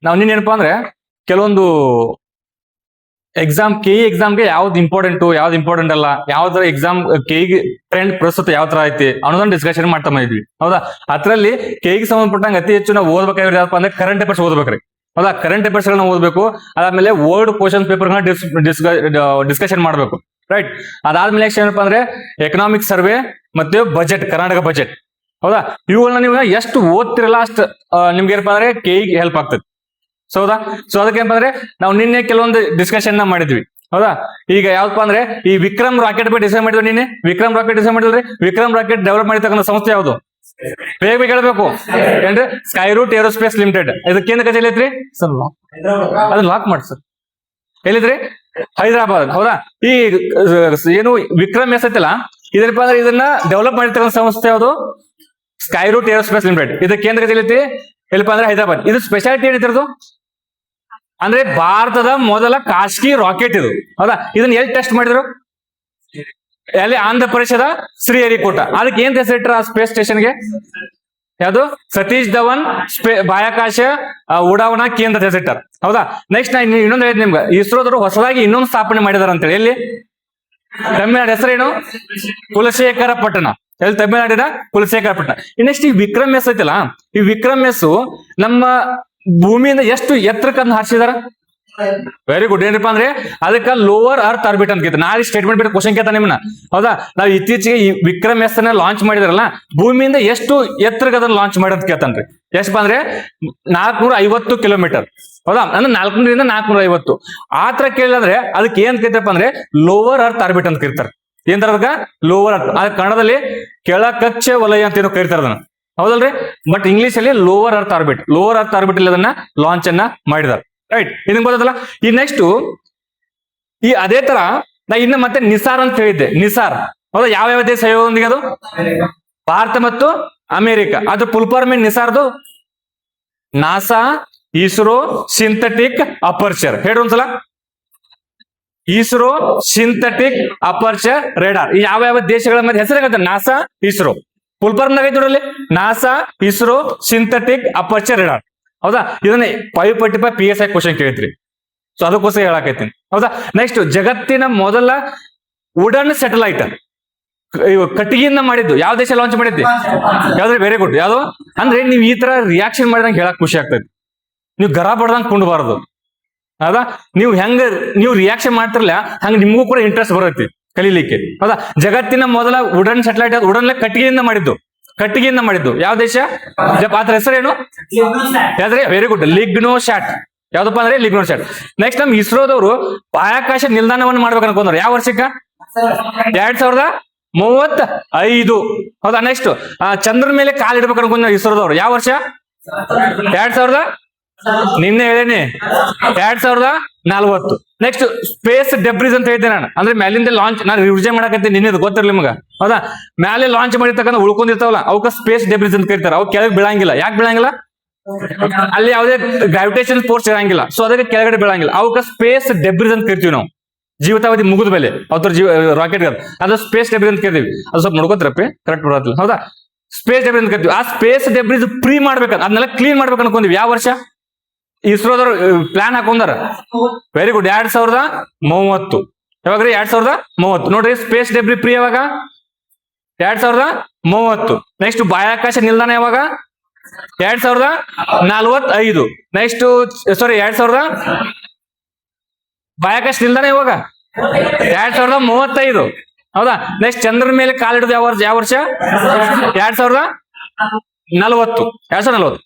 ನಾವು ನಿನ್ನೇನಪ್ಪಾ ಅಂದ್ರೆ ಕೆಲವೊಂದು ಎಕ್ಸಾಮ್ ಎಕ್ಸಾಮ್ಗೆ ಯಾವ್ದು ಇಂಪಾರ್ಟೆಂಟ್ ಅಲ್ಲ, ಯಾವ್ದ್ರ ಎಕ್ಸಾಮ್ ಟ್ರೆಂಡ್ ಪ್ರಸ್ತುತ ಯಾವ ತರ ಐತಿ ಅನ್ನೋದನ್ನ ಡಿಸ್ಕಷನ್ ಮಾಡ್ತಾ ಇದ್ವಿ. ಹೌದಾ? ಅದ್ರಲ್ಲಿ ಕೆಗೆ ಸಂಬಂಧಪಟ್ಟಂಗೆ ಅತಿ ಹೆಚ್ಚು ನಾವು ಓದ್ಬೇಕಾಗಿರೋದು ಯಾವಪ್ಪ ಅಂದ್ರೆ ಕರೆಂಟ್ ಅಫೇರ್ಸ್ ಓದ್ಬೇಕ್ರಿ. ಹೌದಾ? ಕರೆಂಟ್ ಅಫೇರ್ಸ್ ಗಳನ್ನ ಓದ್ಬೇಕು. ಅದಾದ್ಮೇಲೆ ವರ್ಡ್ ಕ್ವಶನ್ ಪೇಪರ್ ಡಿಸ್ಕಷನ್ ಮಾಡ್ಬೇಕು. ರೈಟ್. ಅದಾದ್ಮೇಲೆ ನೆಕ್ಸ್ಟ್ ಏನಪ್ಪಾ ಅಂದ್ರೆ ಎಕನಾಮಿಕ್ ಸರ್ವೆ ಮತ್ತೆ ಬಜೆಟ್, ಕರ್ನಾಟಕ ಬಜೆಟ್. ಹೌದಾ? ಇವುಗಳನ್ನ ನೀವು ಎಷ್ಟು ಓದ್ತಿರಲ್ಲ ಅಷ್ಟು ನಿಮ್ಗೆ ಏನಪ್ಪಾ ಅಂದ್ರೆ ಕೆಗೆ ಹೆಲ್ಪ್ ಆಗ್ತದೆ. ಹೌದಾ? ಸೊ ಅದಕ್ಕೆ ಏನಪ್ಪಾ ಅಂದ್ರೆ ನಾವು ನಿನ್ನೆ ಕೆಲವೊಂದು ಡಿಸ್ಕಷನ್ ಮಾಡಿದ್ವಿ. ಹೌದಾ? ಈಗ ಯಾವ್ದಪ್ಪ ಅಂದ್ರೆ ಈ ವಿಕ್ರಮ್ ರಾಕೆಟ್ ಬಗ್ಗೆ ಡಿಸೈಡ್ ಮಾಡಿದ್ವಿ. ನಿನ್ನೆ ವಿಕ್ರಮ್ ರಾಕೆಟ್ ಡಿಸೈಡ್ ಮಾಡಿದ್ರಿ. ವಿಕ್ರಮ್ ರಾಕೆಟ್ ಡೆವಲಪ್ ಮಾಡಿರ್ತಕ್ಕಂಥ ಸಂಸ್ಥೆ ಯಾವುದು? ಬೇಗ ಹೇಳ್ಬೇಕು ಏನ್ರಿ? ಸ್ಕೈ ರೂಟ್ ಏರೋಸ್ಪೇಸ್ ಲಿಮಿಟೆಡ್. ಇದಕ್ಕೆ ಕೇಂದ್ರ ಕಚೇರಿ ಐತ್ರಿ ಸರ್? ಅದನ್ನ ಲಾಕ್ ಮಾಡಿ ಸರ್. ಎಲ್ಲಿದ್ರಿ? ಹೈದರಾಬಾದ್. ಹೌದಾ? ಈ ಏನು ವಿಕ್ರಮ್ ಎಸ್ ಐತಲ್ಲ, ಇದ್ರಪ್ಪ ಅಂದ್ರೆ ಇದನ್ನ ಡೆವಲಪ್ ಮಾಡಿರ್ತಕ್ಕಂಥ ಸಂಸ್ಥೆ ಯಾವುದು? ಸ್ಕೈ ರೂಟ್ ಏರೋಸ್ಪೇಸ್ ಲಿಮಿಟೆಡ್. ಇದಕ್ಕೆ ಕೇಂದ್ರ ಕಚೇರಿ ಐತಿ ಎಲ್ಲಿಪ್ಪ ಅಂದ್ರೆ ಹೈದರಾಬಾದ್. ಇದು ಸ್ಪೆಷಾಲಿಟಿ ಏನಿತಿರೋದು ಅಂದ್ರೆ ಭಾರತದ ಮೊದಲ ಖಾಸಗಿ ರಾಕೆಟ್ ಇದು. ಹೌದಾ? ಇದನ್ನ ಎಲ್ಲಿ ಟೆಸ್ಟ್ ಮಾಡಿದ್ರು? ಎಲ್ಲಿ? ಆಂಧ್ರ ಪ್ರದೇಶದ ಶ್ರೀಹರಿಕೋಟ. ಅದಕ್ಕೆ ಏನ್ ಹೆಸರಿಟ್ರ ಸ್ಪೇಸ್ ಸ್ಟೇಷನ್ಗೆ? ಯಾವುದು? ಸತೀಶ್ ಧವನ್ ಬಾಹ್ಯಾಕಾಶ ಉಡಾವಣಾ ಕೇಂದ್ರ ಹೆಸರಿಟ್ಟಾರ. ಹೌದಾ? ನೆಕ್ಸ್ಟ್ ನಾ ಇನ್ನೊಂದು ಹೇಳಿದ್ ನಿಮ್ಗೆ, ಇಸ್ರೋದವರು ಹೊಸದಾಗಿ ಇನ್ನೊಂದು ಸ್ಥಾಪನೆ ಮಾಡಿದಾರ ಅಂತೇಳಿ. ಎಲ್ಲಿ? ತಮಿಳ್ನಾಡು. ಹೆಸರೇನು? ಕುಲಶೇಖರಪಟ್ಟಣ. ಎಲ್ಲಿ? ತಮಿಳ್ನಾಡಿನ ಕುಲಶೇಖರಪಟ್ಟಣ. ನೆಕ್ಸ್ಟ್ ಈ ವಿಕ್ರಮ್ ಎಸ್ ಐತಲ್ಲ, ಈ ವಿಕ್ರಮ್ ಎಸ್ ನಮ್ಮ ಭೂಮಿಯಿಂದ ಎಷ್ಟು ಎತ್ತರಕ್ಕಂತ ಹಾರಿಸಿದಾರ? Very good. ಏನಪ್ಪಾ ಅಂದ್ರೆ ಅದಕ್ಕ ಲೋವರ್ ಅರ್ತ್ ಆರ್ಬಿಟ್ ಅಂತ ಕೇಳ್ತಾರೆ. ನಾಳೆ ಸ್ಟೇಟ್ಮೆಂಟ್ ಬಿಟ್ಟು ಕ್ವಶನ್ ಕೇಳ್ತಾನೆ ನಿಮ್ಮನ್ನ. ಹೌದಾ? ನಾವು ಇತ್ತೀಚೆಗೆ ಈ ವಿಕ್ರಮ್ ಎಸ್ ಅನ್ನ ಲಾಂಚ್ ಮಾಡಿದಾರಲ್ಲ, ಭೂಮಿಯಿಂದ ಎಷ್ಟು ಎತ್ತರಕ್ಕೆ ಅದನ್ನ ಲಾಂಚ್ ಮಾಡೋದ್ ಕೇಳ್ತಾನ್ರಿ. ಎಷ್ಟಪ್ಪ ಅಂದ್ರೆ 450 ಕಿಲೋಮೀಟರ್. ಹೌದಾ? ಅಂದ್ರೆ 400ರಿಂದ 450. ಆತರ ಕೇಳಿದ್ರೆ ಅದಕ್ಕೆ ಏನ್ ಕೇಳ್ತಾರಪ್ಪ ಅಂದ್ರೆ ಲೋವರ್ ಅರ್ತ್ ಆರ್ಬಿಟ್ ಅಂತ ಕರೀತಾರೆ. ಏನ್ ತರದಕ್ಕ? Lower earth. ಅದ್ ಕನ್ನಡದಲ್ಲಿ ಕೆಳಕಕ್ಷೆ ವಲಯ ಅಂತ ಏನೋ ಕರೀತಾರ ಅದನ್ನ. ಹೌದಲ್ರಿ? ಬಟ್ ಇಂಗ್ಲಿಷ್ ಅಲ್ಲಿ lower earth orbit. Lower earth orbit ಅಲ್ಲಿ ಅದನ್ನ ಲಾಂಚ್ ಅನ್ನ ಮಾಡಿದಾರೆ. ರೈಟ್. ಇದನ್ ಗೊತ್ತಲ್ಲ. ಈ ನೆಕ್ಸ್ಟ್ ಈ ಅದೇ ತರ ನಾ ಇನ್ನ ಮತ್ತೆ ನಿಸಾರ್ ಅಂತ ಹೇಳಿದ್ದೆ. ನಿಸಾರ್. ಹೌದಾ? ಯಾವ ದೇಶ ಸಹಯೋಗದೊಂದಿಗೆ ಅದು? ಭಾರತ ಮತ್ತು ಅಮೆರಿಕ. ಅದು ಫುಲ್ ಫಾರ್ಮ್ ನಿಸಾರ್ದು ನಾಸಾ ಇಸ್ರೋ ಸಿಂಥೆಟಿಕ್ ಅಪರ್ಚರ್. ಹೇಳಿ ಒಂದ್ಸಲ. ISRO synthetic aperture radar. ಈ ಯಾವ ದೇಶಗಳ ಮಧ್ಯೆ ಹೆಸರಾಗತ್ತೆ? ನಾಸಾ ಇಸ್ರೋ. ಫುಲ್ ಫಾರ್ಮ್ ನಾಗ ಐತಿ NASA ISRO synthetic aperture radar. ಹೌದಾ? ಇದನ್ನ 545 PSI ಕ್ವಶನ್ ಕೇಳಿದ್ರಿ. ಸೊ ಅದಕ್ಕೋಸ್ಕರ ಹೇಳಕೈತೀನಿ. ಹೌದಾ? ನೆಕ್ಸ್ಟ್ ಜಗತ್ತಿನ ಮೊದಲ ವುಡನ್ ಸ್ಯಾಟಲೈಟ್ ಕಟ್ಟಿಗೆಯಿಂದ ಮಾಡಿದ್ದು ಯಾವ ದೇಶ ಲಾಂಚ್ ಮಾಡಿದ್ದೆ? ಯಾವ್ದ್ರಿ? Very good. ಯಾವ್ದು ಅಂದ್ರೆ ನೀವು ಈ ತರ ರಿಯಾಕ್ಷನ್ ಮಾಡಿದಂಗೆ ಹೇಳಕ್ ಖುಷಿ ಆಗ್ತೈತಿ. ನೀವು ಗರ ಬಡ್ದಂಗ್ ಕುಂಡ್ಬಾರದು. ಹೌದಾ? ನೀವು ರಿಯಾಕ್ಷನ್ ಮಾಡ್ತಿರ್ಲ ಹಂಗ ನಿಮ್ಗೂ ಕೂಡ ಇಂಟ್ರೆಸ್ಟ್ ಬರುತ್ತೆ ಕಲೀಲಿಕ್ಕೆ. ಹೌದಾ? ಜಗತ್ತಿನ ಮೊದಲ ವುಡನ್ ಸ್ಯಾಟಲೈಟ್ ವುಡನ್ ಕಟ್ಟಿಗೆಯಿಂದ ಮಾಡಿದ್ದು ಯಾವ ದೇಶ? ಅದ್ರ ಹೆಸರೇನು? ಯಾವ್ದ್ರಿ? Very good. LignoSat. ಯಾವ್ದಪ್ಪ ಅಂದ್ರೆ ಲಿಗ್ನೋ ಶಾಟ್. ನೆಕ್ಸ್ಟ್ ನಮ್ ಇಸ್ರೋದವರು ಬಾಹ್ಯಾಕಾಶ ನಿಲ್ದಾಣವನ್ನು ಮಾಡ್ಬೇಕು ಅನ್ಕೊಂಡ್ರು. ಯಾವ ವರ್ಷಕ್ಕ? 2035. ಹೌದಾ? ನೆಕ್ಸ್ಟ್ ಚಂದ್ರನ ಮೇಲೆ ಕಾಲಿಡ್ಬೇಕು ಅನ್ಕೊಂಡ್ರು ಇಸ್ರೋದವ್ರು. ಯಾವ ವರ್ಷ? 2000 ನಿನ್ನೆ ಹೇಳೇನಿ 2040. ನೆಕ್ಸ್ಟ್ ಸ್ಪೇಸ್ ಡೆಬ್ರಿಸ್ ಅಂತ ಹೇಳಿದ್ದೆ ನಾನು. ಅಂದ್ರೆ ಮ್ಯಾಲಿಂದ ಲಾಂಚ್ ನಾನು ರಿವಿಷನ್ ಮಾಡಕತ್ತೀನಿ. ನಿನ್ನೆ ಗೊತ್ತಿರಲಿ ನಿಮ್ಗ. ಹೌದಾ? ಮ್ಯಾಲೆ ಲಾಂಚ್ ಮಾಡಿರ್ತಕ್ಕಂಥ ಉಳ್ಕೊಂಡಿರ್ತಾವಲ್ಲ ಅವಕ್ಕ ಸ್ಪೇಸ್ ಡೆಬ್ರಿಸ್ ಅಂತ ಕರೀತಾರೆ. ಅವು ಕೆಳಗೆ ಬೀಳಂಗಿಲ್ಲ. ಯಾಕೆ ಬೀಳಂಗಿಲ್ಲ? ಅಲ್ಲಿ ಯಾವುದೇ ಗ್ರಾವಿಟೇಷನ್ ಫೋರ್ಸ್ ಇರಂಗಿಲ್ಲ. ಸೊ ಅದಕ್ಕೆ ಕೆಳಗಡೆ ಬೀಳಂಗಿಲ್ಲ. ಅವಕ್ಕ ಸ್ಪೇಸ್ ಡೆಬ್ರಿಸ್ ಅಂತ ಕರಿತೀವಿ ನಾವು. ಜೀವಿತಾವಧಿ ಮುಗಿದ ಮೇಲೆ ಅವ್ರ ರಾಕೆಟ್ ಅದು ಸ್ಪೇಸ್ ಡೆಬ್ರಿಸ್ ಅಂತ ಕರಿತೀವಿ. ಅದು ಸ್ವಲ್ಪ ನೋಡ್ಕೋತ್ರಪ್ಪಿ ಕರೆಕ್ಟ್ ಬರತ್ತಿಲ್ಲ. ಹೌದಾ? ಸ್ಪೇಸ್ ಡೆಬ್ರಿಸ್ ಅಂತ ಕರಿತೀವಿ. ಆ ಸ್ಪೇಸ್ ಡೆಬ್ರಿಸ್ ಫ್ರೀ ಮಾಡ್ಬೇಕು, ಅದನ್ನೆಲ್ಲ ಕ್ಲೀನ್ ಮಾಡ್ಬೇಕು ಅನ್ಕೊಂಡ್ವಿ. ಯಾವ ವರ್ಷ? ಇಸ್ರೋದವ್ರು ಪ್ಲಾನ್ ಹಾಕೊಂಡಾರ. Very good. 2030. ಯಾವಾಗ್ರಿ? 2030. ನೋಡ್ರಿ ಸ್ಪೇಸ್ ಡೆಬ್ರಿ ಫ್ರೀ ಯಾವಾಗ? 2030. ನೆಕ್ಸ್ಟ್ ಬಾಹ್ಯಾಕಾಶ ನಿಲ್ದಾಣ ಯಾವಾಗ? 2045. ನೆಕ್ಸ್ಟ್ ಸಾರಿ 2000 ಬಾಹ್ಯಾಕಾಶ ನಿಲ್ದಾಣ ಯಾವಾಗ? 2035. ಹೌದಾ? ನೆಕ್ಸ್ಟ್ ಚಂದ್ರನ ಮೇಲೆ ಕಾಲಿಡೋದು ಯಾವ ವರ್ಷ? 2040.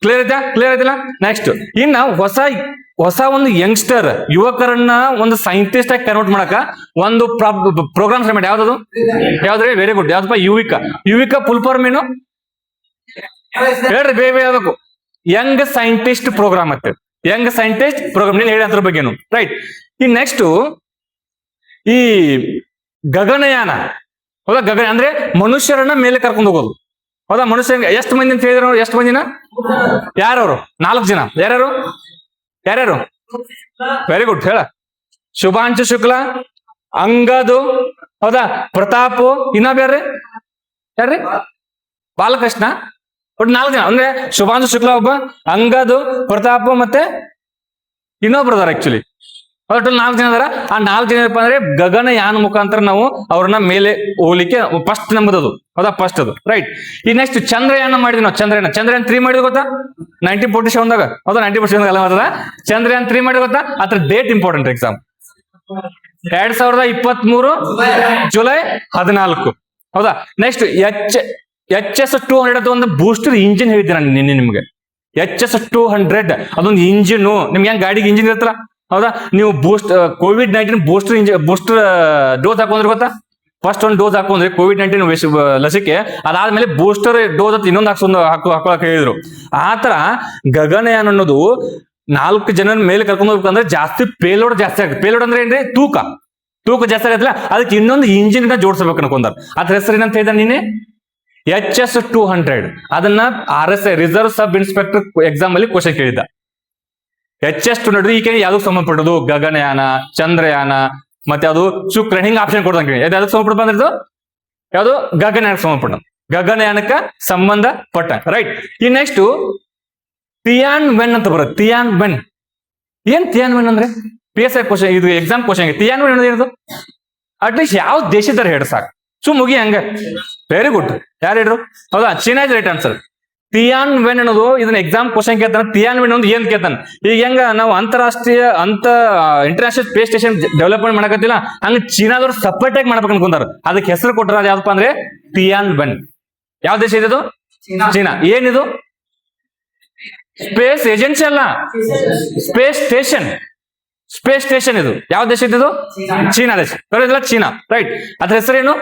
ಕ್ಲಿಯರ್ ಐತಾ? ಕ್ಲಿಯರ್ ಐತಿಲ್ಲ? ನೆಕ್ಸ್ಟ್ ಇನ್ನ ಹೊಸ ಒಂದು ಯಂಗ್ಸ್ಟರ್ ಯುವಕರನ್ನ ಒಂದು ಸೈಂಟಿಸ್ಟ್ ಆಗಿ ಕನ್ವರ್ಟ್ ಮಾಡಕ ಒಂದು ಪ್ರೋಗ್ರಾಮ್ ಮಾಡಿ. ಯಾವ್ದದು? ಯಾವ್ದ್ರಿ? Very good. ಯಾವ್ದಪ್ಪ? ಯುವಿಕಾ ಫುಲ್ ಫಾರ್ಮ್ ಏನು ಹೇಳ್ರಿ? ಬೇಗ ಹೇಳ್ಬೇಕು. ಯಂಗ್ ಸೈಂಟಿಸ್ಟ್ ಪ್ರೋಗ್ರಾಮ್ ಅಂತ. ಯಂಗ್ ಸೈಂಟಿಸ್ಟ್ ಪ್ರೋಗ್ರಾಮ್ ನೀನ್ ಹೇಳಿ ಅದ್ರ ಬಗ್ಗೆನು. ರೈಟ್. ಈ ನೆಕ್ಸ್ಟ್ ಈ ಗಗನಯಾನ. ಹೌದಾ? ಗಗನ ಅಂದ್ರೆ ಮನುಷ್ಯರನ್ನ ಮೇಲೆ ಕರ್ಕೊಂಡು ಹೋಗೋದು. ಹೌದಾ? ಮನುಷ್ಯ ಎಷ್ಟು ಮಂದಿ ಅಂತ ಹೇಳಿದ್ರು? ಎಷ್ಟು ಮಂದಿನ? ಯಾರವರು? 4 ಜನ. ಯಾರ್ಯಾರು? Very good. ಹೇಳ. ಶುಭಾಂಶು ಶುಕ್ಲ, ಅಂಗದು. ಹೌದಾ? ಪ್ರತಾಪ್. ಇನ್ನ ಬೇರೆ ಯಾರ್ರಿ? ಬಾಲಕೃಷ್ಣ. ಒಟ್ಟು 4 ಜನ. ಅಂದ್ರೆ ಶುಭಾಂಶು ಶುಕ್ಲ ಒಬ್ಬ, ಅಂಗದು, ಪ್ರತಾಪ್ ಮತ್ತೆ ಇನ್ನೊಬ್ರು ಅದಾರ ಆಕ್ಚುಲಿ. ಒಟ್ಟು 4 ಜನ ಅದಾರ. ಆ 4 ಜನ ಏನಪ್ಪಾ ಅಂದ್ರೆ ಗಗನಯಾನ ಮುಖಾಂತರ ನಾವು ಅವ್ರನ್ನ ಮೇಲೆ ಹೋಗ್ಲಿಕ್ಕೆ ಫಸ್ಟ್ ನಮ್ದು ಹೌದಾ, ಫಸ್ಟ್ ಅದು ರೈಟ್. ಈ ನೆಕ್ಸ್ಟ್ ಚಂದ್ರಯಾನ ಮಾಡಿದ್ವಿ ನಾವು. ಚಂದ್ರಯಾನ್ 3 ಮಾಡಿದ್ವಿ ಗೊತ್ತಾ, 1947ದಾಗ ಹೌದಾ, 1947 ಎಲ್ಲ ಮಾತ್ರ ಚಂದ್ರಯಾನ್ 3 ಮಾಡಿದ್ವಿ ಗೊತ್ತಾ. ಅದ್ರ ಡೇಟ್ ಇಂಪಾರ್ಟೆಂಟ್. ಎಕ್ಸಾಮ್ 2023 ಜುಲೈ 14 ಹೌದಾ. ನೆಕ್ಸ್ಟ್ HS-200 ಅಂತ ಒಂದು ಬೂಸ್ಟರ್ ಇಂಜಿನ್ ಹೇಳಿದ್ದೆ ನಾನು ನಿನ್ನೆ ನಿಮ್ಗೆ. HS-200 ಅದೊಂದು ಇಂಜಿನ್. ನಿಮ್ಗೆ ಹೆಂಗ್ ಗಾಡಿಗೆ ಇಂಜಿನ್ ಇರುತ್ತಲ್ಲ ಹೌದಾ, ನೀವು COVID-19 ಬೂಸ್ಟರ್ ಡೋಸ್ ಹಾಕೊಂಡ್ರೆ ಗೊತ್ತಾ. ಫಸ್ಟ್ ಒಂದು ಡೋಸ್ ಹಾಕೊಂಡ್ರೆ COVID-19 ಲಸಿಕೆ, ಅದಾದ್ಮೇಲೆ ಬೂಸ್ಟರ್ ಡೋಸ್ ಅಂತ ಇನ್ನೊಂದು ಹಾಕೊಳಕ್ ಹೇಳಿದ್ರು. ಆತರ ಗಗನಯಾನ ಅನ್ನೋದು 4 ಜನರ ಮೇಲೆ ಕರ್ಕೊಂಡು ಹೋಗ್ಬೇಕಂದ್ರೆ ಜಾಸ್ತಿ ಪೇಲೋಡ್ ಜಾಸ್ತಿ ಆಗುತ್ತೆ. ಪೇಲೋಡ್ ಅಂದ್ರೆ ಏನ್ರಿ, ತೂಕ ಜಾಸ್ತಿ ಆಗತ್ತಲ್ಲ, ಅದಕ್ಕೆ ಇನ್ನೊಂದು ಇಂಜಿನ್ ಜೋಡಿಸ್ಬೇಕು ಅನ್ಕೊಂಡಾರ. ಅದ್ರ ಹೆಸರು ಏನಂತ ಹೇಳಿದ ನೀನೆ, HS-200. ಅದನ್ನ RSI reserve sub inspector exam ಅಲ್ಲಿ ಕ್ವಶನ್ ಕೇಳಿದ್ದ. HS-200 ಈ ಕೈ ಯಾವ್ದಕ್ ಸಂಬಂಧಪಟ್ಟದು, ಗಗನಯಾನ, ಚಂದ್ರಯಾನ ಮತ್ತೆ ಅದು ಶುಕ್ರ, ಹಿಂಗ ಆಪ್ಷನ್ ಕೊಡ್ದಂಗೆ ಯಾವ್ದಕ್ ಸಂಬಂಧಪಟ್ಟ ಬಂದಿದ್ದು, ಯಾವ್ದು ಗಗನಯಾನಕ್ಕೆ ಸಂಬಂಧಪಟ್ಟ, ಗಗನಯಾನಕ್ಕ ಸಂಬಂಧಪಟ್ಟ ರೈಟ್. ಈ ನೆಕ್ಸ್ಟ್ ತಿಯಾನ್ವೆನ್ ಅಂತ ಬರುತ್ತೆ. ತಿಯಾನ್ವೆನ್ ಏನ್ ತಿಯಾನ್ವೆನ್ ಅಂದ್ರೆ PSI ಕ್ವಶನ್, ಇದು ಎಕ್ಸಾಮ್ ಕ್ವಶನ್. ತಿಯಾನ್ವೆನ್ ಅನ್ನೋದು ಏನದು, ಅಟ್ಲೀಸ್ಟ್ ಯಾವ ದೇಶದಾರ ಹೇಳ ಸಾಕು, ಮುಗಿ ಹಂಗ. ವೆರಿ ಗುಡ್, ಯಾರು ಹೇಳ್ರು, ಹೌದಾ, ಚೀನಾ ಇಸ್ ರೈಟ್ ಆನ್ಸರ್. ತಿಯಾನ್ವೆನ್ ಅನ್ನೋದು ಇದನ್ನ ಎಕ್ಸಾಮ್ ಕ್ವಶನ್ ಕೇಳ್ತಾನೆ. ತಿಯಾನ್ವೆನ್ ಅನ್ನೋದು ಏನ್ ಕೇಳ್ತಾನೆ, ಈಗ ಹೆಂಗ ನಾವು ಇಂಟರ್ನ್ಯಾಷನಲ್ ಸ್ಪೇಸ್ ಸ್ಟೇಷನ್ ಡೆವಲಪ್ಮೆಂಟ್ ಮಾಡಕತ್ತಿಲ್ಲ, ಹಂಗ ಚೀನಾದವ್ರು ಸಪರೇಟ್ ಆಗಿ ಮಾಡ್ಬೇಕು ಅನ್ಕೊಂತಾರ. ಅದಕ್ಕೆ ಹೆಸರು ಕೊಟ್ಟರ ಅದು ಯಾವ್ದಪ್ಪ ಅಂದ್ರೆ ತಿಯಾನ್ವೆನ್. ಯಾವ ದೇಶ ಇದು, ಚೀನಾ. ಏನಿದು, ಸ್ಪೇಸ್ ಏಜೆನ್ಸಿ ಅಲ್ಲ, ಸ್ಪೇಸ್ ಸ್ಟೇಷನ್ ಇದು. ಯಾವ ದೇಶ ಇದು, ಚೀನಾ ದೇಶ. China right. ಅದ್ರ ಹೆಸರೇನು,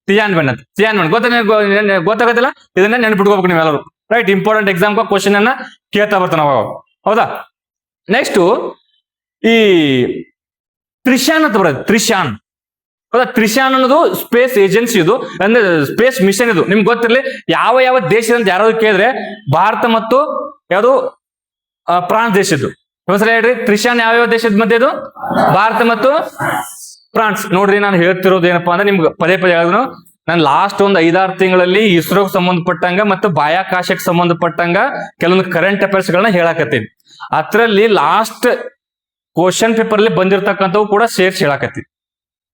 ತಿಯಾನ್ವೆನ್ ಅಂತ. ತಿಯಾನ್ವೆನ್ ಗೊತ್ತಾಗತ್ತಿಲ್ಲ, ಇದನ್ನ ನೆನಪಿಟ್ಕೋಬೇಕು ನೀವೆಲ್ಲರೂ ರೈಟ್. ಇಂಪಾರ್ಟೆಂಟ್ ಎಕ್ಸಾಮ್ ಕ್ವಶನ್ ಅನ್ನ ಕೇಳ್ತಾ ಬರ್ತಾನ ಅವಾಗ ಹೌದಾ. ನೆಕ್ಸ್ಟ್ ಈ ತ್ರಿಶಾನ್ ಅಂತ ಬರೋದು. ತ್ರಿಶಾನ್ ಹೌದಾ. ತ್ರಿಶಾನ್ ಅನ್ನೋದು ಸ್ಪೇಸ್ ಏಜೆನ್ಸಿ, ಇದು ಅಂದ್ರೆ ಸ್ಪೇಸ್ ಮಿಷನ್. ಇದು ನಿಮ್ಗೆ ಗೊತ್ತಿರಲಿ, ಯಾವ ದೇಶದಂತ ಯಾರಾದ್ರು ಕೇಳಿದ್ರೆ ಭಾರತ ಮತ್ತು ಯಾವುದು ಫ್ರಾನ್ಸ್ ದೇಶದ್ದು. ಒಂದ್ಸಲ ಹೇಳ್ರಿ, ತ್ರಿಶಾನ್ ಯಾವ ದೇಶದ ಮಧ್ಯೆ ಇದು, ಭಾರತ ಮತ್ತು ಫ್ರಾನ್ಸ್. ನೋಡ್ರಿ, ನಾನು ಹೇಳ್ತಿರೋದು ಏನಪ್ಪಾ ಅಂದ್ರೆ ನಿಮ್ಗೆ ಪದೇ ಹೇಳಿದ್ರು, ನಾನು ಲಾಸ್ಟ್ ಒಂದು 5-6 ತಿಂಗಳಲ್ಲಿ ಇಸ್ರೋಗೆ ಸಂಬಂಧಪಟ್ಟಂಗ ಮತ್ತು ಬಾಹ್ಯಾಕಾಶಕ್ಕೆ ಸಂಬಂಧಪಟ್ಟಂಗ ಕೆಲವೊಂದು ಕರೆಂಟ್ ಅಫೇರ್ಸ್ ಗಳನ್ನ ಹೇಳಾಕತ್ತೀನಿ. ಅದ್ರಲ್ಲಿ ಲಾಸ್ಟ್ ಕ್ವಶನ್ ಪೇಪರ್ ಅಲ್ಲಿ ಬಂದಿರ್ತಕ್ಕಂಥವು ಕೂಡ ಸೇರ್ಸಿ ಹೇಳಾಕತ್ತೀನಿ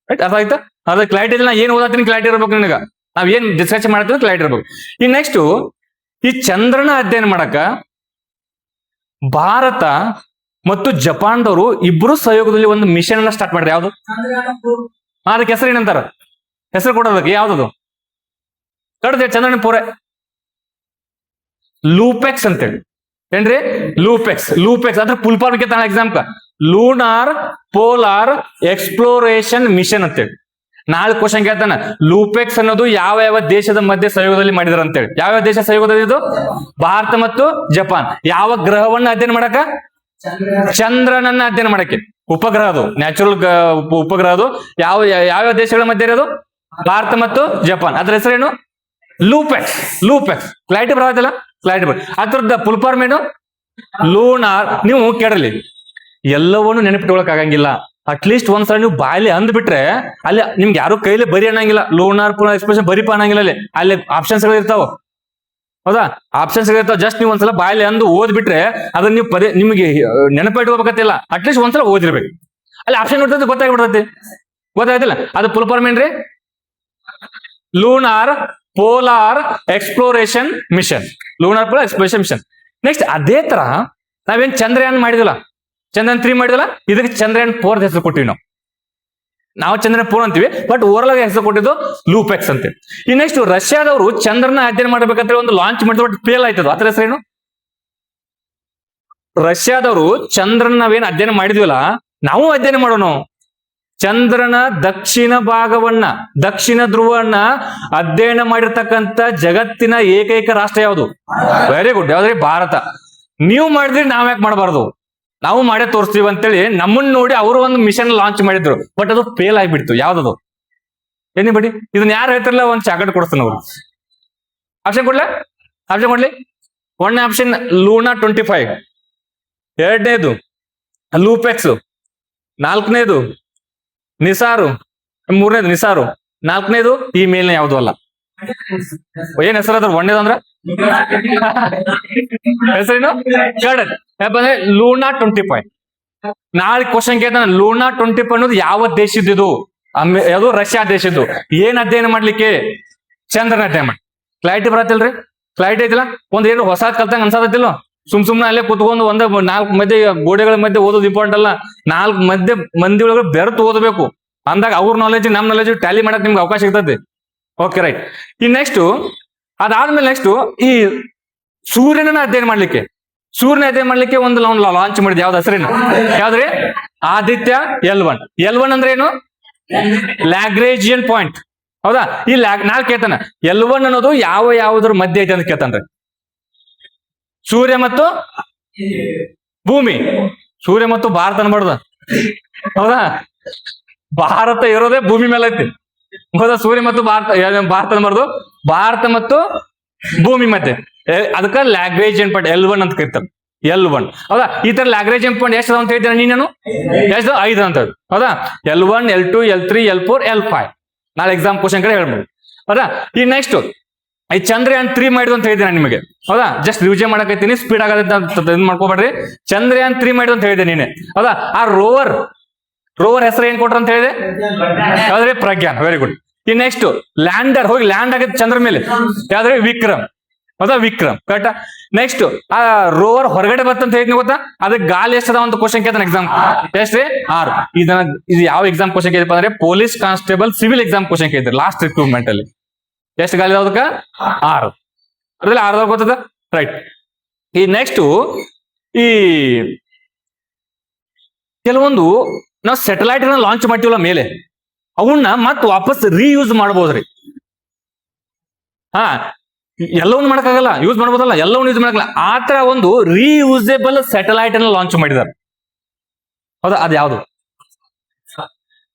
ರೈಟ್. ಅರ್ಥ ಆಯ್ತಾ, ಅದ್ರ ಕ್ಲಾರಿಟಿ ಇಲ್ಲ. ಏನ್ ಓದಾತೀನಿ ಕ್ಲಾರಿಟಿ ಇರ್ಬೇಕು ನಿನಗ, ನಾವ್ ಏನ್ ಡಿಸ್ಕಷನ್ ಮಾಡ್ತೀವಿ ಕ್ಲಾರಿಟಿ ಇರ್ಬೇಕು. ಈ ನೆಕ್ಸ್ಟ್ ಈ ಚಂದ್ರನ ಅಧ್ಯಯನ ಮಾಡಕ ಭಾರತ ಮತ್ತು ಜಪಾನ್ದವರು ಇಬ್ರು ಸಹಯೋಗದಲ್ಲಿ ಒಂದು ಮಿಷನ್ ಅನ್ನ ಸ್ಟಾರ್ಟ್ ಮಾಡ್ರಿ. ಯಾವ್ದು, ಅದಕ್ಕೆ ಹೆಸರು ಏನಂತಾರ, ಹೆಸರು ಕೊಡೋದಕ್ಕೆ ಯಾವ್ದದು, ಕಡ್ದೆ ಚಂದ್ರನ ಪೂರೆ ಲೂಪೆಕ್ಸ್ ಅಂತೇಳಿ. ಏನ್ರಿ, ಲೂಪೆಕ್ಸ್ ಅದ್ರ ಫುಲ್ ಫಾರ್ಮ್ ಕೇಳ್ತಾನ exam, lunar polar exploration mission ಅಂತೇಳಿ. 4 ಕ್ವಶನ್ ಕೇಳ್ತಾನ. ಲೂಪೆಕ್ಸ್ ಅನ್ನೋದು ಯಾವ ದೇಶದ ಮಧ್ಯೆ ಸಹಯೋಗದಲ್ಲಿ ಮಾಡಿದಾರ ಅಂತೇಳಿ. ಯಾವ ದೇಶ ಸಹಯೋಗದಲ್ಲಿ ಇದು, ಭಾರತ ಮತ್ತು ಜಪಾನ್. ಯಾವ ಗ್ರಹವನ್ನ ಅಧ್ಯಯನ ಮಾಡಕ, ಚಂದ್ರನನ್ನ ಅಧ್ಯಯನ ಮಾಡಕ್ಕೆ. ಉಪಗ್ರಹ ಅದು, ನ್ಯಾಚುರಲ್ ಉಪಗ್ರಹ ಅದು. ಯಾವ ದೇಶಗಳ ಮಧ್ಯೆ ಇರೋದು, ಭಾರತ ಮತ್ತು ಜಪಾನ್. ಅದ್ರ ಹೆಸರೇನು, ಲೂಪೆಕ್ಸ್. ಕ್ಲಾರಿಟಿ ಬರೋದಿಲ್ಲ, ಕ್ಲಾರಿಟಿ ಬರ. ಅದ್ರದ್ದು ಫುಲ್ ಫಾರ್ಮ್ ಏನು, ಲೂನಾರ್. ನೀವು ಕೇಳಲಿ, ಎಲ್ಲವನ್ನೂ ನೆನಪಿಟ್ಕೊಳಕ್ ಆಗಂಗಿಲ್ಲ. ಅಟ್ಲೀಸ್ಟ್ ಒಂದ್ಸಲ ನೀವು ಬಾಯಲ್ಲಿ ಅಂದ್ಬಿಟ್ರೆ ಅಲ್ಲಿ ನಿಮ್ಗೆ ಯಾರು ಕೈಲಿ ಬರಿ ಅನ್ನಂಗಿಲ್ಲ. ಲೂನಾರ್ ಪುನಃ ಎಕ್ಸ್ಪ್ರೆಷನ್ ಬರೀಪ ಅನ್ನಂಗಿಲ್ಲ. ಅಲ್ಲಿ ಆಪ್ಷನ್ಸ್ ಗಳು ಇರ್ತಾವ ಹೌದಾ, ಆಪ್ಷನ್ಸ್ ಇರ್ತಾವ. ಜಸ್ಟ್ ನೀವು ಒಂದ್ಸಲ ಬಾಯಲ್ಲಿ ಅಂದು ಓದ್ಬಿಟ್ರೆ ಅದನ್ನ ನೀವು ನಿಮ್ಗೆ ನೆನಪಿಟ್ಕೋಬೇಕತ್ತಿಲ್ಲ. ಅಟ್ಲೀಸ್ಟ್ ಒಂದ್ಸಲ ಓದಿರ್ಬೇಕು. ಅಲ್ಲಿ ಆಪ್ಷನ್ ಇರ್ತದೆ, ಗೊತ್ತಾಯ್ತಿಲ್ಲ. ಅದು ಫುಲ್ ಫಾರ್ಮ್ ಏನ್ರಿ, lunar polar exploration mission. Next ಅದೇ ತರ ನಾವೇನ್ ಚಂದ್ರಯಾನ್ ಮಾಡಿದಿಲ್ಲ, ಚಂದ್ರಯಾನ್ 3 ಮಾಡಿದಲ್ಲ, ಇದಕ್ಕೆ ಚಂದ್ರಯಾನ್ 4 ಹೆಸರು ಕೊಟ್ಟಿವಿ ನಾವು ಚಂದ್ರಯಾನ್ 4 ಅಂತೀವಿ, ಬಟ್ ಓವರ್ ಆಗಿ ಹೆಸರು ಕೊಟ್ಟಿದ್ದು ಲೂಪೆಕ್ಸ್ ಅಂತ. ಈ ನೆಕ್ಸ್ಟ್ ರಷ್ಯಾದವರು ಚಂದ್ರನ ಅಧ್ಯಯನ ಮಾಡ್ಬೇಕಂತ ಒಂದು ಲಾಂಚ್ ಮಾಡಿದ್ರು, ಬಟ್ ಫೇಲ್ ಆಯ್ತದ. ಅದ್ರ ಹೆಸರೇನು, ರಷ್ಯಾದವರು ಚಂದ್ರನ ನಾವೇನ್ ಅಧ್ಯಯನ ಮಾಡಿದ್ವಲ್ಲ, ನಾವು ಅಧ್ಯಯನ ಮಾಡೋಣ. ಚಂದ್ರನ ದಕ್ಷಿಣ ಭಾಗವನ್ನ, ದಕ್ಷಿಣ ಧ್ರುವನ್ನ ಅಧ್ಯಯನ ಮಾಡಿರ್ತಕ್ಕಂಥ ಜಗತ್ತಿನ ಏಕೈಕ ರಾಷ್ಟ್ರ ಯಾವುದು, ವೆರಿ ಗುಡ್, ಯಾವ್ದ್ರಿ, ಭಾರತ. ನೀವು ಮಾಡಿದ್ರಿ, ನಾವ್ ಯಾಕೆ ಮಾಡಬಾರ್ದು, ನಾವು ಮಾಡೇ ತೋರಿಸ್ತೀವಿ ಅಂತೇಳಿ ನಮ್ಮನ್ನ ನೋಡಿ ಅವರು ಒಂದು ಮಿಷನ್ ಲಾಂಚ್ ಮಾಡಿದ್ರು, ಬಟ್ ಅದು ಫೇಲ್ ಆಗಿಬಿಡ್ತು. ಯಾವ್ದದು ಏನಿಬಿಡಿ, ಇದನ್ನ ಯಾರು ಹೇಳ್ತಾರಲ್ಲ ಒಂದು ಚಾಕಲೇಟ್ ಕೊಡ್ತಾನೆ ಅವ್ರು. ಆಪ್ಷನ್ ಕೊಡ್ಲಿ. 1ನೇ ಆಪ್ಷನ್ ಲೂನಾ 25, 2ನೇದು ಲೂಪೆಕ್ಸ್, 4ನೇದು ನಿಸಾರು, 3ನೇದು ನಿಸಾರು, 4ನೇದು ಈ ಮೇಲ್ನ ಯಾವ್ದು ಅಲ್ಲ. ಏನ್ ಹೆಸರು ಅದ್ರ 1ನೇದು ಅಂದ್ರ ಹೆಸರೇನು ಗಗನ್. ಯಾಕಂದ್ರೆ ಲೂನಾ 20 ನಾಳೆ ಕ್ವಶನ್ ಕೇಳ್ತಾನೆ, ಲೂನಾ 20 ಅನ್ನೋದು ಯಾವ ದೇಶದ್ದು? ಯಾವುದು? ರಷ್ಯಾ ದೇಶದ್ದು. ಏನ್ ಅಧ್ಯಯನ ಮಾಡ್ಲಿಕ್ಕೆ? ಚಂದ್ರನ ಅಧ್ಯಯನ ಮಾಡಿ. ಕ್ಲಾರಿಟಿ ಬರತ್ತಿಲ್ರಿ? ಕ್ಲಾರಿಟಿ ಐತಿಲ್ಲ? ಒಂದ್ ಏನು ಹೊಸ ಕಲ್ತಂಗ ಅನ್ಸತ್ತಿಲ್ಲ? ಸುಮ್ನೆ ಅಲ್ಲೇ ಕುತ್ಕೊಂಡು ಒಂದೇ 4 ಮಧ್ಯೆ ಗೋಡೆಗಳ ಮಧ್ಯೆ ಓದೋದು ಇಂಪಾರ್ಟೆಂಟ್ ಅಲ್ಲ. 4 ಮಧ್ಯೆ ಮಂದಿ ಒಳಗೆ ಬೆರೆತು ಓದಬೇಕು. ಅಂದಾಗ ಅವ್ರ ನಾಲೆಜ್ ನಮ್ ನಾಲೆಜ್ ಟ್ಯಾಲಿ ಮಾಡಕ್ ನಿಮ್ಗೆ ಅವಕಾಶ ಇರ್ತದೆ. Okay right. ಈ ನೆಕ್ಸ್ಟ್ ಅದಾದ್ಮೇಲೆ ನೆಕ್ಸ್ಟ್ ಈ ಸೂರ್ಯನ ಅಧ್ಯಯನ ಮಾಡ್ಲಿಕ್ಕೆ, ಸೂರ್ಯನ ಅಧ್ಯಯನ ಮಾಡ್ಲಿಕ್ಕೆ ಒಂದು ಲಾಂಚ್ ಮಾಡಿದ್. ಯಾವ್ದು ಹೆಸರೇನು? ಯಾವ್ದ್ರಿ? ಆದಿತ್ಯ L1. L1 ಅಂದ್ರೆ ಏನು? ಲ್ಯಾಗ್ರೇಜಿಯನ್ ಪಾಯಿಂಟ್. ಹೌದಾ? ಈ ನಾಳೆ ಕೇಳ್ತಾನ L1 ಅನ್ನೋದು ಯಾವ್ದ್ರ ಮಧ್ಯೆ ಐತೆ ಅಂತ ಕೇಳ್ತಾನ್ರಿ. ಸೂರ್ಯ ಮತ್ತು ಭೂಮಿ. ಸೂರ್ಯ ಮತ್ತು ಭಾರತ ಅನ್ಬಾರ್ದು. ಹೌದಾ? ಭಾರತ ಇರೋದೇ ಭೂಮಿ ಮೇಲೆ ಐತಿ. ಹೌದಾ? ಸೂರ್ಯ ಮತ್ತು ಭಾರತ ಅನ್ಬಾರ್ದು. ಭಾರತ ಮತ್ತು ಭೂಮಿ ಮಧ್ಯೆ. ಅದಕ್ಕ ಲ್ಯಾಗ್ರೇಜಿಯನ್ ಪಾಯಿಂಟ್ L1 ಅಂತ ಕರಿತಾರೆ. L1. ಹೌದಾ? ಈ ತರ ಲ್ಯಾಗ್ರೇಜಿಯನ್ ಪಾಯಿಂಟ್ ಎಷ್ಟು ಅಂತ ಹೇಳ್ತೀರಾ ನೀನು? ಎಷ್ಟು? 5 ಅಂತ. ಹೌದಾ? L1, L2, L3, L4, L5. ನಾಳೆ ಎಕ್ಸಾಮ್ ಕ್ವಶನ್ ಕಡೆ ಹೇಳ್ಬೋದು. ಹೌದಾ? ಈ ನೆಕ್ಸ್ಟ್ ಈ ಚಂದ್ರಯಾನ್ 3 ಮಾಡಿದ್ರು ಅಂತ ಹೇಳಿದೆ ನಾನು ನಿಮಗೆ. ಹೌದಾ? ಜಸ್ಟ್ ರಿವಿಷನ್ ಮಾಡಕತ್ತೀನಿ, ಸ್ಪೀಡ್ ಆಗತ್ತೆ ಅಂತ ಮಾಡ್ಕೋಬೇಡ್ರಿ. ಚಂದ್ರಯಾನ್ 3 ಮಾಡಿದ್ರು ಅಂತ ಹೇಳಿದೆ ನೀನೆ. ಹೌದಾ? ಆ ರೋವರ್ ಹೆಸರು ಏನ್ ಕೊಟ್ರ ಅಂತ ಹೇಳಿದೆ? ಯಾವ್ದ್ರಿ? ಪ್ರಜ್ಞಾನ್. Very good. ಈ ನೆಕ್ಸ್ಟ್ ಲ್ಯಾಂಡರ್ ಹೋಗಿ ಲ್ಯಾಂಡ್ ಆಗತ್ತೆ ಚಂದ್ರ ಮೇಲೆ. ಯಾವ್ದ್ರಿ? ವಿಕ್ರಮ್. ಹೌದಾ? ವಿಕ್ರಮ್. ಕರೆಕ್ಟಾ? ನೆಕ್ಸ್ಟ್ ಆ ರೋವರ್ ಹೊರಗಡೆ ಬರ್ತಂತ ಹೇಳಿದ್ನಿ ಗೊತ್ತಾ? ಅದಕ್ಕೆ ಗಾಲಿ ಎಷ್ಟದ ಅಂತ ಕ್ವಶನ್ ಕೇಳ್ತಾನೆ ಎಕ್ಸಾಮ್. ಎಷ್ಟ್ರಿ? 6. ಇದು ಯಾವ ಎಕ್ಸಾಮ್ ಕ್ವಶನ್ ಕೇಳಿದಪ್ಪ ಅಂದ್ರೆ police constable civil exam question ಕೇಳಿದ್ರು ಲಾಸ್ಟ್ ರಿಕ್ರೂಟ್ಮೆಂಟ್ ಅಲ್ಲಿ. ಎಷ್ಟು ಗಾಲಿ ಅದಕ್ಕ? 6. ಅದ್ರಲ್ಲಿ 6 ಗೊತ್ತದ? ರೈಟ್. ಈ ನೆಕ್ಸ್ಟ್ ಈ ಕೆಲವೊಂದು ನಾವು ಸ್ಯಾಟಲೈಟ್ ಲಾಂಚ್ ಮಾಡ್ತೀವಲ್ಲ ಮೇಲೆ, ಅವನ್ನ ಮತ್ ವಾಪಸ್ ರೀಯೂಸ್ ಮಾಡಬಹುದ್ರಿ. ಹಾ, ಎಲ್ಲವನ್ನೂ ಮಾಡಕ್ಕಾಗಲ್ಲ, ಯೂಸ್ ಮಾಡ್ಬೋದಲ್ಲ, ಎಲ್ಲವನ್ನೂ ಯೂಸ್ ಮಾಡಕ್ಕಲ್ಲ. ಆತರ ಒಂದು ರೀಯೂಸೇಬಲ್ ಸ್ಯಾಟಲೈಟ್ ಅನ್ನ ಲಾಂಚ್ ಮಾಡಿದ್ದಾರೆ. ಹೌದಾ? ಅದ್ ಯಾವ್ದು?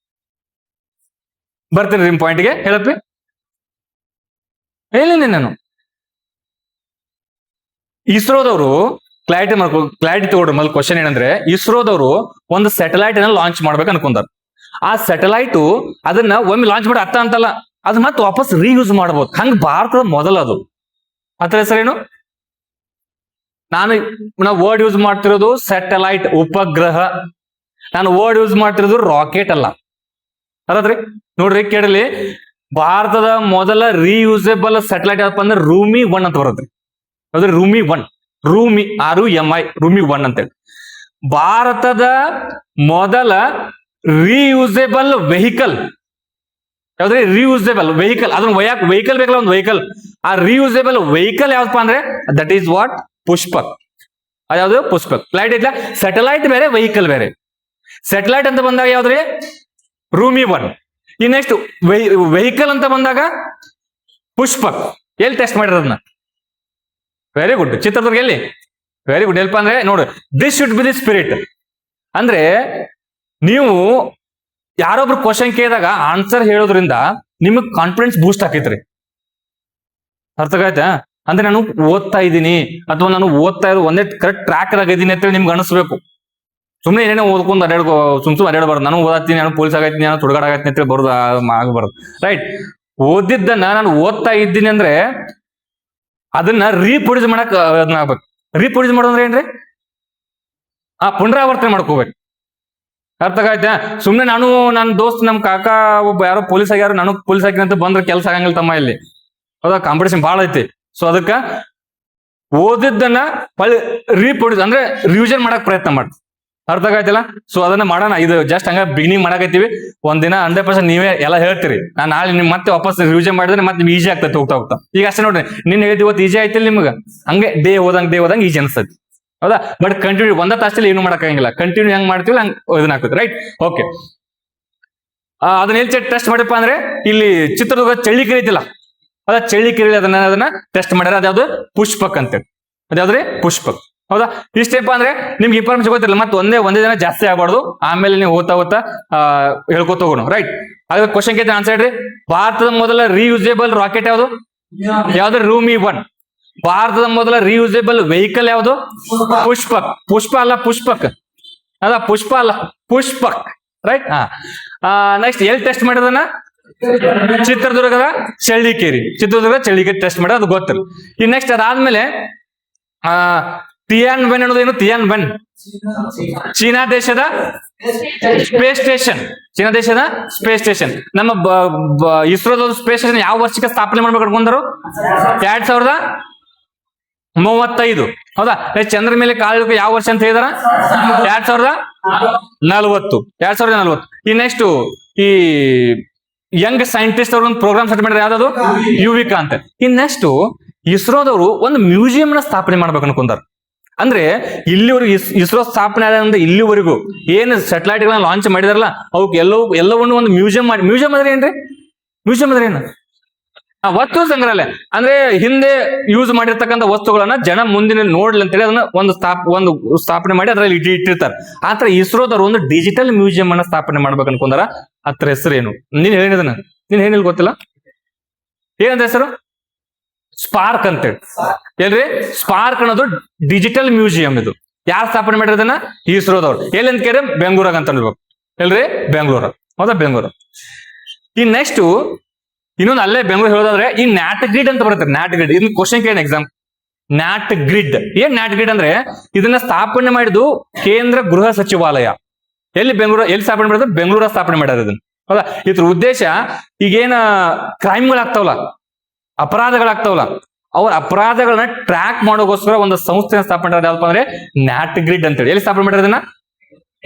ಬರ್ತೀನಿ ನಿಮ್ ಪಾಯಿಂಟ್ಗೆ. ಹೇಳಪ್ಪಿ. ಹೇಳಿನಿ ನಾನು. ಇಸ್ರೋದವರು ಕ್ಲಾರಿಟಿ ತಗೊಳ್ರಿ. ಮೊದಲು ಕ್ವಶನ್ ಏನಂದ್ರೆ, ಇಸ್ರೋದವರು ಒಂದು ಸ್ಯಾಟಲೈಟ್ ಅನ್ನ ಲಾಂಚ್ ಮಾಡ್ಬೇಕು ಅನ್ಕೊಂಡಾರ. ಆ ಸ್ಯಾಟಲೈಟ್ ಅದನ್ನ ಒಮ್ಮೆ ಲಾಂಚ್ ಮಾಡಿ ಅರ್ಥ ಅಂತಲ್ಲ, ಅದನ್ನ ಮತ್ತೆ ವಾಪಸ್ ರೀಯೂಸ್ ಮಾಡಬಹುದು. ಹಂಗ ಭಾರತದ ಮೊದಲದು. ಅದ್ರ ಹೆಸರೇನು? ನಾವು ವರ್ಡ್ ಯೂಸ್ ಮಾಡ್ತಿರೋದು ಸ್ಯಾಟಲೈಟ್, ಉಪಗ್ರಹ. ನಾನು ವರ್ಡ್ ಯೂಸ್ ಮಾಡ್ತಿರೋದು ರಾಕೆಟ್ ಅಲ್ಲ. ಅದ್ರಿ ನೋಡ್ರಿ, ಕೇಳಲಿ. ಭಾರತದ ಮೊದಲ ರೀಯೂಸೇಬಲ್ ಸ್ಯಾಟಲೈಟ್ ಯಾವಪ್ಪ ಅಂದ್ರೆ ರೂಮಿ 1 ಅಂತ ಬರುತ್ತೆ. ಅದ್ರಿ ರೂಮಿ 1. ರೂಮಿ RUMI ರೂಮಿ 1 ಅಂತೇಳಿ. ಭಾರತದ ಮೊದಲ ರೀಯೂಸೇಬಲ್ ವೆಹಿಕಲ್ ಯಾವ್ದ್ರಿ? Reusable vehicle. ಅದನ್ನ ವೆಹಿಕಲ್ ಬೇಕಲ್ಲ, ಒಂದು ವೆಹಿಕಲ್. ಆ ರೀಯೂಸೇಬಲ್ ವೆಹಿಕಲ್ ಯಾವ್ದಪ್ಪ ಅಂದ್ರೆ ದಟ್ ಈಸ್ ವಾಟ್? ಪುಷ್ಪಕ್. ಅದ್ಯಾವ್ದು? ಪುಷ್ಪಕ್. ಫ್ಲೈಟ್ ಐತ್ಲ. ಸ್ಯಾಟಲೈಟ್ ಬೇರೆ, ವೆಹಿಕಲ್ ಬೇರೆ. ಸ್ಯಾಟಲೈಟ್ ಅಂತ ಬಂದಾಗ ಯಾವ್ದ್ರಿ? ರೂಮಿ 1. ಈ ನೆಕ್ಸ್ಟ್ ವೆಹಿಕಲ್ ಅಂತ ಬಂದಾಗ ಪುಷ್ಪಕ್. ಎಲ್ಲಿ ಟೆಸ್ಟ್ ಮಾಡಿರೋದನ್ನ? Very good. ಚಿತ್ರದುರ್ಗ. ಎಲ್ಲಿ? Very good. ಎಲ್ಪ ಅಂದ್ರೆ ನೋಡು, this should be the spirit. ಅಂದ್ರೆ ನೀವು ಯಾರೊಬ್ರು ಕ್ವಶನ್ ಕೇಳಿದಾಗ ಆನ್ಸರ್ ಹೇಳೋದ್ರಿಂದ ನಿಮಗ್ ಕಾನ್ಫಿಡೆನ್ಸ್ ಬೂಸ್ಟ್ ಆಕೈತ್ರಿ. ಅರ್ಥ ಆಯ್ತಾ? ಅಂದ್ರೆ ನಾನು ಓದ್ತಾ ಇದ್ದೀನಿ ಅಥವಾ ನಾನು ಓದ್ತಾ ಇರೋ ಒಂದೇ ಕರೆಕ್ಟ್ ಟ್ರ್ಯಾಕ್ ಆಗಿದ್ದೀನಿ ಅಂತ ನಿಮ್ಗೆ ಅನಿಸ್ಬೇಕು. ಸುಮ್ಮನೆ ಏನೇನೋ ಓದ್ಕೊಂಡು ಸುಮ್ ಅಡ್ಯಾಡಬಾರ್ದು. ನಾನು ಓದಾತೀನಿ, ನಾನು ಪೊಲೀಸ್ ಆಗೈತೀನಿ, ನಾನು ತುಡುಗಾಡಾಗತ್ತೀನಿ ಅಂತ ಬರೋದು ಆಗಬಾರ್ದು. ರೈಟ್. ಓದಿದ್ದನ್ನ ನಾನು ಓದ್ತಾ ಇದ್ದೀನಿ ಅಂದ್ರೆ ಅದನ್ನ ರೀಪ್ರೊಡ್ಯೂಸ್ ಮಾಡಕ್ ಅದನ್ನ ಆಗ್ಬೇಕು. ರೀಪ್ರೊಡ್ಯೂಸ್ ಮಾಡೋದ್ರೆ ಏನ್ರಿ? ಪುನರಾವರ್ತನೆ ಮಾಡ್ಕೋಬೇಕು. ಅರ್ಥ ಆಯ್ತಾ? ಸುಮ್ನೆ ನಾನು ನನ್ನ ದೋಸ್ತ್ ನಮ್ ಕಾಕಾ ಒಬ್ಬ ಯಾರೋ ಪೊಲೀಸ್ ಆಗ್ಯಾರ, ನಾನು ಪೊಲೀಸ್ ಆಗಿನ ಅಂತ ಬಂದ್ರೆ ಕೆಲಸ ಆಗಂಗಿಲ್ಲ ತಮ್ಮ. ಇಲ್ಲಿ ಹೌದಾ? ಕಾಂಪಿಟೇಷನ್ ಭಾಳ ಐತಿ. ಸೊ ಅದಕ್ಕ ಓದಿದ್ದನ್ನ ರೀಪ್ರೊಡ್ಯೂಸ್ ಅಂದ್ರೆ ರಿವಿಷನ್ ಮಾಡಕ್ ಪ್ರಯತ್ನ ಮಾಡಿ. ಅರ್ಥ ಆಯ್ತಿಲ್ಲ? ಸೊ ಅದನ್ನ ಮಾಡೋಣ. ಇದು ಜಸ್ಟ್ ಹಂಗ ಬಿಗಿನಿಂಗ್ ಮಾಡಕತ್ತೀವಿ. ಒಂದಿನ 100% ನೀವೇ ಎಲ್ಲ ಹೇಳ್ತೀರಿ. ನಾನು ನಾಳೆ ನಿಮ್ ಮತ್ತೆ ವಾಪಸ್ ರಿವಿಷನ್ ಮಾಡಿದ್ರೆ ಮತ್ತೆ ನಿಮ್ಗೆ ಈಜಿ ಆಗ್ತೈತೆ ಹೋಗ್ತಾ. ಈಗ ಅಷ್ಟೇ ನೋಡ್ರಿ, ನಿನ್ನ ಹೇಳ್ತಿ ಇವತ್ತು ಈಜಿ ಆಯ್ತಿಲ್ಲ ನಿಮ್ಗೆ, ಹಂಗೆ ಡೇ ಹೋದಂಗೆ ಈಜಿ ಅನ್ಸ್ತೈತಿ. ಹೌದಾ? ಬಟ್ ಕಂಟಿನ್ಯೂ ಒಂದ ತಾಸಲ್ಲಿ ಏನು ಮಾಡಕ್ಕಾಗಿಲ್ಲ. ಕಂಟಿನ್ಯೂ ಹೆಂಗ್ ಮಾಡ್ತೀವಿ ಹಂಗ್ ಇದನ್ನ ಆಗ್ತದೆ. ರೈಟ್. ಓಕೆ. ಅದನ್ನ ಎಲ್ಲಿ ಟೆಸ್ಟ್ ಮಾಡಿಪ್ಪ ಅಂದ್ರೆ ಇಲ್ಲಿ ಚಿತ್ರದುರ್ಗ ಚಳ್ಳಿಕೆರೆ ಐತಿಲ್ಲ, ಚಳ್ಳಿಕೆರೆ ಅದನ್ನ ಟೆಸ್ಟ್ ಮಾಡ್ಯಾರ. ಅದ್ಯಾವ್ದು? ಪುಷ್ಪಕ್ ಅಂತೇಳಿ. ಅದ್ಯಾವ್ದ್ರಿ? ಪುಷ್ಪಕ್. ಹೌದಾ? ಇಷ್ಟೇಪ್ಪ ಅಂದ್ರೆ ನಿಮ್ಗೆ ಇನ್ಫಾರ್ಮೇಶನ್ ಗೊತ್ತಿಲ್ಲ. ಮತ್ತೆ ಒಂದೇ ದಿನ ಜಾಸ್ತಿ ಆಗ್ಬಾರ್ದು. ಆಮೇಲೆ ನೀವು ಓದ್ತಾ ಹೇಳ್ಕೊತ ಹೋಗೋಣ. ರೈಟ್. ಅದ್ರ ಕ್ವಶನ್ ಕೇಳ್ತೀನಿ, ಆನ್ಸರ್ ಹೇಳ್ರಿ. ಭಾರತದ ಮೊದಲ ರೀಯೂಸೇಬಲ್ ರಾಕೆಟ್ ಯಾವುದು? ಯಾವ್ದು? ರೂಮಿ 1. ಭಾರತದ ಮೊದಲ ರೀಯೂಸೇಬಲ್ ವೆಹಿಕಲ್ ಯಾವುದು? ಪುಷ್ಪಕ್. ಪುಷ್ಪ ಅಲ್ಲ, ಪುಷ್ಪಕ್. ಅಲ್ಲ, ಪುಷ್ಪ ಅಲ್ಲ, ಪುಷ್ಪಕ್. ರೈಟ್. ನೆಕ್ಸ್ಟ್ ಎಲ್ಲಿ ಟೆಸ್ಟ್ ಮಾಡಿದನ್ನ? ಚಿತ್ರದುರ್ಗದ ಚಳ್ಳಿಕೇರಿ ಟೆಸ್ಟ್ ಮಾಡಿ ಅದು ಗೊತ್ತಿಲ್ಲ. ಈ ನೆಕ್ಸ್ಟ್ ಅದಾದ್ಮೇಲೆ ತಿಯಾನ್ ಬೆನ್ ಅನ್ನೋದೇನು? ತಿಯಾನ್ ಬೆನ್ ಚೀನಾ ದೇಶದ ಸ್ಪೇಸ್ ಸ್ಟೇಷನ್. ನಮ್ಮ ಇಸ್ರೋದ ಸ್ಪೇಸ್ ಸ್ಟೇಷನ್ ಯಾವ ವರ್ಷಕ್ಕೆ ಸ್ಥಾಪನೆ ಮಾಡ್ಬೇಕು ಅನ್ಕೊಂಡರು? 2035. ಹೌದಾ? ಚಂದ್ರ ಮೇಲೆ ಕಾಲಿಡಕ್ಕೆ ಯಾವ ವರ್ಷ ಅಂತ ಹೇಳಿದಾರ? 2040. ಈ ನೆಕ್ಸ್ಟ್ ಈ ಯಂಗ್ ಸೈಂಟಿಸ್ಟ್ ಅವ್ರ ಒಂದು ಪ್ರೋಗ್ರಾಮ್ ಸ್ಟಾರ್ಟ್ ಮಾಡಿದ್ರೆ ಯಾವ್ದು? ಯುವಿಕಾ ಅಂತ. ಇನ್ ನೆಕ್ಸ್ಟ್ ಇಸ್ರೋದವರು ಒಂದು ಮ್ಯೂಸಿಯಂ ನ ಸ್ಥಾಪನೆ ಮಾಡ್ಬೇಕು ಅನ್ಕೊಂಡಾರ. ಅಂದ್ರೆ ಇಲ್ಲಿವರೆಗೂ ಇಸ್ರೋ ಸ್ಥಾಪನೆ ಆದ ಇಲ್ಲಿವರೆಗೂ ಏನು ಸ್ಯಾಟಲೈಟ್ ಗಳನ್ನ ಲಾಂಚ್ ಮಾಡಿದಾರಲ್ಲ ಅವಕ್ಕೆ ಎಲ್ಲವನ್ನೂ ಒಂದು ಮ್ಯೂಸಿಯಂ ಅಂದ್ರೆ ಏನ್ರಿ? ಮ್ಯೂಸಿಯಂ ಅಂದ್ರೆ ಏನು? ವಸ್ತು ಸಂಗ್ರಹಾಲಯ. ಅಂದ್ರೆ ಹಿಂದೆ ಯೂಸ್ ಮಾಡಿರ್ತಕ್ಕಂಥ ವಸ್ತುಗಳನ್ನ ಜನ ಮುಂದಿನ ನೋಡ್ಲಿ ಅಂತೇಳಿ ಅದನ್ನ ಒಂದು ಸ್ಥಾಪನೆ ಮಾಡಿ ಅದ್ರಲ್ಲಿ ಇಟ್ಟಿರ್ತಾರೆ. ಆತರ ಇಸ್ರೋದವ್ರು ಒಂದು ಡಿಜಿಟಲ್ ಮ್ಯೂಸಿಯಂ ಅನ್ನ ಸ್ಥಾಪನೆ ಮಾಡ್ಬೇಕು ಅನ್ಕೊಂಡಾರ. ಅದ್ರ ಹೆಸರೇನು? ನೀನ್ ಹೇಳಿದನ ನೀನ್ ಏನಿಲ್ಲ ಗೊತ್ತಿಲ್ಲ. ಏನಂತ ಹೆಸರು? ಸ್ಪಾರ್ಕ್ ಅಂತೇಳಿ. ಎಲ್ರಿ? ಸ್ಪಾರ್ಕ್ ಅನ್ನೋದು ಡಿಜಿಟಲ್ ಮ್ಯೂಸಿಯಂ. ಇದು ಯಾರು ಸ್ಥಾಪನೆ ಮಾಡಿರೋದನ್ನ? ಇಸ್ರೋದವ್ರು. ಎಲ್ಲಿ ಅಂತ ಕೇಳಿದ್ರೆ ಬೆಂಗಳೂರಾಗ ಅಂತ ಅನ್ಬೇಕು. ಎಲ್ರಿ? ಬೆಂಗಳೂರ. ಹೌದಾ? ಬೆಂಗಳೂರು. ಈ ನೆಕ್ಸ್ಟ್ ಇನ್ನೊಂದು ಅಲ್ಲೇ ಬೆಂಗಳೂರು ಹೇಳೋದಾದ್ರೆ ಈ ನ್ಯಾಟ್ ಗ್ರಿಡ್ ಅಂತ ಬರುತ್ತೆ. ನ್ಯಾಟ್ ಗ್ರಿಡ್ ಇನ್ನು ಕ್ವಶನ್ ಕೇಳಿ ಎಕ್ಸಾಮ್. ನ್ಯಾಟ್ ಗ್ರಿಡ್ ಏನ್? ನ್ಯಾಟ್ ಗ್ರಿಡ್ ಅಂದ್ರೆ ಇದನ್ನ ಸ್ಥಾಪನೆ ಮಾಡಿದ್ದು ಕೇಂದ್ರ ಗೃಹ ಸಚಿವಾಲಯ. ಎಲ್ಲಿ? ಎಲ್ಲಿ ಸ್ಥಾಪನೆ ಮಾಡಿದ್ರು? ಬೆಂಗಳೂರ ಸ್ಥಾಪನೆ ಮಾಡ್ಯಾರ ಇದನ್ನ. ಹೌದಾ? ಇದ್ರ ಉದ್ದೇಶ ಈಗೇನ ಕ್ರೈಮ್ಗಳಾಗ್ತಾವಲ್ಲ, ಅಪರಾಧಗಳಾಗ್ತಾವಲ್ಲ, ಅವ್ರ ಅಪರಾಧಗಳನ್ನ ಟ್ರ್ಯಾಕ್ ಮಾಡೋಗೋಸ್ಕರ ಒಂದು ಸಂಸ್ಥೆನ ಸ್ಥಾಪನೆ ಮಾಡೋದು ಯಾವಪ್ಪ ಅಂದ್ರೆ ನ್ಯಾಟ್ ಗ್ರಿಡ್ ಅಂತೇಳಿ. ಎಲ್ಲಿ ಸ್ಥಾಪನೆ ಮಾಡಿರೋದನ್ನ?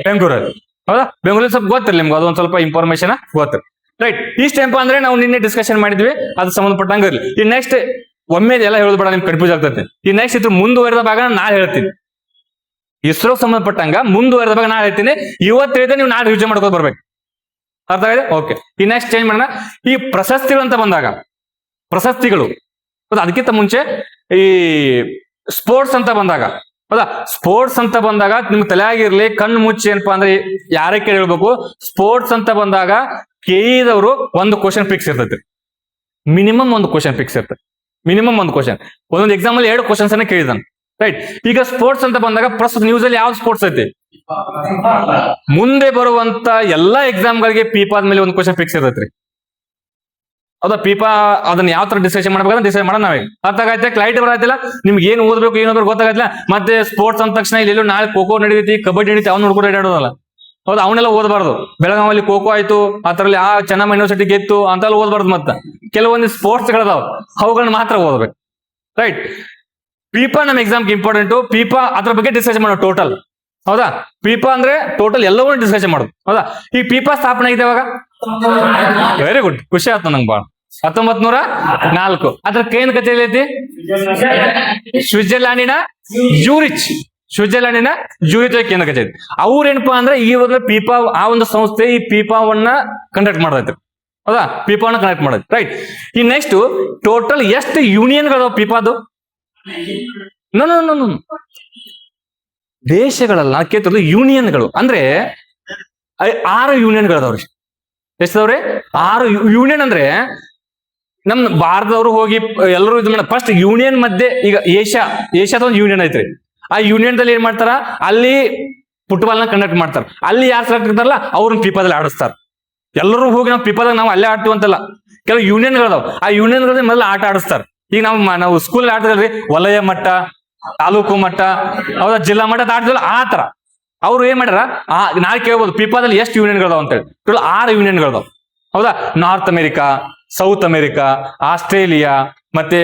ಬೆಂಗಳೂರಲ್ಲಿ. ಹೌದಾ? ಬೆಂಗಳೂರಲ್ಲಿ ಸ್ವಲ್ಪ ಗೊತ್ತಿಲ್ಲ ನಿಮ್ಗೆ, ಅದೊಂದು ಸ್ವಲ್ಪ ಇನ್ಫಾರ್ಮೇಶನ್ ಗೊತ್ತಿಲ್ಲ. ರೈಟ್. ಇಷ್ಟೇನಪ್ಪ ಅಂದ್ರೆ ನಾವು ನಿನ್ನೆ ಡಿಸ್ಕಷನ್ ಮಾಡಿದ್ವಿ, ಅದು ಸಂಬಂಧಪಟ್ಟಂಗ ಇರಲಿ. ಈ ನೆಕ್ಸ್ಟ್ ಒಮ್ಮೆ ಎಲ್ಲ ಹೇಳೋದು ಬೇಡ, ನಿಮ್ಗೆ ಕನ್ಫ್ಯೂಸ್ ಆಗ್ತದೆ. ಈ ನೆಕ್ಸ್ಟ್ ಇದ್ರ ಮುಂದುವರೆದ ಭಾಗ ನಾಳೆ ಹೇಳ್ತೀನಿ. ಇಸ್ರೋ ಸಂಬಂಧಪಟ್ಟಂಗ ಮುಂದುವರೆದ ಭಾಗ ನಾಳೆ ಹೇಳ್ತೀನಿ. ಇವತ್ತು ಹೇಳಿದ್ರೆ ನೀವು ನಾಳೆ ರಿವಿಷನ್ ಮಾಡ್ಕೊಂಡು ಬರ್ಬೇಕು. ಅರ್ಥ ಆಗಿದೆ? ಓಕೆ. ಈ ನೆಕ್ಸ್ಟ್ ಚೇಂಜ್ ಮಾಡೋಣ. ಈ ಪ್ರಶಸ್ತಿಗಳು ಅಂತ ಬಂದಾಗ, ಪ್ರಶಸ್ತಿಗಳು ಅದಕ್ಕಿಂತ ಮುಂಚೆ ಈ ಸ್ಪೋರ್ಟ್ಸ್ ಅಂತ ಬಂದಾಗ, ಹೌದಾ? ಸ್ಪೋರ್ಟ್ಸ್ ಅಂತ ಬಂದಾಗ ನಿಮ್ಗೆ ತಲೆಯಾಗಿರ್ಲಿ, ಕಣ್ಣು ಮುಚ್ಚಿ ಏನಪ್ಪಾ ಅಂದ್ರೆ ಯಾರೇ ಕೇಳಿ ಹೇಳ್ಬೇಕು. ಸ್ಪೋರ್ಟ್ಸ್ ಅಂತ ಬಂದಾಗ ಕೆಇದವರು ಒಂದು ಕ್ವಶನ್ ಫಿಕ್ಸ್ ಇರ್ತೈತಿ. ಮಿನಿಮಮ್ ಒಂದು ಕ್ವಶನ್ ಫಿಕ್ಸ್ ಇರ್ತದೆ. ಮಿನಿಮಮ್ ಒಂದು ಕ್ವಶನ್. ಒಂದೊಂದು ಎಕ್ಸಾಮ್ ಅಲ್ಲಿ 2 ಕ್ವಶನ್ಸ್ ಅನ್ನ ಕೇಳಿದಾನೆ. ರೈಟ್. ಈಗ ಸ್ಪೋರ್ಟ್ಸ್ ಅಂತ ಬಂದಾಗ ಪ್ರಸ್ತುತ ನ್ಯೂಸ್ ಅಲ್ಲಿ ಯಾವ್ದು ಸ್ಪೋರ್ಟ್ಸ್ ಐತಿ? ಮುಂದೆ ಬರುವಂತ ಎಲ್ಲಾ ಎಕ್ಸಾಮ್ ಗಳಿಗೆ ಪೀಪಾದ ಮೇಲೆ ಒಂದು ಕ್ವಶನ್ ಫಿಕ್ಸ್ ಇರ್ತೈತ್ರಿ. ಹೌದಾ? ಪೀಪಾ ಅದನ್ನ ಯಾವ ತರ ಡಿಸ್ಕಷನ್ ಮಾಡ್ಬೇಕಂತ ಡಿಸೈಡ್ ಮಾಡೋಣ ನಾವೇ. ಅರ್ಥ ಆಗೈತೆ? ಕ್ಲೈಟ್ ಬರತ್ತಿಲ್ಲ ನಿಮ್ಗೆ ಏನ್ ಓದ್ಬೇಕು ಏನೋದ್ರು ಗೊತ್ತಾಗತ್ತಿಲ್ಲ. ಮತ್ತೆ ಸ್ಪೋರ್ಟ್ಸ್ ಅಂದ ತಕ್ಷಣ ಇಲ್ಲಿ ನಾಳೆ ಖೋಖೋ ನಡೀತಿ, ಕಬಡ್ಡಿ ನಡೀತಿ, ಅವ್ನು ನೋಡ್ಕೊಂಡು ಆಡೋದಲ್ಲ. ಹೌದಾ? ಅವನ್ನೆಲ್ಲ ಓದಬಾರ್ದು. ಬೆಳಗಾವಲ್ಲಿ ಖೋಖೋ ಆಯ್ತು, ಅದರಲ್ಲಿ ಚೆನ್ನಮ್ಮ ಯೂನಿವರ್ಸಿಟಿ ಗೆತ್ತು ಅಂತೆಲ್ಲ ಓದಬಾರ್ದು. ಮತ್ತೆ ಕೆಲವೊಂದು ಸ್ಪೋರ್ಟ್ಸ್ ಗಳದಾವ, ಅವುಗಳನ್ನ ಮಾತ್ರ ಓದ್ಬೇಕು. ರೈಟ್. ಪೀಪಾ ನಮ್ಮ ಎಕ್ಸಾಮ್ಗೆ ಇಂಪಾರ್ಟೆಂಟ್. ಪೀಪಾ ಅದ್ರ ಬಗ್ಗೆ ಡಿಸ್ಕಷನ್ ಮಾಡೋದು ಟೋಟಲ್. ಹೌದಾ? ಪೀಪಾ ಅಂದ್ರೆ ಟೋಟಲ್ ಎಲ್ಲವನ್ನೂ ಡಿಸ್ಕಷನ್ ಮಾಡೋದು. ಹೌದಾ? ಈ ಪೀಪಾ ಸ್ಥಾಪನೆ ಆಗಿದೆ ಇವಾಗ. Very good. ಖುಷಿ ಆಯ್ತು ನಂಗೆ ಬಾಳ. 1904. ಅದ್ರ ಕೇಂದ್ರ ಕಚೇರಿ ಐತಿ ಸ್ವಿಟ್ಜರ್ಲ್ಯಾಂಡಿನ ಜ್ಯೂರಿಚ್. ಕೇಂದ್ರ ಕಚೇರಿ. ಅವ್ರೇನಪ್ಪಾ ಅಂದ್ರೆ ಈ ಒಂದು ಪೀಪಾ ಆ ಒಂದು ಸಂಸ್ಥೆ ಈ ಪೀಪಾವನ್ನ ಕಂಡಕ್ಟ್ ಮಾಡೈತಿ. ಹೌದಾ? ಪೀಪಾವನ್ನ ಕಂಡಕ್ಟ್ ಮಾಡೈತಿ. ರೈಟ್. ಈ ನೆಕ್ಸ್ಟ್ ಟೋಟಲ್ ಎಷ್ಟು ಯೂನಿಯನ್ಗಳು ಪೀಪಾದು? ನೋ ದೇಶಗಳಲ್ಲ, ಕೇಳ್ತಿರೋದು ಯೂನಿಯನ್ಗಳು. ಅಂದ್ರೆ 6 ಯೂನಿಯನ್ಗಳದವ್ರಿ. ಎಷ್ಟದವ್ರಿ? 6 ಯೂನಿಯನ್. ಅಂದ್ರೆ ನಮ್ ಭಾರತದವರು ಹೋಗಿ ಎಲ್ಲರೂ ಇದು ಮಾಡ ಫಸ್ಟ್ ಯೂನಿಯನ್ ಮಧ್ಯೆ. ಈಗ ಏಷ್ಯಾದ ಒಂದು ಯೂನಿಯನ್ ಐತ್ರಿ. ಆ ಯೂನಿಯನ್ ದಲ್ಲಿ ಏನ್ ಮಾಡ್ತಾರ? ಅಲ್ಲಿ ಫುಟ್ಬಾಲ್ ನ ಕಂಡಕ್ಟ್ ಮಾಡ್ತಾರ. ಅಲ್ಲಿ ಯಾರು ಸೆಲೆಕ್ಟ್ ಇರ್ತಾರಲ್ಲ ಅವ್ರನ್ನ ಪೀಪಾದಲ್ಲಿ ಆಡಿಸ್ತಾರ. ಎಲ್ಲರೂ ಹೋಗಿ ನಾವು ಪೀಪಾದಾಗ ನಾವು ಅಲ್ಲೇ ಆಡ್ತೀವಿ ಅಂತಲ್ಲ. ಕೆಲವು ಯೂನಿಯನ್ಗಳದಾವ್. ಆ ಯೂನಿಯನ್ಗಳಲ್ಲಿ ಮೊದಲು ಆಟ ಆಡಿಸ್ತಾರ. ಈಗ ನಾವು ಸ್ಕೂಲ್ ಆಡ್ತಿದ್ರಿ, ವಲಯ ಮಟ್ಟ, ತಾಲೂಕು ಮಟ್ಟ, ಹೌದಾ, ಜಿಲ್ಲಾ ಮಟ್ಟ ಆಡ್ತಿಲ್ಲ. ಆ ತರ ಅವ್ರು ಏನ್ ಮಾಡ್ಯಾರ? ನಾಳೆ ಕೇಳ್ಬೋದು ಪೀಪಾದಲ್ಲಿ ಎಷ್ಟು ಯೂನಿಯನ್ಗಳದಾವ ಅಂತೇಳಿ. ಟೋಟಲ್ 6 ಯೂನಿಯನ್ಗಳದಾವ್. ಹೌದಾ? North America, south America, Australia, ಮತ್ತೆ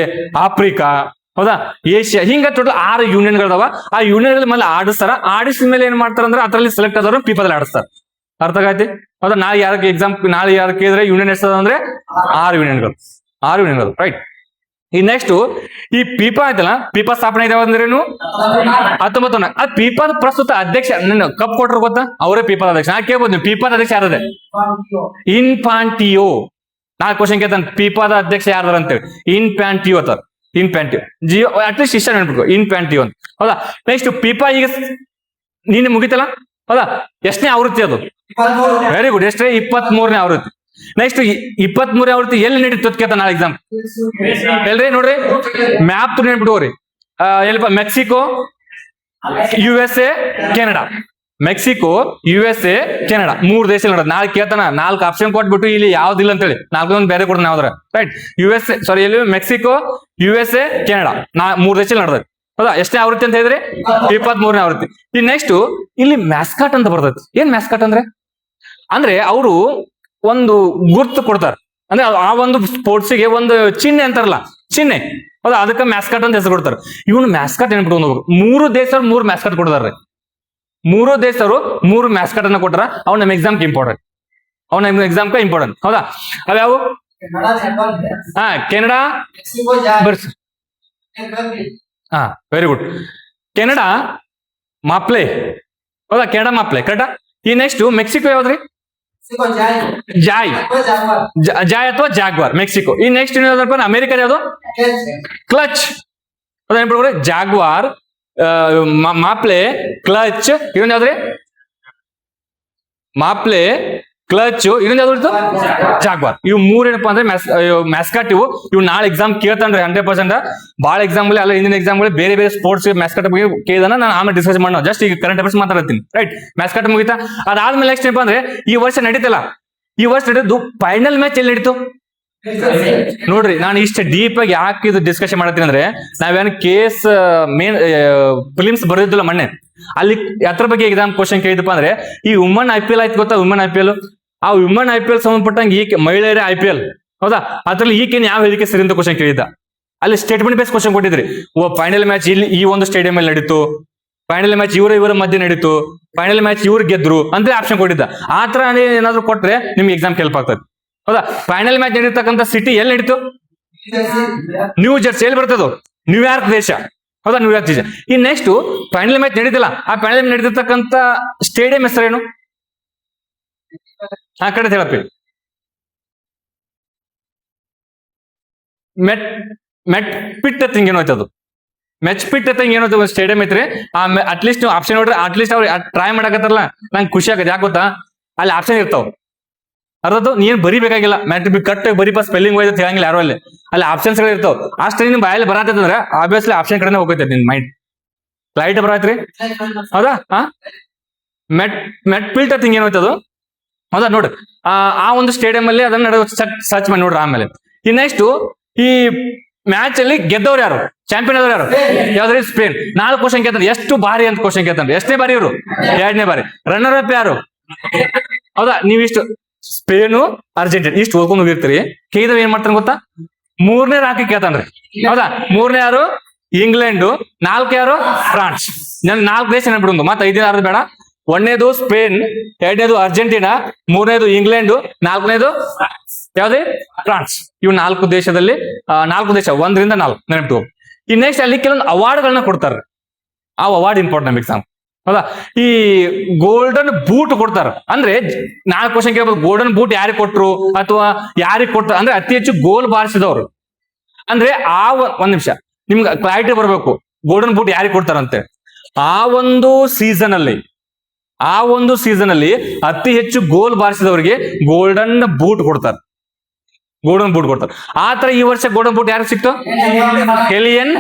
ಆಫ್ರಿಕಾ, ಹೌದಾ, ಏಷ್ಯಾ, ಹಿಂಗ ಟೋಟಲ್ 6 ಯೂನಿಯನ್ಗಳದಾವ. ಆ ಯೂನಿಯನ್ ಮೇಲೆ ಆಡಿಸ್ತಾರ. ಆಡಿಸಿದ ಮೇಲೆ ಏನ್ ಮಾಡ್ತಾರ ಅಂದ್ರೆ ಅದರಲ್ಲಿ ಸೆಲೆಕ್ಟ್ ಆದವ್ರು ಪೀಪಾದಲ್ಲಿ ಆಡಿಸ್ತಾರ. ಅರ್ಥ ಆಗೈತಿ? ಹೌದಾ? ನಾಳೆ ಯಾರಕ್ಕೆ ಎಕ್ಸಾಮ್ ನಾಳೆ ಯಾರು ಕೇಳಿದ್ರೆ ಯೂನಿಯನ್ ಎಷ್ಟದ ಅಂದ್ರೆ 6 ಯೂನಿಯನ್ಗಳು. ರೈಟ್. ಈ ನೆಕ್ಸ್ಟ್ ಈ ಪೀಪಾ ಆಯ್ತಲ್ಲ, ಪೀಪಾ ಸ್ಥಾಪನೆ ಇದೆ ಅಂದ್ರೇನು? 19. ಅದ್ ಪೀಪಾದ ಪ್ರಸ್ತುತ ಅಧ್ಯಕ್ಷ ಕಪ್ ಕೊಟ್ರು ಗೊತ್ತಾ? ಅವರೇ ಪೀಪಾದ ಅಧ್ಯಕ್ಷ. ನಾ ಕೇಳ್ಬೋದು ನೀವು ಪೀಪಾದ ಅಧ್ಯಕ್ಷ ಯಾರದೆ? ಇನ್ಫಾಂಟಿಯೋ. ನಾ ಕ್ವಶನ್ ಕೇಳ್ತಾನೆ ಪೀಪಾದ ಅಧ್ಯಕ್ಷ ಯಾರ್ದಾರ ಅಂತೇಳಿ. ಇನ್ಫಾಂಟಿಯೋ ಅತ್ತಾರ. ಜಿಯೋ ಅಟ್ಲೀಸ್ಟ್ ಇಷ್ಟ ನೆನ್ಬೇಕು. ಇನ್ಫಾಂಟಿಯೋ ಅಂತ. ಹೌದಾ? ನೆಕ್ಸ್ಟ್ ಪೀಪಾ ಈಗ ನೀನೆ ಮುಗಿತಲ್ಲ. ಹೌದಾ? ಎಷ್ಟನೇ ಆವೃತ್ತಿ ಅದು? Very good. ಎಷ್ಟೇ? 23ನೇ ಆವೃತ್ತಿ. ನೆಕ್ಸ್ಟ್ 23ನೇ ಆವೃತ್ತಿ ಎಲ್ಲಿ ನಡೀತದ ಕೇಳ್ತ ನಾಳೆ ಎಕ್ಸಾಮ್? ಎಲ್ರಿ ನೋಡ್ರಿ ಮ್ಯಾಪ್ ನೆನ್ಬಿಟ್ಕೋರಿ. ಎಲ್ಪ Mexico, USA, Canada. Mexico, USA, Canada 3 ದೇಶ ನಡೆದ. ನಾಳೆ ಕೇಳ್ತಾನ 4 ಆಪ್ಷನ್ ಕೊಟ್ಬಿಟ್ಟು ಇಲ್ಲಿ ಯಾವ್ದಿಲ್ಲ ಅಂತೇಳಿ 4 ಬೇರೆ ಕೊಡ್ತಾನೆ ಯಾವ್ದಾರ. ರೈಟ್, ಇಲ್ಲಿ ಮೆಕ್ಸಿಕೋ, USA, ಕೆನಡಾ 3 ದೇಶ ನಡೆದ. ಹೌದಾ? ಎಷ್ಟನೇ ಆವೃತ್ತಿ ಅಂತ ಹೇಳಿದ್ರೆ 23ನೇ ಆವೃತ್ತಿ. ಈ ನೆಕ್ಸ್ಟ್ ಇಲ್ಲಿ ಮ್ಯಾಸ್ಕಾಟ್ ಅಂತ ಬರ್ತೈತಿ. ಏನ್ ಮ್ಯಾಸ್ಕಾಟ್ ಅಂದ್ರೆ ಅವರು ಒಂದು ಗುರ್ತು ಕೊಡ್ತಾರ. ಅಂದ್ರೆ ಆ ಒಂದು ಸ್ಪೋರ್ಟ್ಸ್ಗೆ ಒಂದು ಚಿಹ್ನೆ ಅಂತಾರಲ್ಲ, ಚಿಹ್ನೆ. ಹೌದಾ? ಅದಕ್ಕೆ ಮ್ಯಾಸ್ಕಾಟ್ ಅಂತ ಹೆಸರು ಕೊಡ್ತಾರೆ. ಇವನು ಮ್ಯಾಸ್ಕಾಟ್ ಏನ್ಬಿಟ್ಟು ಹೋಗ್ಬೇಕು. 3 ದೇಶರು 3 ಮ್ಯಾಸ್ಕಾಟ್ ಕೊಡ್ತಾರ್ರಿ. 3 ದೇಶರು 3 ಮ್ಯಾಸ್ಕಾಟ್ ಅನ್ನ ಕೊಟ್ಟಾರ. ಅವ್ನ ನಮ್ಮ ಎಕ್ಸಾಮ್ ಇಂಪಾರ್ಟೆಂಟ್. ಇಂಪಾರ್ಟೆಂಟ್. ಹೌದಾ? ಅವ್ಯಾವು? Canada, very good. Canada Maple. ಹೌದಾ? ಕೆನಡಾ ಮಾಪ್ಲೆ ಕರೆಕ್ಟಾ? ಈ ನೆಕ್ಸ್ಟ್ ಮೆಕ್ಸಿಕೋ ಯಾವ್ದ್ರಿ? ಜಾಯ್ ಅಥವಾ ಜಾಗ್ವಾರ್, ಮೆಕ್ಸಿಕೋ. ಈ ನೆಕ್ಸ್ಟ್ ಅಮೆರಿಕದ ಯಾವ್ದು? ಕ್ಲಚ್. ಹೌದಾ? Jaguar, Maple, Clutch. ಇನ್ನೊಂದು ಯಾವ್ದ್ರಿ? ಮಾಪ್ಲೆ, ಕ್ಲಚ್. ಇನ್ನೊಂದು ಯಾವ್ದು? ಜಾಗ್ವಾರ್. ಇವು 3 ಏನಪ್ಪಾ ಅಂದ್ರೆ ಮ್ಯಾಸ್ಕಾಟ್. ಇವು ನಾಳೆ ಎಕ್ಸಾಮ್ ಕೇಳ್ತಾನ್ರಿ 100%. ಭಾಳ ಎಕ್ಸಾಮ್ ಅಲ್ಲ, ಹಿಂದಿನ ಎಕ್ಸಾಮ್ ಬೇರೆ ಬೇರೆ ಸ್ಪೋರ್ಟ್ಸ್ ಮ್ಯಾಸ್ಕಾಟ್ ಬಗ್ಗೆ ಕೇಳಿದಾನ. ನಾನು ಆಮೇಲೆ ಡಿಸ್ಕಸ್ ಮಾಡೋಣ. ಜಸ್ಟ್ ಈಗ ಕರೆಂಟ್ ಅಫೇರ್ಸ್ ಮಾತಾಡ್ತೀನಿ. ರೈಟ್, ಮ್ಯಾಸ್ಕಾಟ್ ಮುಗಿತಾ? ಅದಾದ್ಮೇಲೆ ನೆಕ್ಸ್ಟ್ ಏನಪ್ಪಾ ಅಂದ್ರೆ ಈ ವರ್ಷ ನಡೀತಲ್ಲ, ಈ ವರ್ಷ ನಡೆದು ಫೈನಲ್ ಮ್ಯಾಚ್ ಎಲ್ಲಿ ನಡೀತು ನೋಡ್ರಿ. ನಾನು ಇಷ್ಟ ಡೀಪ್ ಆಗಿ ಯಾಕೆ ಇದು ಡಿಸ್ಕಷನ್ ಮಾಡ್ತೀನಿ ಅಂದ್ರೆ, ನಾವೇನು ಕೇಸ್ ಮೇನ್ ಫಿಲಿಮ್ಸ್ ಬರೆದಿದ್ದಿಲ್ಲ ಮೊನ್ನೆ. ಅಲ್ಲಿ ಅದ್ರ ಬಗ್ಗೆ ಎಕ್ಸಾಮ್ ಕ್ವಶನ್ ಕೇಳಿದಪ್ಪ ಅಂದ್ರೆ, ಈ ವುಮನ್ IPL ಆಯ್ತು ಗೊತ್ತಾ? ವುಮನ್ IPL, ಆ ವುಮನ್ IPL ಸಂಬಂಧಪಟ್ಟಂಗೆ ಈ ಮಹಿಳೆಯರ IPL. ಹೌದಾ? ಅದ್ರಲ್ಲಿ ಈಗೇನು ಯಾವ ಹೇಳಿಕೆ ಸರಿ ಅಂತ ಕ್ವಶನ್ ಕೇಳಿದ್ದ. ಅಲ್ಲಿ ಸ್ಟೇಟ್ಮೆಂಟ್ ಬೇಸ್ ಕ್ವಶನ್ ಕೊಟ್ಟಿದ್ರಿ. ಫೈನಲ್ ಮ್ಯಾಚ್ ಇಲ್ಲಿ ಈ ಒಂದು ಸ್ಟೇಡಿಯಂ ಅಲ್ಲಿ ನಡೀತು, ಫೈನಲ್ ಮ್ಯಾಚ್ ಇವರ ಮಧ್ಯೆ ನಡೀತು, ಫೈನಲ್ ಮ್ಯಾಚ್ ಇವ್ರು ಗೆದ್ರು ಅಂತ ಆಪ್ಷನ್ ಕೊಟ್ಟಿದ್ದ. ಆ ತರ ಏನಾದ್ರು ಕೊಟ್ರೆ ನಿಮ್ಗೆ ಎಕ್ಸಾಮ್ ಹೆಲ್ಪ್ ಆಗ್ತದೆ. ಹೌದಾ? ಫೈನಲ್ ಮ್ಯಾಚ್ ನಡೀತಕ್ಕಂಥ ಸಿಟಿ ಎಲ್ಲಿ ನಡೀತು? New Jersey. ಎಲ್ಲಿ ಬರ್ತದ? ನ್ಯೂಯಾರ್ಕ್ ದೇಶ. ಹೌದಾ? ನ್ಯೂಯಾರ್ಕ್ ದೇಶ. ಈ ನೆಕ್ಸ್ಟ್ ಫೈನಲ್ ಮ್ಯಾಚ್ ನಡೀತಿಲ್ಲ, ಆ ಫೈನಲ್ ಮ್ಯಾಚ್ ನಡೀತಿರ್ತಕ್ಕಂಥ ಸ್ಟೇಡಿಯಂ ಹೆಸರೇನು? ಆ ಕಡೆ ಹೇಳಪ್ಪಿ. ಮೆಟ್ ಪಿಟ್ ತಿಂಗ್ ಏನೋಯ್ತು ಅದು. ಮೆಚ್ ಪಿಟ್ ತಂಗ ಏನೋ ಸ್ಟೇಡಿಯಂ ಐತ್ರಿ. ಅಟ್ಲೀಸ್ಟ್ ನೀವು ಆಪ್ಷನ್ ನೋಡ್ರಿ, ಅಟ್ಲೀಸ್ಟ್ ಅವ್ರು ಟ್ರೈ ಮಾಡಕತ್ತಾರಲ್ಲ, ನಂಗೆ ಖುಷಿ ಆಗತ್ತೆ. ಯಾಕೆ ಗೊತ್ತಾ? ಅಲ್ಲಿ ಆಪ್ಷನ್ ಇರ್ತಾವ. ಅರ್ಧದ್ದು ನೀನ್ ಬರಿಬೇಕಾಗಿಲ್ಲ, ಮ್ಯಾಟ್ ಕಟ್ ಬರೀಪ ಸ್ಪೆಲ್ಲಿಂಗ್ ಹೋಯ್ತು ಹೇಳಂಗಿಲ್ಲ ಯಾರು. ಅಲ್ಲಿ ಆಪ್ಷನ್ಸ್ ಗಳು ಇರ್ತಾವ. ಅಷ್ಟು ನಿನ್ ಬಾಯಲ್ಲಿ ಬರತ್ತಂದ್ರೆ ಆಬ್ವಿಯಸ್ಲಿ ಆಪ್ಷನ್ ಕಡೆ ಹೋಗೈತೆ ನಿನ್ ಮೈಂಡ್. ಲೈಟ್ ಬರತ್ರಿ. ಹೌದಾ? ಮೆಟ್ ಪಿಲ್ಟ್ ತಿಂಗ್ ಏನೋಯ್ತದು. ಹೌದಾ? ನೋಡ್ರಿ, ಆ ಒಂದು ಸ್ಟೇಡಿಯಂ ಅಲ್ಲಿ ಅದನ್ನ ಸರ್ಚ್ ಮಾಡಿ ನೋಡ್ರಿ. ಆಮೇಲೆ ಈ ನೆಕ್ಸ್ಟ್ ಈ ಮ್ಯಾಚ್ ಅಲ್ಲಿ ಗೆದ್ದವ್ರು ಯಾರು? ಚಾಂಪಿಯನ್ ಆದವ್ರು ಯಾರು? ಯಾವ್ದ್ರಿ? ಸ್ಪೇನ್. 4 ಕ್ವಶನ್ ಕೇಳ್ತಾನೆ. ಎಷ್ಟು ಬಾರಿ ಅಂತ ಕ್ವಶನ್ ಕೇಳ್ತಾನೆ. ಎಷ್ಟನೇ ಬಾರಿ ಇವರು? 2ನೇ ಬಾರಿ. ರನ್ನರ್ ಅಪ್ ಯಾರು? ಹೌದಾ? ನೀವಿಷ್ಟು ಸ್ಪೇನು, ಅರ್ಜೆಂಟೀನಾ ಇಷ್ಟು ಓದ್ಕೊಂಡು ಹೋಗಿರ್ತೀರಿ. ಕೇಳಿದ್ರೆ ಏನ್ ಮಾಡ್ತಾನೆ ಗೊತ್ತಾ? 3ನೇ ರಾಕಿ ಕೇಳ್ತಾನ್ರಿ. ಹೌದಾ? 3ನೇ ಯಾರು? ಇಂಗ್ಲೆಂಡ್. 4 ಯಾರು? ಫ್ರಾನ್ಸ್. ನನ್ 4 ದೇಶ ನೆನ್ಬಿಡುದು, ಮತ್ತೆ 5 ಯಾರು ಬೇಡ. 1ನೇದು ಸ್ಪೇನ್, 2ನೇದು ಅರ್ಜೆಂಟೀನಾ, 3ನೇದು ಇಂಗ್ಲೆಂಡ್, 4ನೇದು ಯಾವ್ದೇ? ಫ್ರಾನ್ಸ್. ಇವು 4 ದೇಶದಲ್ಲಿ 4 ದೇಶ 1ರಿಂದ 4 ನೆನಪು. ಈ ನೆಕ್ಸ್ಟ್ ಅಲ್ಲಿ ಕೆಲವೊಂದು ಅವಾರ್ಡ್ ಗಳನ್ನ ಕೊಡ್ತಾರೆ. ಆ ಅವಾರ್ಡ್ ಇಂಪಾರ್ಟೆಂಟ್ ಎಕ್ಸಾಮ್. ಹೌದಾ? ಈ ಗೋಲ್ಡನ್ ಬೂಟ್ ಕೊಡ್ತಾರ. ಅಂದ್ರೆ 4 ಕ್ವಶನ್ ಕೇಳ್ಬೋದು. ಗೋಲ್ಡನ್ ಬೂಟ್ ಯಾರಿಗೆ ಕೊಟ್ರು ಅಥವಾ ಯಾರಿಗೆ ಕೊಟ್ರು ಅಂದ್ರೆ ಅತಿ ಹೆಚ್ಚು ಗೋಲ್ ಬಾರಿಸಿದವರು. ಅಂದ್ರೆ ಒಂದ್ ನಿಮಿಷ ನಿಮ್ಗೆ ಕ್ಲಾರಿಟಿ ಬರ್ಬೇಕು, ಗೋಲ್ಡನ್ ಬೂಟ್ ಯಾರಿಗೆ ಕೊಡ್ತಾರಂತೆ. ಆ ಒಂದು ಸೀಸನ್ ಅಲ್ಲಿ ಅತಿ ಹೆಚ್ಚು ಗೋಲ್ ಬಾರಿಸಿದವರಿಗೆ ಗೋಲ್ಡನ್ ಬೂಟ್ ಕೊಡ್ತಾರೆ. ಆತರ ಈ ವರ್ಷ ಗೋಲ್ಡನ್ ಬೂಟ್ ಯಾರಿಗೆ ಸಿಕ್ತು? ಕೆಲಿಯನ್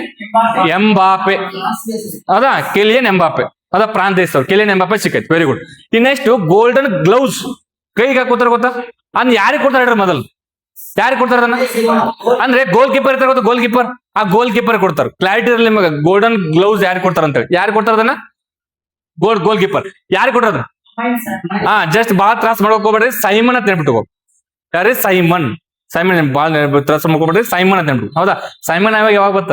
ಎಂಬಾಪೆ. ಹೌದಾ? ಕೆಲಿಯನ್ ಎಂಬಾಪೆ. ಅದ ಫ್ರಾನ್ಸ್ ದೇಶದವ್ರು. ಕೆಲಿಯನ್ ಎಂಬಾಪೆ ಸಿಕ್ಕೈತೆ. Very good. ಈ ನೆಕ್ಸ್ಟ್ ಗೋಲ್ಡನ್ ಗ್ಲೌಸ್ ಕೈಗೆ ಹಾಕೋತಾರ ಗೊತ್ತಾ? ಅದ್ ಯಾರಿಗೆ ಕೊಡ್ತಾರೆ ಹೇಳ್ರಿ? ಮೊದಲು ಯಾರಿಗೆ ಕೊಡ್ತಾರ ಅದನ್ನ? ಅಂದ್ರೆ ಗೋಲ್ ಕೀಪರ್ ಇರ್ತಾರೆ ಗೊತ್ತಾ? Goalkeeper. ಆ ಗೋಲ್ ಕೀಪರ್ ಕೊಡ್ತಾರೆ. ಕ್ಲಾರಿಟಿ ಇರಲಿ ನಿಮಗೆ. ಗೋಲ್ಡನ್ ಗ್ಲೌಸ್ ಯಾರಿಗೆ ಕೊಡ್ತಾರ ಅಂತ ಹೇಳಿ. ಯಾರು ಕೊಡ್ತಾರ ಅದನ್ನ? Goalkeeper. ಯಾರಿಗೆ ಕೊಡ್ತಾರ? ಜಸ್ಟ್ ಬಾಳ ತ್ರಾಸ್ ಮಾಡೋಕ್ ಹೋಗ್ಬೇಡ್ರಿ. ಸೈಮನ್ ಅಂತ ನೆನ್ಬಿಟ್ಟು ಹೋಗ್. ಯಾರೇ? ಸೈಮನ್ ಬಾಳ ತ್ರಾಸ ಮಾಡ್ಕೊಬೇಡ್ರಿ. ಸೈಮನ್ ಅಂತ ನೆನ್ಬಿಟ್ಟು. ಹೌದಾ? ಸೈಮನ್ ಯಾವಾಗ ಬತ್ತ?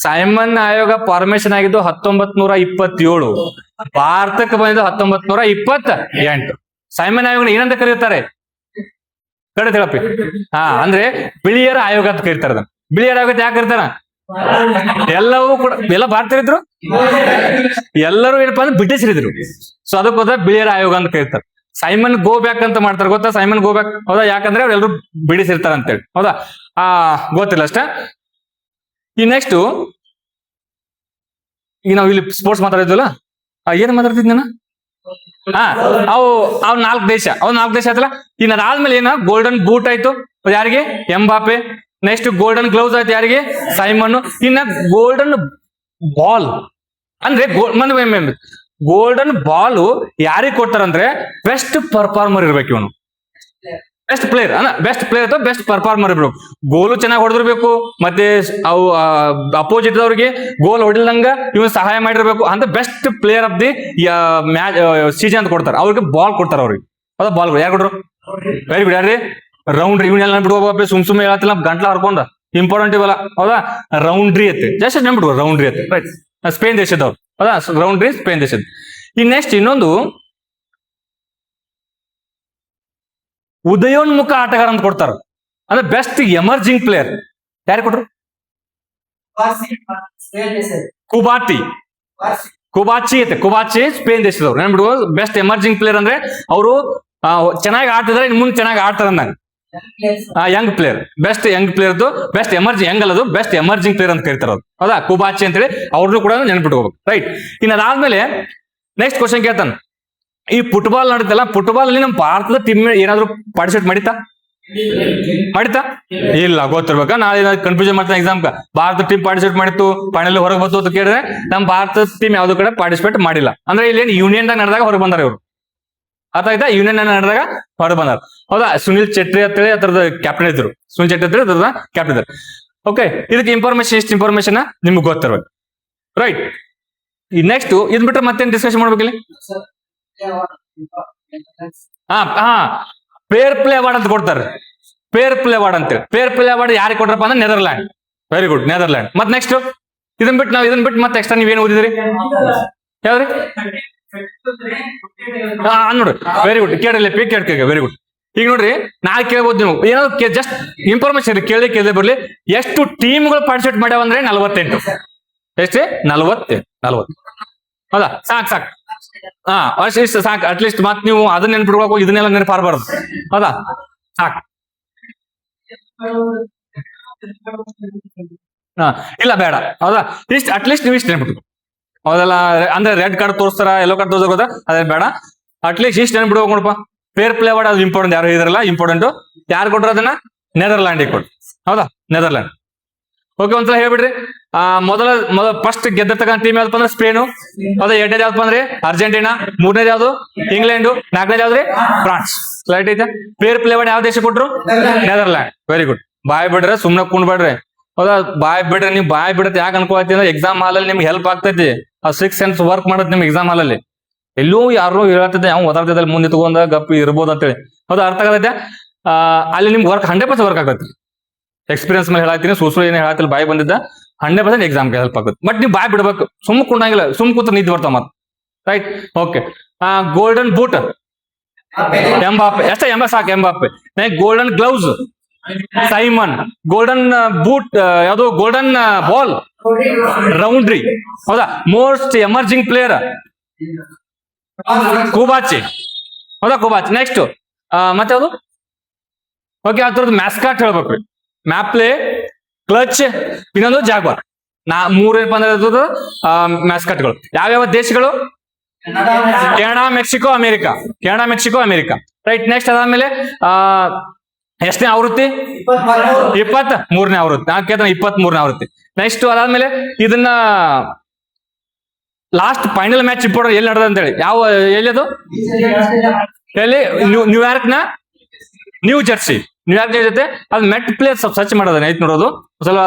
ಸೈಮನ್ ಆಯೋಗ ಫಾರ್ಮೇಶನ್ ಆಗಿದ್ದು 1927. ಭಾರತಕ್ಕೆ ಬಂದಿದ್ದು 1928. ಸೈಮನ್ ಆಯೋಗ ಏನಂತ ಕರೀತಾರೆ? ಕಡೆ ಹೇಳಪ್ಪಿ. ಅಂದ್ರೆ ಬಿಳಿಯರ ಆಯೋಗ ಅಂತ ಕರೀತಾರೆ. ಬಿಳಿಯರ ಆಯೋಗ ಯಾಕೆ ಕರೀತಾರ? ಎಲ್ಲವೂ ಕೂಡ ಎಲ್ಲ ಭಾರತೀಯರಿದ್ರು, ಎಲ್ಲರೂ ಏನಪ್ಪಾ ಅಂದ್ರೆ ಬ್ರಿಟಿಷರಿದ್ರು. ಸೊ ಅದಕ್ಕೋಸ್ಕರ ಬಿಳಿಯರ ಆಯೋಗ ಅಂತ ಕರೀತಾರೆ. ಸೈಮನ್ ಗೋ ಬ್ಯಾಕ್ ಅಂತ ಮಾಡ್ತಾರೆ ಗೊತ್ತಾ? Simon go back. ಹೌದಾ? ಯಾಕಂದ್ರೆ ಅವ್ರು ಎಲ್ಲರೂ ಬಿಡಿಸಿರ್ತಾರ ಅಂತೇಳಿ. ಹೌದಾ? ಗೊತ್ತಿಲ್ಲ ಅಷ್ಟ. ಈ ನೆಕ್ಸ್ಟ್ ಈಗ ನಾವು ಇಲ್ಲಿ ಸ್ಪೋರ್ಟ್ಸ್ ಮಾತಾಡಿದ್ವಲ್ಲ, ಏನ್ ಮಾತಾಡ್ತಿದ್ ನಾನು? ಅವು 4 ದೇಶ. 4 ದೇಶ ಆಯ್ತಲ್ಲ. ಇನ್ನು ಅದಾದ್ಮೇಲೆ ಏನ? ಗೋಲ್ಡನ್ ಬೂಟ್ ಆಯ್ತು ಯಾರಿಗೆ? ಎಂಬಾಪೆ. ನೆಕ್ಸ್ಟ್ ಗೋಲ್ಡನ್ ಗ್ಲೌಸ್ ಆಯ್ತು ಯಾರಿಗೆ? ಸೈಮನ್. ಇನ್ನ ಗೋಲ್ಡನ್ ಬಾಲ್ ಅಂದ್ರೆ ಗೋಲ್ಡನ್ ಬಾಲ್ ಯಾರಿಗೆ ಕೊಡ್ತಾರಂದ್ರೆ ಬೆಸ್ಟ್ ಪರ್ಫಾರ್ಮರ್ ಇರ್ಬೇಕು ಇವನು. ಬೆಸ್ಟ್ ಪ್ಲೇಯರ್ ಬೆಸ್ಟ್ ಪ್ಲೇಯರ್ ಅಥವಾ ಬೆಸ್ಟ್ ಪರ್ಫಾರ್ಮರ್ ಇರ್ಬೇಕು. ಗೋಲು ಚೆನ್ನಾಗಿ ಹೊಡೆದಿರ್ಬೇಕು, ಮತ್ತೆ ಅವು ಅಪೋಸಿಟ್ ಅವ್ರಿಗೆ ಗೋಲ್ ಹೊಡಿಲ್ದಂಗ ಇವನು ಸಹಾಯ ಮಾಡಿರ್ಬೇಕು ಅಂತ best player of the match season ಅಂತ ಕೊಡ್ತಾರೆ. ಅವ್ರಿಗೆ ಬಾಲ್ ಕೊಡ್ತಾರೆ ಅವ್ರಿಗೆ. ಹೌದಾ? ಬಾಲ್ ಯಾರು ಕೊಡ್ರು? Very good. ಯಾರ್ರಿ? ರೌಂಡ್ರಿ. ಇವನ್ನೆಲ್ಲ ಬಿಡ್ಬೋಪ ಸುಮ್ ಹೇಳತ್ತಿಲ್ಲ ಗಂಟ್ಲ ಹರ್ಕೊಂಡ. ಇಂಪಾರ್ಟೆಂಟ್ ಇವಲ್ಲ. ಹೌದಾ? ರೌಂಡ್ರಿ ಐತೆ ಜಸ್ಟ್ ನೆನ್ಬಿಡ್ಬೋದು. ರೌಂಡ್ರಿ ಐತೆ. ರೈಟ್. ಸ್ಪೇನ್ ದೇಶದವ್ರು. ಹೌದಾ? ರೌಂಡ್ರಿ ಸ್ಪೇನ್ ದೇಶದ. ಈ ನೆಕ್ಸ್ಟ್ ಇನ್ನೊಂದು ಉದಯೋನ್ಮುಖ ಆಟಗಾರ ಅಂತ ಕೊಡ್ತಾರ. ಅಂದ್ರೆ ಬೆಸ್ಟ್ ಎಮರ್ಜಿಂಗ್ ಪ್ಲೇಯರ್ ಯಾರು ಕೊಟ್ರು? ಕುಬಾಚಿ ಐತೆ. ಕುಬಾಚಿ ಸ್ಪೇನ್ ದೇಶದವ್ರು. ನೆನ್ಬಿಡ್ಬೋದು. ಬೆಸ್ಟ್ ಎಮರ್ಜಿಂಗ್ ಪ್ಲೇಯರ್ ಅಂದ್ರೆ ಅವರು ಚೆನ್ನಾಗಿ ಆಡ್ತಿದ್ರೆ ಇನ್ನು ಮುಂದೆ ಚೆನ್ನಾಗಿ ಆಡ್ತಾರ ಅಂದಂಗ. Young player. Best young player best emerging young ಅಲ್ಲದು ಬೆಸ್ಟ್ ಎಮರ್ಜಿಂಗ್ ಪ್ಲೇಯರ್ ಅಂತ ಕರಿತಾರ ಅವ್ರು. ಹೌದಾ? ಕುಬಾಚಿ ಅಂತೇಳಿ ಅವ್ರನ್ನು ಕೂಡ ನೆನ್ಪಿಟ್ಕೋಬೇಕು. ರೈಟ್. ಇನ್ನು ಅದಾದ್ಮೇಲೆ ನೆಕ್ಸ್ಟ್ ಕ್ವಶನ್ ಕೇಳ್ತಾನೆ. ಈ ಫುಟ್ಬಾಲ್ ನಡೀತಲ್ಲ, ಫುಟ್ಬಾಲ್ ಅಲ್ಲಿ ನಮ್ಮ ಭಾರತದ ಟೀಮ್ ಏನಾದ್ರು ಪಾರ್ಟಿಸಿಪೇಟ್ ಮಾಡಿತಾ? ಇಲ್ಲ. ಗೊತ್ತಿರ್ಬೇಕಾ? ನಾಳೆ ಕನ್ಫ್ಯೂಷನ್ ಮಾಡ್ತಾನೆ ಎಕ್ಸಾಮ್. ಭಾರತ ಟೀಮ್ ಪಾರ್ಟಿಸಿಪೇಟ್ ಮಾಡಿತ್ತು, ಫೈನಲ್ ಹೊರಗೆ ಬಂತು ಅಂತ ಕೇಳಿದ್ರೆ ನಮ್ಮ ಭಾರತದ ಟೀಮ್ ಯಾವ್ದು ಕಡೆ ಪಾರ್ಟಿಸಿಪೇಟ್ ಮಾಡಿಲ್ಲ. ಅಂದ್ರೆ ಇಲ್ಲಿ ಯೂನಿಯನ್ ದಾಗ ನಡೆದಾಗ ಹೊರಗೆ ಬಂದಾರ ಇವರು. ಆಯ್ತಾ? ಯೂನಿಯನ್ ನಡೆದಾಗ ಹೊರಗೆ ಬಂದಾರ. ಹೌದಾ? ಸುನಿಲ್ ಚೇತ್ರಿ ಅಂತೇಳಿ ಅದ್ರದ ಕ್ಯಾಪ್ಟನ್ ಇದ್ರು. ಸುನಿಲ್ ಚೇತ್ರಿ ಅಂತೇಳಿ ಅದ್ರದ ಕ್ಯಾಪ್ಟನ್ ಇದ್ರು. ಓಕೆ. ಇದಕ್ಕೆ ಇನ್ಫಾರ್ಮೇಶನ್ ಇಷ್ಟು ಇನ್ಫಾರ್ಮೇಶನ್ ನಿಮ್ಗೆ ಗೊತ್ತಿರ್ಬೇಕು. ರೈಟ್. ಈ ನೆಕ್ಸ್ಟ್ ಇದ್ ಬಿಟ್ರೆ ಮತ್ತೇನ್ ಡಿಸ್ಕಷನ್ ಮಾಡ್ಬೇಕಿಲ್ಲ? ಫೇರ್ ಪ್ಲೇ ಅವಾರ್ಡ್ ಅಂತ ಕೊಡ್ತಾರೆ. ಫೇರ್ ಪ್ಲೇ ಅವಾರ್ಡ್ ಅಂತೇಳಿ. ಫೇರ್ ಪ್ಲೇ ಅವಾರ್ಡ್ ಯಾರಿಗೆ ಕೊಟ್ರಪ್ಪ ಅಂದ್ರೆ ನೆದರ್ಲ್ಯಾಂಡ್. Very good. ನೆದರ್ಲ್ಯಾಂಡ್. ಮತ್ ನೆಕ್ಸ್ಟ್ ಇದನ್ ಬಿಟ್ಟು ಮತ್ತೆ ಎಕ್ಸ್ಟ್ರಾ ನೀವೇನು ಓದಿದ್ರಿ? ಯಾವ್ದ್ರಿ? ನೋಡ್ರಿ. Very good. ಕೇಳಲಿ ವೆರಿ ಗುಡ್. ಈಗ ನೋಡ್ರಿ, ನಾಳೆ ಕೇಳ್ಬೋದು ನೀವು ಏನಾದ್ರು ಜಸ್ಟ್ ಇನ್ಫಾರ್ಮೇಶನ್ ಕೇಳದೆ ಬರ್ಲಿ. ಎಷ್ಟು ಟೀಮ್ಗಳು ಪಾರ್ಟಿಸಿಪೇಟ್ ಮಾಡ್ಯಾವ ಅಂದ್ರೆ 48. ಎಷ್ಟೇ? 40. ಹೌದಾ? ಸಾಕು. ಅಷ್ಟು ಸಾಕು. ಅಟ್ಲೀಸ್ಟ್ ಮತ್ ನೀವು ಅದನ್ನ ನೆನ್ಪಿಡ್ಬೇಕು, ಇದನ್ನೆಲ್ಲ ನೆನಪಾರಬಾರ್ದು. ಹೌದಾ? ಸಾಕು. ಇಲ್ಲ ಬೇಡ. ಹೌದಾ? ಅಟ್ಲೀಸ್ಟ್ ನೀವು ಇಷ್ಟು ನೆನ್ಬಿಡ್ಬೇಕು. ಹೌದಲ್ಲ? ಅಂದ್ರೆ ರೆಡ್ ಕಾರ್ಡ್ ತೋರಿಸ್ತಾರ, ಯೆಲ್ಲೋ ಕಾರ್ಡ್ ತೋರ್ಸೋದ ಅದೇನ್ ಬೇಡ. ಅಟ್ಲೀಸ್ಟ್ ಇಷ್ಟು ನೆನ್ಬಿಡ್ಬೇಕು ನೋಡಪ್ಪ. ಫೇರ್ ಪ್ಲೇ ಅವಾರ್ಡ್ ಅದು ಇಂಪಾರ್ಟೆಂಟ್. ಯಾರು ಇದ್ರಲ್ಲ ಇಂಪಾರ್ಟೆಂಟ್. ಯಾರು ಕೊಟ್ರು ಅದನ್ನ? ನೆದರ್ಲ್ಯಾಂಡಿಗೆ ಕೊಟ್ರು. ಹೌದಾ? ನೆದರ್ಲ್ಯಾಂಡ್. ಓಕೆ. ಒಂದ್ಸಲ ಹೇಳ್ಬಿಡ್ರಿ. ಮೊದಲ ಫಸ್ಟ್ ಗೆದ್ದಿರ್ತಕ್ಕಂಥ ಟೀಮ್ ಯಾವ್ದಪ್ಪ ಅಂದ್ರೆ ಸ್ಪೇನು. ಹೌದಾ? ಎರಡನೇದು ಯಾವ್ದಪ್ಪ ಅಂದ್ರೆ ಅರ್ಜೆಂಟೀನಾ. ಮೂರನೇದು ಯಾವ್ದು? ಇಂಗ್ಲೆಂಡ್. ನಾಲ್ಕನೇದು ಯಾವ್ದ್ರಿ? ಫ್ರಾನ್ಸ್. ರೈಟ್ ಐತೆ. ಫೇರ್ ಪ್ಲೇ ಅವಾರ್ಡ್ ಯಾವ ದೇಶ ಕೊಟ್ರು? ನೆದರ್ಲ್ಯಾಂಡ್. Very good. ಬಾಯ್ ಬಿಡ್ರೆ ಸುಮ್ನೆ ಕುಣ್ಬೇಡ್ರಿ. ಹೌದಾ? ಬಾಯ್ ಬಿಡ್ರಿ. ನೀವು ಬಾಯ್ ಬಿಡತ್ತೆ ಯಾಕೆ ಅನ್ಕೋತಿ ಅಂದ್ರೆ ಎಕ್ಸಾಮ್ ಹಾಲಲ್ಲಿ ನಿಮ್ಗೆ ಹೆಲ್ಪ್ ಆಗ್ತೈತಿ. ಆ 6 ಸೆನ್ಸ್ ವರ್ಕ್ ಮಾಡುತ್ತೆ ನಿಮ್ಗೆ ಎಕ್ಸಾಮ್ ಹಾಲಲ್ಲಿ. ಎಲ್ಲೂ ಯಾರು ಹೇಳ್ತೈತೆ ಯಾವ ಓದಾಡ್ತಿದ್ದಲ್ಲಿ ಮುಂದೆ ತಗೊಂಡ ಗಪ್ಪಿ ಇರ್ಬೋದು ಅಂತೇಳಿ. ಹೌದಾ? ಅರ್ಥ ಆಗತ್ತೆ. ಅಲ್ಲಿ ನಿಮ್ಗೆ ವರ್ಕ್ 100% ವರ್ಕ್ ಆಗತ್ತೆ. ಎಕ್ಸ್ಪೀರಿಯನ್ಸ್ ಮೇಲೆ ಹೇಳತ್ತೀನಿ. ಸೂಸು ಏನ್ ಹೇಳತ್ತಿಲ್ಲ, ಬಾಯಿ ಬಂದಿದ್ದ 100% ಎಕ್ಸಾಮ್ಗೆ ಹೆಲ್ಪ್ ಆಗುತ್ತೆ. ಬಟ್ ನೀವು ಬಾಯ್ ಬಿಡ್ಬೇಕು. ಸುಮ್ ಕುಂಡಂಗಿಲ್ಲ. ಸುಮ್ ಕೂತ ನಿಂತು ಬರ್ತಾವ ಮತ್. Right. Okay. Golden boot Mbappe. ಎಷ್ಟ? ಸಾಕು. Mbappe. Golden gloves Simon. Golden boot ಯಾವುದು? ಗೋಲ್ಡನ್ ಬಾಲ್ ರೌಂಡ್ರಿ. ಹೌದಾ? ಮೋಸ್ಟ್ ಎಮರ್ಜಿಂಗ್ ಪ್ಲೇಯರ್ ಕುಬಾಚಿ. ಹೌದಾ? ಕುಬಾಚಿ. ನೆಕ್ಸ್ಟ್ ಮತ್ತೆ ಯಾವುದು? ಓಕೆ. ಅದ್ರದ್ದು ಮ್ಯಾಸ್ಕಾಟ್ ಹೇಳ್ಬೇಕ್ರಿ. ಮ್ಯಾಪ್ಲೆ, ಕ್ಲಚ್, ಇನ್ನೊಂದು ಜಾಗ್ವಾರ್. ಮೂರೇನಪ್ಪ ಅಂದ್ರೆ ಮ್ಯಾಸ್ಕಾಟ್ಗಳು. ಯಾವ್ಯಾವ ದೇಶಗಳು? Canada, Mexico, America. Right. Next ಅದಾದ್ಮೇಲೆ ಎಷ್ಟನೇ ಆವೃತ್ತಿ? 23ನೇ ಆವೃತ್ತಿ. ನಾನು ಕೇಳ್ತಾನೆ 23ನೇ ಆವೃತ್ತಿ. ನೆಕ್ಸ್ಟ್ ಅದಾದ್ಮೇಲೆ ಇದನ್ನ ಲಾಸ್ಟ್ ಫೈನಲ್ ಮ್ಯಾಚ್ ಇಂಪಾರ್ಟೆಂಟ್ ಎಲ್ಲಿ ನಡೆದ ಅಂತೇಳಿ. ಎಲ್ಲಿದು? ಎಲ್ಲಿ? ನ್ಯೂಯಾರ್ಕ್ ನ್ಯೂ ಜೆರ್ಸಿ ಜೊತೆ ಅದು ಮೆಟ್ ಪ್ಲೇಸ್ ಸರ್ಚ್ ಮಾಡೋದನ್ನ ಐತ್ ನೋಡೋದು. ಸ್ವಲ್ಪ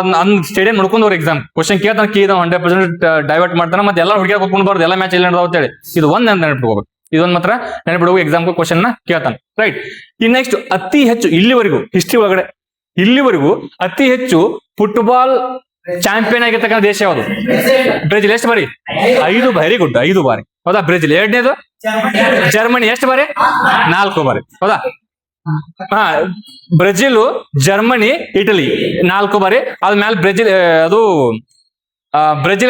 ಸ್ಟೇಡಿಯಂ ನೋಡ್ಕೊಂಡು ಅವ್ರ ಎಕ್ಸಾಮ್ ಕ್ವಶನ್ ಕೇಳ್ತಾನೆ. 100% ಡೈವರ್ಟ್ ಮಾಡ್ತಾನೆ. ಮತ್ತೆ ಎಲ್ಲ ಹುಡುಗಿಯಾಗ ಹೋಗ್ಕೊಂಡು ಎಲ್ಲ ಮ್ಯಾಚ್ ಎಲ್ಲಿ ನಡೆದಾವ ಅಂತೇಳಿ. ಇದು ಒಂದ್ ನೆನಪಿಡ್ಕೋಬೇಕು. ಇದೊಂದ್ ಮಾತ್ರ ನೆನಪಿಡ್ಬೇಕು. ಎಕ್ಸಾಮ್ ಕ್ವಶನ್ ಕೇಳ್ತಾನೆ. ರೈಟ್. ಈ ನೆಕ್ಸ್ಟ್ ಅತಿ ಹೆಚ್ಚು ಇಲ್ಲಿವರೆಗೂ ಹಿಸ್ಟ್ರಿ ಒಳಗಡೆ ಅತಿ ಹೆಚ್ಚು ಫುಟ್ಬಾಲ್ ಚಾಂಪಿಯನ್ ಆಗಿರ್ತಕ್ಕಂಥ ದೇಶ ಯಾವುದು? ಬ್ರೆಜಿಲ್. ಎಷ್ಟು ಬಾರಿ? 5 ಬಾರಿ. Very good. 5 ಬಾರಿ. ಹೌದಾ? ಬ್ರೆಜಿಲ್. ಎರಡನೇದು ಜರ್ಮನಿ. ಎಷ್ಟು ಬಾರಿ? 4 ಬಾರಿ. ಹೌದಾ? ಬ್ರೆಜಿಲ್, ಜರ್ಮನಿ, ಇಟಲಿ 4 ಬಾರಿ. ಅದ್ಮೇಲೆ ಬ್ರೆಜಿಲ್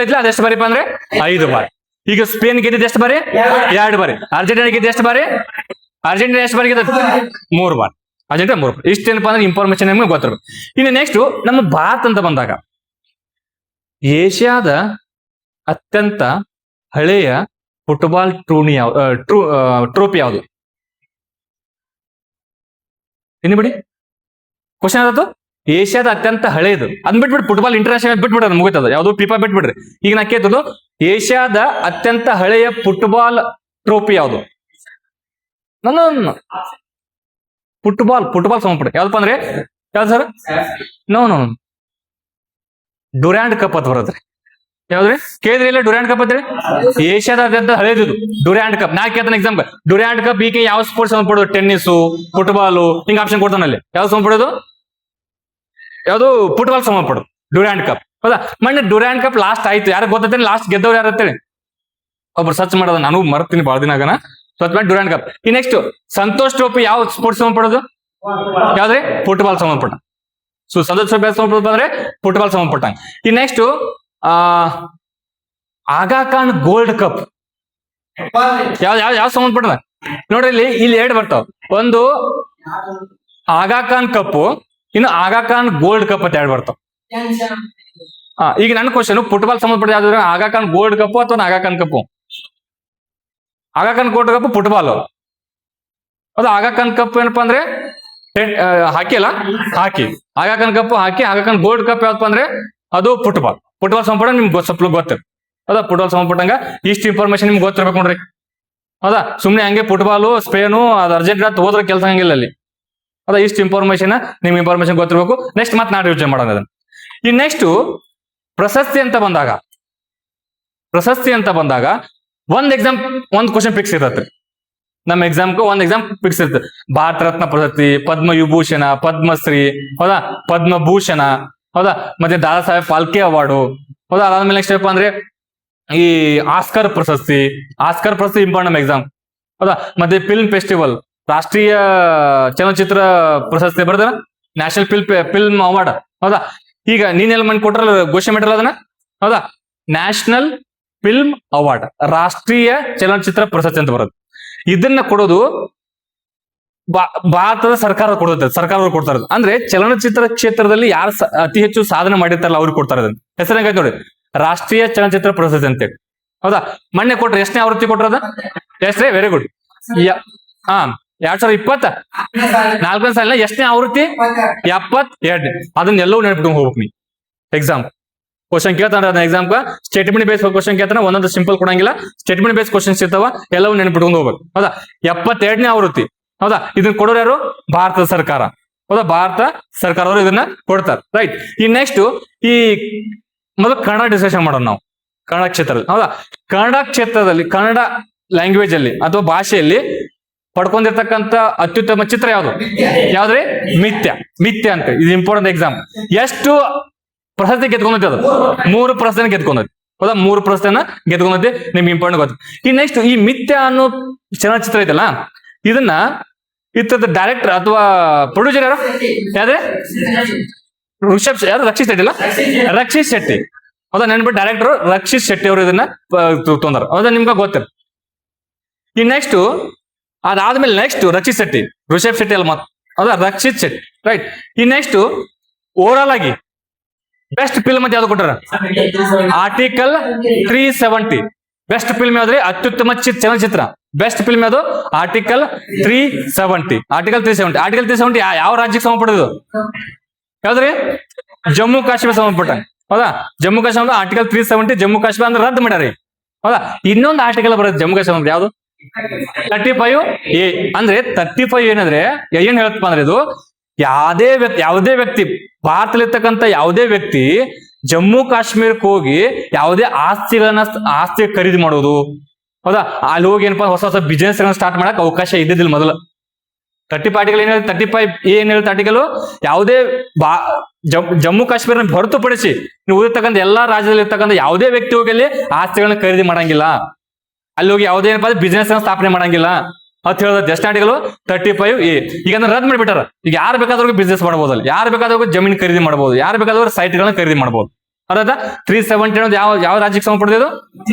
ಐತಿಲ್ಲ, ಅದೆಷ್ಟು ಬಾರಿಪ್ಪ ಅಂದ್ರೆ 5 ಬಾರಿ. ಈಗ ಸ್ಪೇನ್ ಗೆದ್ದಿದ್ದು ಎಷ್ಟು ಬಾರಿ? 2 ಬಾರಿ. ಅರ್ಜೆಂಟೀನಾ ಗೆದ್ದ ಎಷ್ಟು ಬಾರಿ? ಅರ್ಜೆಂಟೀನಾ ಎಷ್ಟು ಬಾರಿ ಗೆದ್ದ? 3 ಬಾರಿ. ಅರ್ಜೆಂಟೀನಾ 3 ಬಾರಿ. ಇಷ್ಟೇನಪ್ಪ ಅಂದ್ರೆ ಇನ್ಫಾರ್ಮೇಶನ್ ನಿಮ್ಗೆ ಗೊತ್ತಿರ್ಬೇಕು. ಇನ್ನು ನೆಕ್ಸ್ಟ್ ನಮ್ಮ ಭಾರತ ಅಂತ ಬಂದಾಗ ಏಷ್ಯಾದ ಅತ್ಯಂತ ಹಳೆಯ ಫುಟ್ಬಾಲ್ ಟ್ರೋಫಿ ಯಾವುದು? ಎನಿಬಡಿ? ಕ್ವಶನ್ ಯಾವ್ದು? ಏಷ್ಯಾದ ಅತ್ಯಂತ ಹಳೆಯದು ಅದ್ ಬಿಟ್ಬಿಟ್ಟು ಫುಟ್ಬಾಲ್ ಇಂಟರ್ನ್ಯಾಷನಲ್ ಬಿಟ್ಬಿಡ್ರಿ, ಮುಗಿತದ. ಯಾವ್ದು ಫಿಫಾ ಬಿಟ್ಬಿಡ್ರಿ. ಈಗ ನಾ ಕೇಳ್ತದ್ದು ಏಷ್ಯಾದ ಅತ್ಯಂತ ಹಳೆಯ ಫುಟ್ಬಾಲ್ ಟ್ರೋಫಿ ಯಾವುದು? ನಾನು ಫುಟ್ಬಾಲ್ ಸಂಬಂಧಪಟ್ಟ ಯಾವ್ದಪ್ಪ ಅಂದ್ರೆ ಯಾವ್ದು ಸರ್? ನೋ ಡ್ಯೂರಾಂಡ್ ಕಪ್ ಅಂತ ಬರತ್ರಿ. ಯಾವ್ದ್ರಿ ಕೇಳಿದ್ರಿ? ಇಲ್ಲ ಡ್ಯೂರಾಂಡ್ ಕಪ್ ಅಂತ್ರಿ ಏಷ್ಯಾದ ಅತ್ಯಂತ ಹಳೇದು ಡ್ಯೂರಾಂಡ್ ಕಪ್. ನಾ ಕೇಳ್ತಾನೆ ಎಕ್ಸಾಮ್ ಡ್ಯೂರಾಂಡ್ ಕಪ್ ಈಗ ಯಾವ ಸ್ಪೋರ್ಟ್ಸ್ ಸಂಬಂಧಪಡೋದು? ಟೆನ್ನಿಸ್, ಫುಟ್ಬಾಲ್, ಹಿಂಗ ಆಪ್ಷನ್ ಕೊಡ್ತಾನಲ್ಲಿ. ಯಾವ್ದು ಸಂಬಂಧಪಡೋದು? ಯಾವ್ದು ಫುಟ್ಬಾಲ್ ಸಂಬಂಧಪಡೋದು ಡ್ಯೂರಾಂಡ್ ಕಪ್. ಹೌದಾ? ಮೊನ್ನೆ ಡ್ಯೂರಾಂಡ್ ಕಪ್ ಲಾಸ್ಟ್ ಆಯ್ತು. ಯಾರು ಗೊತ್ತೇನೆ ಲಾಸ್ಟ್ ಗೆದ್ದವ್ರು ಯಾರು ಅಂತೇಳಿ? ಒಬ್ರು ಸರ್ಚ್ ಮಾಡೋದು, ನಾನು ಮರ್ತೀನಿ ಬಾಳ ದಿನ ಆಗನ. Durand cup. ಈ ನೆಕ್ಸ್ಟ್ ಸಂತೋಷ್ ಟ್ರೋಫಿ ಯಾವ ಸ್ಪೋರ್ಟ್ಸ್ ಸಂಬಂಧಪಡೋದು? ಯಾವ್ದ್ರಿ? ಫುಟ್ಬಾಲ್ ಸಂಬಂಧಪಟ್ಟ. ಸೊ ಸಂತೋಷ್ ಟ್ರೋಫಿ ಸಂಬಂಧಪಟ್ಟ ಅಂದ್ರೆ ಫುಟ್ಬಾಲ್ ಸಂಬಂಧಪಟ್ಟಂಗ. ಈ ನೆಕ್ಸ್ಟ್ ಆಗಾ ಖಾನ್ ಗೋಲ್ಡ್ ಕಪ್ ಯಾವ ಸಂಬಂಧಪಟ್ಟದ ನೋಡ್ರಿ. ಇಲ್ಲಿ ಎರಡು ಬರ್ತಾವ. ಒಂದು ಆಗಾ ಖಾನ್ ಕಪ್, ಇನ್ನು ಆಗಾ ಖಾನ್ ಗೋಲ್ಡ್ ಕಪ್ ಅಂತ ಎರಡು ಬರ್ತಾವ. ಈಗ ನನ್ನ ಕ್ವಶನ್ ಫುಟ್ಬಾಲ್ ಸಂಬಂಧಪಟ್ಟ ಯಾವ್ದು? ಆಗಾ ಖಾನ್ ಗೋಲ್ಡ್ ಕಪ್ ಅಥವಾ ಆಗಾ ಖಾನ್ ಕಪ್? ಆಗಾ ಖಾನ್ ಗೋಲ್ಡ್ ಕಪ್ ಫುಟ್ಬಾಲ್. ಅದು ಆಗಾ ಖಾನ್ ಕಪ್ ಏನಪ್ಪಾ ಅಂದ್ರೆ ಹಾಕಿ ಅಲ್ಲ, ಹಾಕಿ. ಆಗಾ ಖಾನ್ ಕಪ್ ಹಾಕಿ. ಆಗಾ ಖಾನ್ ಗೋಲ್ಡ್ ಕಪ್ ಯಾವಪ್ಪ ಅಂದ್ರೆ ಅದು ಫುಟ್ಬಾಲ್ ಸಂಬಂಧಪಟ್ಟ ನಿಮ್ಗೆ ಸ್ವಲ್ಪ ಗೊತ್ತಿರ್. ಹೌದಾ? ಫುಟ್ಬಾಲ್ ಸಂಬಂಧಪಟ್ಟಂಗ ಇಷ್ಟು ಇನ್ಫಾರ್ಮೇಶನ್ ನಿಮ್ಗೆ ಗೊತ್ತಿರ್ಬೇಕು ನೋಡ್ರಿ. ಹೌದಾ? ಸುಮ್ನೆ ಹಂಗೆ ಫುಟ್ಬಾಲು, ಸ್ಪೇನು, ಅದು ಅರ್ಜೆಂಟೀನಾ ಹೋದ್ರೆ ಕೆಲಸ ಹಂಗಿಲ್ಲ ಅಲ್ಲಿ. ಅದ ಇಷ್ಟು ಇನ್ಫಾರ್ಮೇಶನ್ ನಿಮ್ಗೆ ಇನ್ಫಾರ್ಮೇಶನ್ ಗೊತ್ತಿರ್ಬೇಕು. ನೆಕ್ಸ್ಟ್ ಮತ್ತೆ ನಾಡು ಯೋಚನೆ ಮಾಡೋಣ ಅದನ್ನ. ಈ ನೆಕ್ಸ್ಟ್ ಪ್ರಶಸ್ತಿ ಅಂತ ಬಂದಾಗ ಒಂದ್ ಎಕ್ಸಾಮ್ ಒಂದ್ ಕ್ವಶನ್ ಫಿಕ್ಸ್ ಇರತ್ತೆ. ನಮ್ಮ ಎಕ್ಸಾಮ್ಗೆ ಒಂದ್ ಎಕ್ಸಾಮ್ ಫಿಕ್ಸ್ ಇರ್ತದೆ. ಭಾರತ ರತ್ನ ಪ್ರಶಸ್ತಿ, ಪದ್ಮ ವಿಭೂಷಣ, ಪದ್ಮಶ್ರೀ, ಹೌದಾ, ಪದ್ಮಭೂಷಣ, ಹೌದಾ, ಮತ್ತೆ ದಾದಾ ಸಾಹೇಬ್ ಫಾಲ್ಕೆ ಅವಾರ್ಡು, ಹೌದಾ. ಅದಾದ್ಮೇಲೆ ನೆಕ್ಸ್ಟ್ ಏನಪ್ಪ ಅಂದ್ರೆ ಈ ಆಸ್ಕರ್ ಪ್ರಶಸ್ತಿ ಇಂಪಾರ್ಟೆಂಟ್ ನಮ್ಮ ಎಕ್ಸಾಮ್, ಹೌದಾ. ಮತ್ತೆ ಫಿಲ್ಮ್ ಫೆಸ್ಟಿವಲ್, ರಾಷ್ಟ್ರೀಯ ಚಲನಚಿತ್ರ ಪ್ರಶಸ್ತಿ ಬರ್ತಾರ, ನ್ಯಾಷನಲ್ ಫಿಲ್ಮ್ ಅವಾರ್ಡ್, ಹೌದಾ. ಈಗ ನೀನೆಲ್ಲ ಮನೆ ಕೊಟ್ರಲ್ಲ ಘೋಷಣೆ ಮಾಡಿರಲ್ಲ ಅದನ್ನ, ಹೌದಾ. ನ್ಯಾಷನಲ್ ಫಿಲ್ಮ್ ಅವಾರ್ಡ್, ರಾಷ್ಟ್ರೀಯ ಚಲನಚಿತ್ರ ಪ್ರಶಸ್ತಿ ಅಂತ ಬರುತ್ತೆ. ಇದನ್ನ ಕೊಡೋದು ಭಾರತದ ಸರ್ಕಾರದವ್ರು ಕೊಡ್ತಾರೆ. ಅಂದ್ರೆ ಚಲನಚಿತ್ರ ಕ್ಷೇತ್ರದಲ್ಲಿ ಯಾರು ಅತಿ ಹೆಚ್ಚು ಸಾಧನೆ ಮಾಡಿರ್ತಾರಲ್ಲ ಅವ್ರಿಗೆ ಕೊಡ್ತಾರೆ. ಅದನ್ನ ಹೆಸರು ಹೆಂಗೈತೆ ನೋಡಿ, ರಾಷ್ಟ್ರೀಯ ಚಲನಚಿತ್ರ ಪ್ರಶಸ್ತಿ ಅಂತೇಳಿ, ಹೌದಾ. ಮೊನ್ನೆ ಕೊಟ್ರೆ ಎಷ್ಟನೇ ಆವೃತ್ತಿ ಕೊಟ್ರದ? ಎಷ್ಟೇ? Very good. 2020 4ನೇ ಸಾಲಿನ ಎಷ್ಟನೇ ಆವೃತ್ತಿ? 72ನೇ. ಅದನ್ನೆಲ್ಲವೂ ನೆನಪಿಟ್ಕೊಂಡು ಹೋಗ್ಬೇಕು ನೀ. ಎಕ್ಸಾಮ್ ಕ್ವಶನ್ ಕೇಳ್ತಾನ ಎಕ್ಸಾಮ್ ಸ್ಟೇಟ್ಮೆಂಟ್ ಬೇಸ್ ಕ್ವಶನ್ ಕೇಳ್ತಾನ, ಒಂದೊಂದು ಸಿಂಪಲ್ ಕೊಡಂಗಿಲ್ಲ, ಸ್ಟೇಟ್ಮೆಂಟ್ ಬೇಸ್ ಕ್ವಶನ್ಸ್ ಇರ್ತಾವ, ಎಲ್ಲವೂ ನೆನಪಿಟ್ಕೊಂಡು ಹೋಗ್ಬೇಕು, ಹೌದಾ. 72ನೇ ಆವೃತ್ತಿ, ಹೌದಾ. ಇದನ್ನ ಕೊಡೋರು ಯಾರು? ಭಾರತ ಸರ್ಕಾರ, ಹೌದಾ. ಭಾರತ ಸರ್ಕಾರದವರು ಇದನ್ನ ಕೊಡ್ತಾರೆ, ರೈಟ್. ಈ ನೆಕ್ಸ್ಟ್ ಈ ಮೊದಲು ಕನ್ನಡ ಡಿಸ್ಕಷನ್ ಮಾಡೋಣ ನಾವು. ಕನ್ನಡ ಕ್ಷೇತ್ರದಲ್ಲಿ, ಹೌದಾ. ಕನ್ನಡ ಕ್ಷೇತ್ರದಲ್ಲಿ, ಕನ್ನಡ ಲ್ಯಾಂಗ್ವೇಜ್ ಅಲ್ಲಿ ಅಥವಾ ಭಾಷೆಯಲ್ಲಿ ಪಡ್ಕೊಂಡಿರ್ತಕ್ಕಂಥ ಅತ್ಯುತ್ತಮ ಚಿತ್ರ ಯಾವುದು? ಯಾವ್ದ್ರಿ? ಮಿಥ್ಯ ಅಂತ. ಇದು ಇಂಪಾರ್ಟೆಂಟ್ ಎಕ್ಸಾಮ್. ಎಷ್ಟು ಪ್ರಶಸ್ತಿ ಗೆದ್ಕೊಂಡೈತಿ? ಅದು 3 ಪ್ರಶಸ್ತಿನ ಗೆದ್ಕೊಂಡೈತಿ, ಹೌದಾ. 3 ಪ್ರಶಸ್ತಿನ ಗೆದ್ಕೊಂಡೈತಿ, ನಿಮ್ಗೆ ಇಂಪಾರ್ಟೆಂಟ್ ಗೊತ್ತು. ಈ ನೆಕ್ಸ್ಟ್ ಈ ಮಿಥ್ಯ ಅನ್ನೋ ಚಲನಚಿತ್ರ ಐತಲ್ಲ, ಇದನ್ನ ಇತ್ತದ ಡೈರೆಕ್ಟರ್ ಅಥವಾ ಪ್ರೊಡ್ಯೂಸರ್ ಯಾರು? ಯಾವ್ದೇ? ಯಾರು? ರಕ್ಷಿತ್ ಶೆಟ್ಟಿ ಇಲ್ಲ, ರಕ್ಷಿತ್ ಶೆಟ್ಟಿ, ಹೌದಾ. ನೆನ್ಬಿಟ್ಟು ಡೈರೆಕ್ಟರ್ ರಕ್ಷಿತ್ ಶೆಟ್ಟಿ ಅವರು ಇದನ್ನ ತೊಂದಾರ, ಹೌದಾ. ನಿಮ್ಗೆ ಗೊತ್ತಿರ. ಈ ನೆಕ್ಸ್ಟ್ ಅದಾದ್ಮೇಲೆ ನೆಕ್ಸ್ಟ್ ರಕ್ಷಿತ್ ಶೆಟ್ಟಿ, ಋಷಭ್ ಶೆಟ್ಟಿ ಅಲ್ಲ, ಹೌದಾ, ರಕ್ಷಿತ್ ಶೆಟ್ಟಿ, ರೈಟ್. ಈ ನೆಕ್ಸ್ಟ್ ಓವರ್ ಆಗಿ ಬೆಸ್ಟ್ ಫಿಲ್ಮ್ ಅಂತ ಯಾವ್ದು ಕೊಟ್ಟಾರ? ಆರ್ಟಿಕಲ್ 370. ಬೆಸ್ಟ್ ಫಿಲ್ಮ್ ಯಾವ್ದ್ರಿ? ಅತ್ಯುತ್ತಮ ಚಲನಚಿತ್ರ ಬೆಸ್ಟ್ ಫಿಲ್ಮ್ ಯಾವ್ದು? ಆರ್ಟಿಕಲ್ 370. ಆರ್ಟಿಕಲ್ 370 ಯಾವ ರಾಜ್ಯಕ್ಕೆ ಸಂಬಂಧಪಟ್ಟದು? ಯಾವ್ದ್ರಿ? ಜಮ್ಮು ಕಾಶ್ಮೀರ ಸಂಬಂಧಪಟ್ಟ, ಹೌದಾ. ಜಮ್ಮು ಕಾಶ್ಮೀರ ಆರ್ಟಿಕಲ್ 370 ಜಮ್ಮು ಕಾಶ್ಮೀರ ಅಂದ್ರೆ ರದ್ದು ಮಾಡ್ಯಾರಿ, ಹೌದಾ. ಇನ್ನೊಂದು ಆರ್ಟಿಕಲ್ ಬರುತ್ತೆ ಜಮ್ಮು ಕಾಶ್ಮೀರ, ಯಾವ್ದು? 35A. ಅಂದ್ರೆ 35 ಏನಂದ್ರೆ ಏನ್ ಹೇಳತ್ತಪ್ಪ ಅಂದ್ರೆ ಇದು ಯಾವುದೇ ವ್ಯಕ್ತಿ ಭಾರತದಲ್ಲಿರ್ತಕ್ಕಂಥ ಯಾವುದೇ ವ್ಯಕ್ತಿ ಜಮ್ಮು ಕಾಶ್ಮೀರಕ್ಕೆ ಹೋಗಿ ಯಾವುದೇ ಆಸ್ತಿ ಖರೀದಿ ಮಾಡೋದು, ಹೌದಾ. ಅಲ್ಲಿ ಹೋಗಿ ಏನಪ್ಪಾ ಹೊಸ ಬಿಸ್ನೆಸ್ ಸ್ಟಾರ್ಟ್ ಮಾಡಕ್ ಅವಕಾಶ ಇದ್ದಿದ್ದಿಲ್ಲ ಮೊದಲು. 35 ಆರ್ಟಿಕಲ್ ಏನ್ ಹೇಳಿ, 35A ಏನ್ ಹೇಳುತ್ತೆ ಆರ್ಟಿಕಲ್, ಯಾವುದೇ ಜಮ್ಮು ಕಾಶ್ಮೀರ ಹೊರತುಪಡಿಸಿ ನೀವು ಉಳಿರ್ತಕ್ಕಂಥ ಎಲ್ಲಾ ರಾಜ್ಯದಲ್ಲಿ ಇರ್ತಕ್ಕಂಥ ಯಾವುದೇ ವ್ಯಕ್ತಿ ಹೋಗಿ ಅಲ್ಲಿ ಆಸ್ತಿಗಳನ್ನ ಖರೀದಿ ಮಾಡಂಗಿಲ್ಲ, ಅಲ್ಲಿ ಹೋಗಿ ಯಾವುದೇ ಏನಪ್ಪಾ ಬಿಸ್ನೆಸ್ ಸ್ಥಾಪನೆ ಮಾಡಂಗಿಲ್ಲ ಅಂತ ಹೇಳೋದು. ಎಷ್ಟು ಆರ್ಟಿಕಲ್? 35A. ಈಗ ರದ್ದು ಮಾಡಿಬಿಟ್ಟಾರ. ಈಗ ಯಾರು ಬೇಕಾದ್ರೂ ಬಿಸ್ನೆಸ್ ಮಾಡಬಹುದು, ಯಾರು ಬೇಕಾದ್ರೂ ಜಮೀನು ಖರೀದಿ ಮಾಡಬಹುದು, ಯಾರು ಬೇಕಾದ್ರೂ ಸೈಟ್ಗಳನ್ನ ಖರೀದಿ ಮಾಡಬಹುದು. ಅದಾದ 370 ಅನ್ನೋದು ಯಾವ ರಾಜ್ಯಕ್ಕೆ ಸಂಬಂಧಪಟ್ಟಿದ್ದು?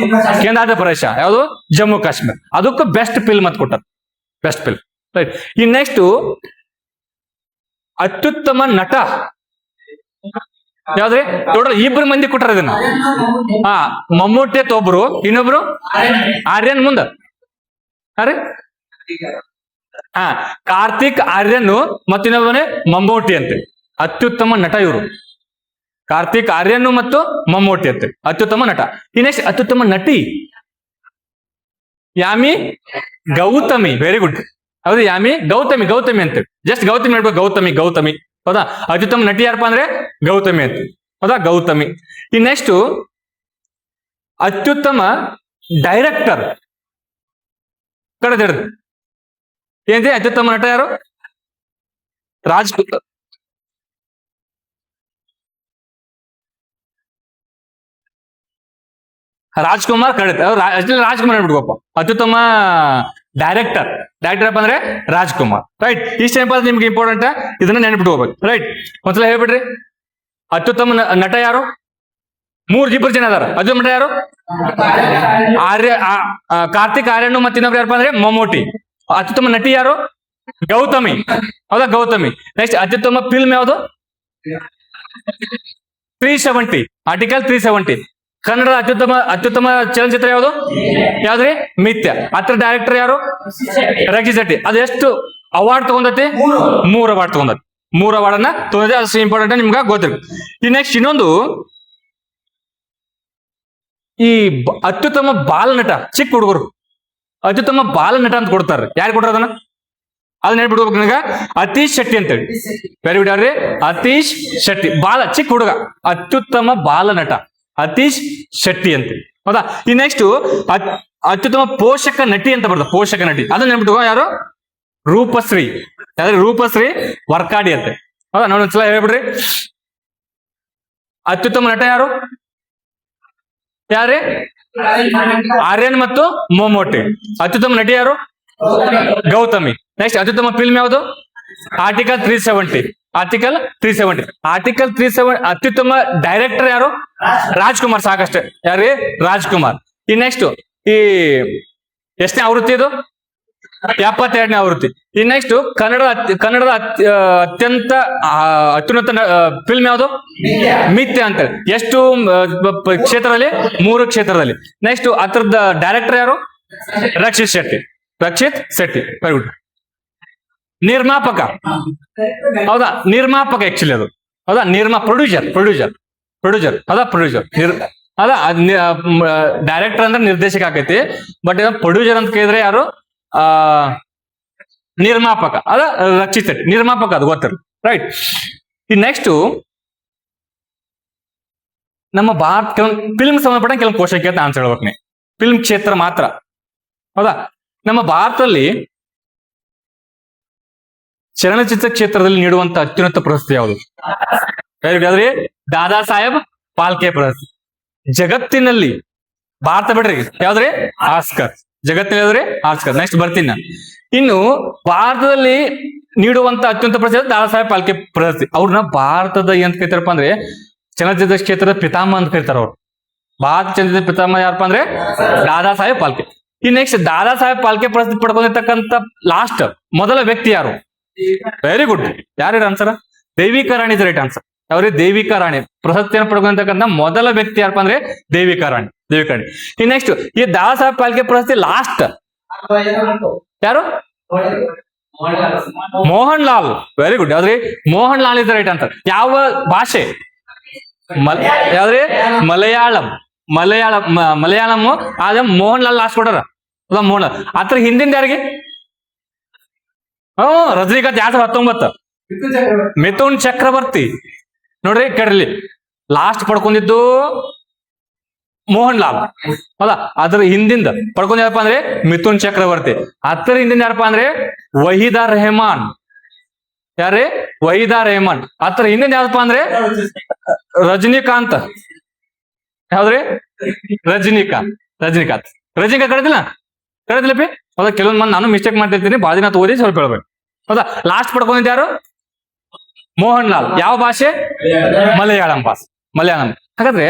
ಕೇಂದ್ರಾಡಳಿತ ಪ್ರದೇಶ ಯಾವುದು? ಜಮ್ಮು ಕಾಶ್ಮೀರ. ಅದಕ್ಕೂ ಬೆಸ್ಟ್ ಫಿಲ್ಮ್ ಅಂತ ಕೊಟ್ಟಾರ, ಬೆಸ್ಟ್ ಫಿಲ್ಮ್, ರೈಟ್. ಈ ನೆಕ್ಸ್ಟ್ ಅತ್ಯುತ್ತಮ ನಟ ಯಾವ್ದ್ರಿ? ಟೋಟಲ್ 2 ಮಂದಿ ಕೊಟ್ಟಾರ ಇದನ್ನ. ಮಮ್ಮೂಟಿ ಅಂತ ಒಬ್ರು, ಇನ್ನೊಬ್ರು ಆರ್ಯನ್ ಮುಂದ ಅರೆ ಕಾರ್ತಿಕ್ ಆರ್ಯನ್ ಮತ್ತಿನ್ನೊಬ್ಬನೇ ಮಮ್ಮೂಟಿ ಅಂತೆ. ಅತ್ಯುತ್ತಮ ನಟ ಇವರು. ಕಾರ್ತಿಕ್ ಆರ್ಯನ್ ಮತ್ತು ಮಮ್ಮೂಟಿ ಅಂತ ಅತ್ಯುತ್ತಮ ನಟ. ಈ ನೆಕ್ಸ್ಟ್ ಅತ್ಯುತ್ತಮ ನಟಿ ಯಾಮಿ ಗೌತಮಿ. Very good. ಹೌದು, ಯಾಮಿ ಗೌತಮಿ ಅಂತ. ಜಸ್ಟ್ ಗೌತಮಿ ಹೇಳ್ಬೇಕು, ಗೌತಮಿ. ಹೌದಾ? ಅತ್ಯುತ್ತಮ ನಟಿ ಯಾರಪ್ಪ ಅಂದ್ರೆ ಗೌತಮಿ ಅಂತ. ಹೌದಾ? ಗೌತಮಿ. ಈ ನೆಕ್ಸ್ಟ್ ಅತ್ಯುತ್ತಮ ಡೈರೆಕ್ಟರ್ ಕಡೆ ಏನಿದೆ? ಅತ್ಯುತ್ತಮ ನಟ ಯಾರು? ರಾಜ್ಕುಮಾರ್ ಕಡೆ. ರಾಜ್ಕುಮಾರ್ ಹೇಳ್ಬಿಡ್ಬೇಕಪ್ಪ. ಅತ್ಯುತ್ತಮ ಡೈರೆಕ್ಟರ್ ಅಪ್ಪ ಅಂದ್ರೆ ರಾಜ್ಕುಮಾರ್. ರೈಟ್. ಇಷ್ಟ ನೆನಪಾದ್ರೆ ನಿಮ್ಗೆ ಇಂಪಾರ್ಟೆಂಟ್, ಇದನ್ನ ನೆನ್ಬಿಟ್ಟು ಹೋಗ್ಬೇಕು. ರೈಟ್. ಒಂದ್ಸಲ ಹೇಳ್ಬಿಡ್ರಿ, ಅತ್ಯುತ್ತಮ ನಟ ಯಾರು? ಇಬ್ಬರು ಜನ ಅದಾರ. ಅತ್ಯುತ್ತಮ ನಟ ಯಾರು? ಕಾರ್ತಿಕ್ ಆರ್ಯನ್ ಮತ್ತೆ ಇನ್ನೊಬ್ರು ಯಾರಪ್ಪ ಅಂದ್ರೆ ಮಮ್ಮೂಟಿ. ಅತ್ಯುತ್ತಮ ನಟಿ ಯಾರು? ಗೌತಮಿ. ಹೌದಾ? ಗೌತಮಿ. ನೆಕ್ಸ್ಟ್ ಅತ್ಯುತ್ತಮ ಫಿಲ್ಮ್ ಯಾವುದು? 370. ಆರ್ಟಿಕಲ್ 370. ಕನ್ನಡದ ಅತ್ಯುತ್ತಮ ಚಲನಚಿತ್ರ ಯಾವುದು? ಯಾವ್ದ್ರಿ? ಮಿಥ್ಯ. ಅದ್ರ ಡೈರೆಕ್ಟರ್ ಯಾರು? ರಕ್ಷಿತ್ ಶೆಟ್ಟಿ. ಅದು ಎಷ್ಟು ಅವಾರ್ಡ್ ತಗೊಂಡತಿ? 3 ಅವಾರ್ಡ್ ತಗೊಂಡತಿ. 3 ಅವಾರ್ಡ್ ಅನ್ನ ತಗೊಂಡತಿ. ಅಷ್ಟು ಇಂಪಾರ್ಟೆಂಟ್ ನಿಮ್ಗೆ ಗೊತ್ತಿರುತ್ತೆ. ಈ ನೆಕ್ಸ್ಟ್ ಇನ್ನೊಂದು, ಈ ಅತ್ಯುತ್ತಮ ಬಾಲನಟ, ಚಿಕ್ಕ ಹುಡುಗರು ಅತ್ಯುತ್ತಮ ಬಾಲನಟ ಅಂತ ಕೊಡ್ತಾರೆ. ಯಾರು ಕೊಡ್ತಾರ ಅದನ್ನ? ಅದನ್ನ ಹೇಳ್ಬಿಡ್ಬೇಕು ನನಗ. ಅತೀಶ್ ಶೆಟ್ಟಿ ಅಂತೇಳಿ. Very good. ಯಾರ್ರಿ? ಅತೀಶ್ ಶೆಟ್ಟಿ. ಚಿಕ್ಕ ಹುಡುಗ ಅತ್ಯುತ್ತಮ ಬಾಲನಟ ಅತೀಶ್ ಶೆಟ್ಟಿ ಅಂತ. ಹೌದಾ? ಈ ನೆಕ್ಸ್ಟ್ ಅತ್ಯುತ್ತಮ ಪೋಷಕ ನಟಿ ಅಂತ ಬರ್ತದೆ. ಪೋಷಕ ನಟಿ ಅದನ್ನ ನೆನ್ಬಿಟ್ಟು ಯಾರು? ರೂಪಶ್ರೀ. ಯಾವ್ದು? ರೂಪಶ್ರೀ ವರ್ಕಾಡಿ ಅಂತ. ಹೌದಾ? ನೋಡಿ ಒಂದ್ಸಲ ಹೇಳ್ಬಿಡ್ರಿ, ಅತ್ಯುತ್ತಮ ನಟ ಯಾರು? ಯಾರೇ? ಆರ್ಯನ್ ಮತ್ತು ಮಮ್ಮೂಟಿ. ಅತ್ಯುತ್ತಮ ನಟಿ ಯಾರು? ಗೌತಮಿ. ನೆಕ್ಸ್ಟ್ ಅತ್ಯುತ್ತಮ ಫಿಲ್ಮ್ ಯಾವುದು? ಆರ್ಟಿಕಲ್ 370. ಆರ್ಟಿಕಲ್ 370. ಅತ್ಯುತ್ತಮ ಡೈರೆಕ್ಟರ್ ಯಾರು? ರಾಜ್ಕುಮಾರ್. ಸಾಕಷ್ಟೇ. ಯಾರು? ರಾಜ್ಕುಮಾರ್. ಈ ನೆಕ್ಸ್ಟ್ ಈ ಎಷ್ಟನೇ ಆವೃತ್ತಿ ಇದು? 72ನೇ ಆವೃತ್ತಿ. ಈ ನೆಕ್ಸ್ಟ್ ಕನ್ನಡದ ಅತ್ಯಂತ ಅತ್ಯುನ್ನತ ಫಿಲ್ಮ್ ಯಾವುದು? ಮಿಥ್ಯ ಅಂತ. ಎಷ್ಟು ಕ್ಷೇತ್ರದಲ್ಲಿ? 3 ಕ್ಷೇತ್ರದಲ್ಲಿ. ನೆಕ್ಸ್ಟ್ ಅದ್ರದ ಡೈರೆಕ್ಟರ್ ಯಾರು? ರಕ್ಷಿತ್ ಶೆಟ್ಟಿ. Very good. ನಿರ್ಮಾಪಕ. ಹೌದಾ? ನಿರ್ಮಾಪಕ ಆಕ್ಚುಲಿ ಅದು. ಹೌದಾ? ಪ್ರೊಡ್ಯೂಸರ್. ಹೌದಾ? ಪ್ರೊಡ್ಯೂಸರ್. ಹೌದಾ? ಡೈರೆಕ್ಟರ್ ಅಂದ್ರೆ ನಿರ್ದೇಶಕ ಆಕೈತಿ. ಬಟ್ ಪ್ರೊಡ್ಯೂಸರ್ ಅಂತ ಕೇಳಿದ್ರೆ ಯಾರು? ನಿರ್ಮಾಪಕ. ಅದ ರಕ್ಷಿತ್ ಶೆಟ್ಟಿ. ನಿರ್ಮಾಪಕ ಅದು ಗೊತ್ತಿರ. ರೈಟ್. ಈ ನೆಕ್ಸ್ಟ್ ನಮ್ಮ ಭಾರತ ಫಿಲ್ಮ್ ಸಂಬಂಧಪಟ್ಟ ಕೆಲವು ಕ್ವಶನ್ ಕೇಳ್ತಾ ಆನ್ಸರ್ ಹೇಳ್ಬೇಕು ನೀ. ಫಿಲ್ಮ್ ಕ್ಷೇತ್ರ ಮಾತ್ರ. ಹೌದಾ? ನಮ್ಮ ಭಾರತದಲ್ಲಿ ಚಲನಚಿತ್ರ ಕ್ಷೇತ್ರದಲ್ಲಿ ನೀಡುವಂತ ಅತ್ಯುನ್ನತ ಪ್ರಶಸ್ತಿ ಯಾವುದು? ಆದ್ರೆ ದಾದಾ ಸಾಹೇಬ್ ಫಾಲ್ಕೆ ಪ್ರಶಸ್ತಿ. ಜಗತ್ತಿನಲ್ಲಿ ಭಾರತ ಬಿಡ್ರಿ, ಯಾವ್ದ್ರಿ? ಆಸ್ಕರ್. ಜಗತ್ತಿನಲ್ಲಿ ಆಸ್ಕರ್. ನೆಕ್ಸ್ಟ್ ಬರ್ತೀನಿ ನಾನು. ಇನ್ನು ಭಾರತದಲ್ಲಿ ನೀಡುವಂತ ಅತ್ಯುನ್ನತ ಪ್ರಶಸ್ತಿ ದಾದಾ ಸಾಹೇಬ್ ಫಾಲ್ಕೆ ಪ್ರಶಸ್ತಿ. ಅವ್ರನ್ನ ಭಾರತದ ಏನ್ ಕರಿತಾರಪ್ಪ ಅಂದ್ರೆ ಚಲನಚಿತ್ರ ಕ್ಷೇತ್ರದ ಪಿತಾಮಹ ಅಂತ ಕರಿತಾರ ಅವ್ರು. ಭಾರತ ಚಲನಚಿತ್ರ ಪಿತಾಮಹ ಯಾರಪ್ಪ ಅಂದ್ರೆ ದಾದಾ ಸಾಹೇಬ್ ಫಾಲ್ಕೆ. ಈ ನೆಕ್ಸ್ಟ್ ದಾದಾ ಸಾಹೇಬ್ ಫಾಲ್ಕೆ ಪ್ರಶಸ್ತಿ ಪಡ್ಕೊಂಡಿರ್ತಕ್ಕಂಥ ಲಾಸ್ಟ್ ಮೊದಲ ವ್ಯಕ್ತಿ ಯಾರು? Very good. ಯಾರು answer? Devika Rani. Right answer. ಅವ್ರಿಗೆ ದೇವಿಕಾ ರಾಣಿ ಪ್ರಶಸ್ತಿಯನ್ನು ಪಡ್ಕೊಂತಕ್ಕಂಥ ಮೊದಲ ವ್ಯಕ್ತಿ ಯಾರಪ್ಪ ಅಂದ್ರೆ ದೇವಿಕಾ ರಾಣಿ. ಈ ನೆಕ್ಸ್ಟ್ ಈ ದಾದಾ ಸಾಹೇಬ್ ಫಾಲ್ಕೆ ಪ್ರಶಸ್ತಿ ಲಾಸ್ಟ್ ಯಾರು? ಮೋಹನ್ ಲಾಲ್. Very good. ಯಾವ್ದ್ರಿ? Mohan Lal is right answer. ಯಾವ ಭಾಷೆ? ಯಾವ್ದ್ರಿ? ಮಲಯಾಳಂ. ಆದ್ರೆ ಮೋಹನ್ ಲಾಲ್ ಲಾಸ್ಟ್ ಕೊಟ್ಟಾರ. ಮೋಹನ್ ಲಾಲ್. ಅದ್ರ ಹಿಂದಿಂದ ಯಾರಿಗೆ? ರಜನಿಕಾಂತ್ 2019. ಮಿಥುನ್ ಚಕ್ರವರ್ತಿ. ನೋಡ್ರಿ ಕೇಳ್ರಿ, ಲಾಸ್ಟ್ ಪಡ್ಕೊಂಡಿದ್ದು ಮೋಹನ್ ಲಾಲ್. ಹೌದಾ? ಅದ್ರ ಹಿಂದಿಂದ ಪಡ್ಕೊಂಡ್ ಯಾರಪ್ಪ ಅಂದ್ರೆ ಮಿಥುನ್ ಚಕ್ರವರ್ತಿ. ಅದ್ರ ಹಿಂದಿಂದ ಯಾರಪ್ಪ ಅಂದ್ರೆ ವಹೀದಾ ರೆಹಮಾನ್. ಯಾರೇ? ವಹೀದಾ ರೆಹಮಾನ್. ಅದ್ರ ಹಿಂದಿಂದ ಯಾರಪ್ಪ ಅಂದ್ರೆ ರಜನಿಕಾಂತ್. ಯಾವ್ದ್ರಿ? ರಜನಿಕಾಂತ್ ಕರೆದಿಲ್ಲಪಿ. ಹೌದಾ? ಕೆಲವೊಂದ್ ಮಂದಿ ನಾನು ಮಿಸ್ಟೇಕ್ ಮಾಡ್ತಿರ್ತೀನಿ, ಬಾಳ ದಿನ ಓದಿ ಸ್ವಲ್ಪ ಹೇಳ್ಬೇಕು. ಹೌದಾ? ಲಾಸ್ಟ್ ಪಡ್ಕೊಂಡಿದ್ದ ಯಾರು? ಮೋಹನ್ ಲಾಲ್. ಯಾವ ಭಾಷೆ? ಮಲಯಾಳಂ ಭಾಷೆ. ಹಾಗಾದ್ರೆ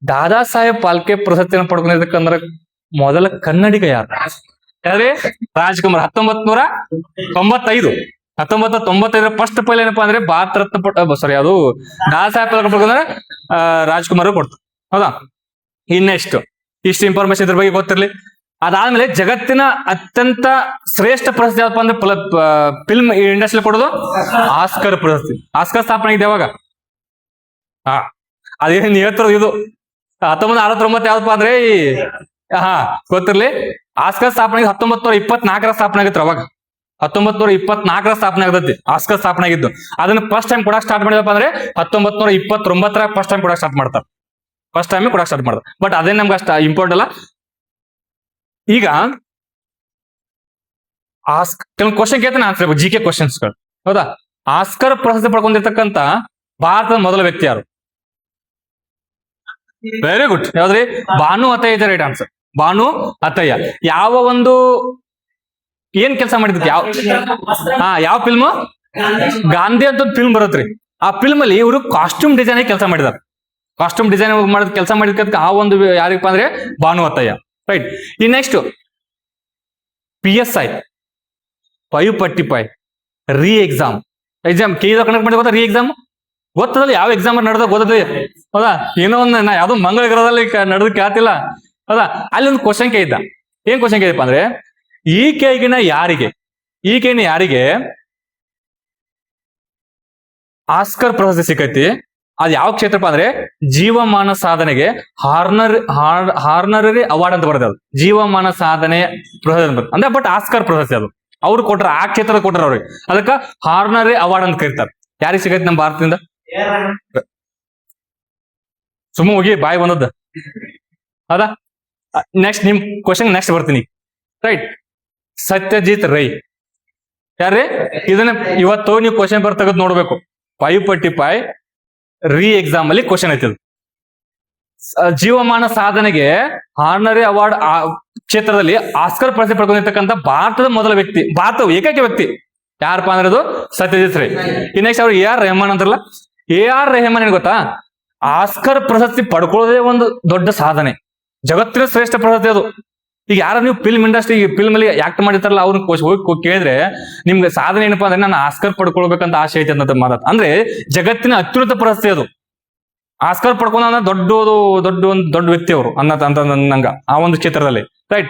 ದಾದಾ ಸಾಹೇಬ್ ಫಾಲ್ಕೆ ಪ್ರಶಸ್ತಿಯನ್ನು ಪಡ್ಕೊಂಡಿದ್ದಕ್ಕಂದ್ರೆ ಮೊದಲ ಕನ್ನಡಿಗ ಯಾರು? ಯಾರೇ? ರಾಜ್ಕುಮಾರ್. 1995 ಫಸ್ಟ್ ಪೈಲ್ ಏನಪ್ಪಾ ಅಂದ್ರೆ ಭಾರತ ರತ್ನ ಸಾರಿ ಅದು ದಾದಾ ಸಾಹೇಬ್ ಫಾಲ್ಕೆ ಪಡ್ಕೊಂಡ್ರೆ ರಾಜ್ಕುಮಾರ್ ಕೊಡ್ತು. ಹೌದಾ? ಇನ್ನೆಷ್ಟು ಇಷ್ಟು ಇನ್ಫಾರ್ಮೇಶನ್ ಇದ್ರ ಬಗ್ಗೆ ಗೊತ್ತಿರ್ಲಿ. ಅದಾದ್ಮೇಲೆ ಜಗತ್ತಿನ ಅತ್ಯಂತ ಶ್ರೇಷ್ಠ ಪ್ರಶಸ್ತಿ ಯಾವಪ್ಪ ಅಂದ್ರೆ ಫಿಲ್ಮ್ ಇಂಡಸ್ಟ್ರಿ ಕೊಡೋದು ಆಸ್ಕರ್ ಪ್ರಶಸ್ತಿ. ಆಸ್ಕರ್ ಸ್ಥಾಪನೆ ಆಗಿದೆ ಯಾವಾಗ? ಹಾ, ಅದೇನು ಹೇಳ್ತಾರ ಇದು 1969 ಯಾವಪ್ಪ ಅಂದ್ರೆ ಗೊತ್ತಿರ್ಲಿ. ಆಸ್ಕರ್ ಸ್ಥಾಪನೆ 1924 ಸ್ಥಾಪನೆ ಆಗಿತ್ತು. ಅವಾಗ 1924 ಸ್ಥಾಪನೆ ಆಗತೈತಿ ಆಸ್ಕರ್ ಸ್ಥಾಪನೆ ಆಗಿದ್ದು. ಅದನ್ನ ಫಸ್ಟ್ ಟೈಮ್ ಕೊಡಕ್ ಸ್ಟಾರ್ಟ್ ಮಾಡಿದಪ್ಪ ಅಂದ್ರೆ 1929 ಫಸ್ಟ್ ಟೈಮ್ ಕೊಡಕ್ ಸ್ಟಾರ್ಟ್ ಮಾಡ್ತಾರೆ. ಫಸ್ಟ್ ಟೈಮ್ ಕೊಡಕ್ ಸ್ಟಾರ್ಟ್ ಮಾಡ್ತಾರೆ. ಬಟ್ ಅದೇನ್ ನಮ್ಗೆ ಅಷ್ಟ ಇಂಪಾರ್ಟೆಂಟ್ ಅಲ್ಲ. ಈಗ ಕೆಲವೊಂದು ಕ್ವಶನ್ ಕೇಳ್ತಾನೆ ಆನ್ಸರ್ GK ಕ್ವಶನ್ಸ್ ಗಳು. ಹೌದಾ? ಆಸ್ಕರ್ ಪ್ರಶಸ್ತಿ ಪಡ್ಕೊಂಡಿರ್ತಕ್ಕಂತ ಭಾರತದ ಮೊದಲ ವ್ಯಕ್ತಿ ಯಾರು? Very good. ಯಾವ್ದ್ರಿ? ಭಾನು ಅತಯ್ಯ ಇದೆ ರೈಟ್ ಆನ್ಸರ್. ಭಾನು ಅತಯ್ಯ. ಯಾವ ಒಂದು ಏನ್ ಕೆಲಸ ಮಾಡಿದ್ರಿ? ಯಾವ ಫಿಲ್ಮ್? ಗಾಂಧಿ ಅಂತ ಒಂದು ಫಿಲ್ಮ್ ಬರತ್ರಿ. ಆ ಫಿಲ್ಮ್ ಅಲ್ಲಿ ಇವರು ಕಾಸ್ಟ್ಯೂಮ್ ಡಿಸೈನ್ ಕೆಲಸ ಮಾಡಿದಾರೆ. ಕಾಸ್ಟ್ಯೂಮ್ ಡಿಸೈನ್ ಮಾಡಿದ ಕೆಲಸ ಮಾಡಿದ ಆ ಒಂದು ಯಾರಿಗಪ್ಪ ಅಂದ್ರೆ ಭಾನು ಅತಯ್ಯ. ರೈಟ್. ಈ ನೆಕ್ಸ್ಟ್ PSI 545 ರೀ ಎಕ್ಸಾಮ್ ಕಂಡಕ್ಟ್ ಮಾಡಿ ಗೊತ್ತಾ? ರೀ ಎಕ್ಸಾಮ್ ಗೊತ್ತದಲ್ಲಿ ಯಾವ ಎಕ್ಸಾಮ್ ನಡೆದ ಗೊತ್ತದ? ಹೌದಾ? ಏನೋ ಒಂದು ನಾ ಯಾವ್ದೋ ಮಂಗಳ ಗ್ರಹದಲ್ಲಿ ನಡೆದ ಕೇಳ್ತಿಲ್ಲ. ಹೌದಾ? ಅಲ್ಲಿ ಒಂದು ಕ್ವಶನ್ ಕೇಳಿದ್ದ. ಏನ್ ಕ್ವಶನ್ ಕೇಳಿದಪ್ಪ ಅಂದ್ರೆ ಈಕೆಗಿನ ಯಾರಿಗೆ ಆಸ್ಕರ್ ಪ್ರಶಸ್ತಿ ಸಿಕ್ಕೈತಿ? ಅದ್ ಯಾವ ಕ್ಷೇತ್ರಪ್ಪ ಅಂದ್ರೆ ಜೀವಮಾನ ಸಾಧನೆಗೆ ಹಾರ್ನರರಿ ಅವಾರ್ಡ್ ಅಂತ ಬರ್ತದೆ. ಅದು ಜೀವಮಾನ ಸಾಧನೆ ಪ್ರಶಸ್ತಿ ಅಂದ್ರೆ ಬಟ್ ಆಸ್ಕರ್ ಪ್ರಶಸ್ತಿ ಅದು ಅವ್ರು ಕೊಟ್ರ, ಆ ಕ್ಷೇತ್ರದ ಕೊಟ್ರ ಅವ್ರಿಗೆ. ಅದಕ್ಕ ಹಾರ್ನರರಿ ಅವಾರ್ಡ್ ಅಂತ ಕರೀತಾರೆ. ಯಾರಿಗೆ ಸಿಗೈತಿ ನಮ್ಮ ಭಾರತದಿಂದ? ಸುಮ್ಮ ಹೋಗಿ ಬಾಯಿ ಬಂದದ್ದು. ಹೌದಾ? ನೆಕ್ಸ್ಟ್ ನಿಮ್ ಕ್ವಶನ್ ನೆಕ್ಸ್ಟ್ ಬರ್ತೀನಿ. ರೈಟ್. ಸತ್ಯಜಿತ್ ರೈ ಯಾರ್ರಿ? ಇದನ್ನ ಇವತ್ತು ನೀವು ಕ್ವಶನ್ ಪೇಪರ್ ತೆಗೆದು ನೋಡ್ಬೇಕು. 545 ರೀ ಎಕ್ಸಾಮ್ ಅಲ್ಲಿ ಕ್ವಶನ್ ಐತಿ. ಜೀವಮಾನ ಸಾಧನೆಗೆ ಹಾರ್ನರಿ ಅವಾರ್ಡ್ ಕ್ಷೇತ್ರದಲ್ಲಿ ಆಸ್ಕರ್ ಪ್ರಶಸ್ತಿ ಪಡ್ಕೊಂಡಿರ್ತಕ್ಕಂಥ ಭಾರತದ ಮೊದಲ ವ್ಯಕ್ತಿ, ಭಾರತದ ಏಕೈಕ ವ್ಯಕ್ತಿ ಯಾರಪ್ಪ ಅಂದ್ರೆ ಅದು ಸತ್ಯಜಿತ್ ರೈ. ನೆಕ್ಸ್ಟ್ ಅವ್ರು AR ರೆಹಮಾನ್ ಅಂತಾರಲ್ಲ, AR ರೆಹಮಾನ್ ಏನ್ ಗೊತ್ತಾ? ಆಸ್ಕರ್ ಪ್ರಶಸ್ತಿ ಪಡ್ಕೊಳ್ಳೋದೇ ಒಂದು ದೊಡ್ಡ ಸಾಧನೆ, ಜಗತ್ತಿನ ಶ್ರೇಷ್ಠ ಪ್ರಶಸ್ತಿ ಅದು. ಈಗ ಯಾರು ನೀವು ಫಿಲ್ಮ್ ಇಂಡಸ್ಟ್ರಿ ಫಿಲ್ಮ್ ಅಲ್ಲಿ ಆಕ್ಟ್ ಮಾಡಿರ್ತಾರಲ್ಲ ಅವ್ರನ್ನ ಹೋಗಿ ಕೇಳಿದ್ರೆ ನಿಮ್ಗೆ ಸಾಧನೆ ಏನಪ್ಪಾ ಅಂದ್ರೆ ನಾನು ಆಸ್ಕರ್ ಪಡ್ಕೊಳ್ಬೇಕಂತ ಆಸೆ ಐತೆ ಅಂತ ಮಾತಾಡ. ಅಂದ್ರೆ ಜಗತ್ತಿನ ಅತ್ಯುನ್ನತ ಪ್ರಶಸ್ತಿ ಅದು. ಆಸ್ಕರ್ ಪಡ್ಕೊಂಡ ದೊಡ್ಡ ವ್ಯಕ್ತಿ ಅವರು ಅಂತ ನಂಗ ಆ ಒಂದು ಕ್ಷೇತ್ರದಲ್ಲಿ. ರೈಟ್.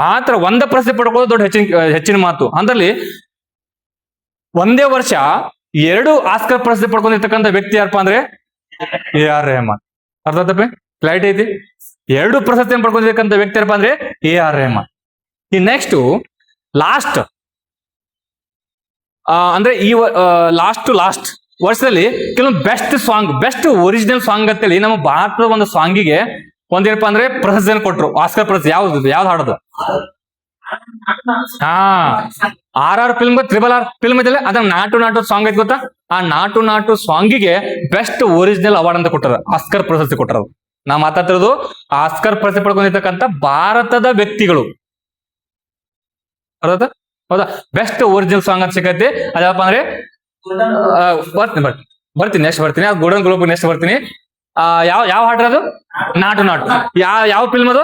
ಆತರ ಒಂದೇ ಪ್ರಶಸ್ತಿ ಪಡ್ಕೊಳ್ಳೋದು ದೊಡ್ಡ ಹೆಚ್ಚಿನ ಮಾತು. ಅಂತಲ್ಲಿ ಒಂದೇ ವರ್ಷ 2 ಆಸ್ಕರ್ ಪ್ರಶಸ್ತಿ ಪಡ್ಕೊಂಡಿರ್ತಕ್ಕಂಥ ವ್ಯಕ್ತಿ ಯಾರಪ್ಪ ಅಂದ್ರೆ AR ರೆಹಮಾನ್. ಅರ್ಥ ಆಯ್ತಪ್ಪ? ಕ್ಲಾರಿಟಿ ಐತಿ? 2 ಪ್ರಶಸ್ತಿ ಪಡ್ಕೊಂಡಿರ್ತಕ್ಕಂಥ ವ್ಯಕ್ತಿ ಯಾರಪ್ಪ ಅಂದ್ರೆ AR ರೆಹಮಾನ್. ಈ ನೆಕ್ಸ್ಟ್ ಲಾಸ್ಟ್ ಅಂದ್ರೆ ಈ ಲಾಸ್ಟ್ ವರ್ಷದಲ್ಲಿ ಕೆಲವೊಂದು ಬೆಸ್ಟ್ ಒರಿಜಿನಲ್ ಸಾಂಗ್ ಅಂತೇಳಿ ನಮ್ಮ ಭಾರತದ ಒಂದು ಸಾಂಗಿಗೆ ಒಂದೇನಪ್ಪ ಅಂದ್ರೆ ಪ್ರಶಸ್ತಿಯನ್ನು ಕೊಟ್ರು. ಆಸ್ಕರ್ ಪ್ರಶಸ್ತಿ ಯಾವ್ದು ಹಾಡೋದು? RR ಫಿಲ್ಮ್, RRR ಫಿಲ್ಮ್ ಇದೆಲ್ಲ ಅದ ನಾಟು ಸಾಂಗ್ ಐತಿ ಗೊತ್ತಾ? ಆ ನಾಟು ಸಾಂಗಿಗೆ ಬೆಸ್ಟ್ ಒರಿಜಿನಲ್ ಅವಾರ್ಡ್ ಅಂತ ಕೊಟ್ಟಾರ, ಆಸ್ಕರ್ ಪ್ರಶಸ್ತಿ ಕೊಟ್ಟಾರ. ನಾ ಮಾತಾಡ್ತಿರೋದು ಆಸ್ಕರ್ ಪ್ರಶಸ್ತಿ ಪಡ್ಕೊಂಡಿರ್ತಕ್ಕಂಥ ಭಾರತದ ವ್ಯಕ್ತಿಗಳು. ಹೌದಾ? ಬೆಸ್ಟ್ ಒರಿಜಿನಲ್ ಸಾಂಗ್ ಅಂತ ಸಿಕ್ಕೈತಿ. ಅದಪ್ಪ ಅಂದ್ರೆ ಬರ್ತೀನಿ ನೆಕ್ಸ್ಟ್ ಬರ್ತೀನಿ. ಗೋಲ್ಡನ್ ಗ್ಲೋಬ್ ನೆಕ್ಸ್ಟ್ ಬರ್ತೀನಿ. ಯಾವ ಹಾಡ್ರ ಅದು? ನಾಟು ಯಾವ ಫಿಲ್ಮ್ ಅದು?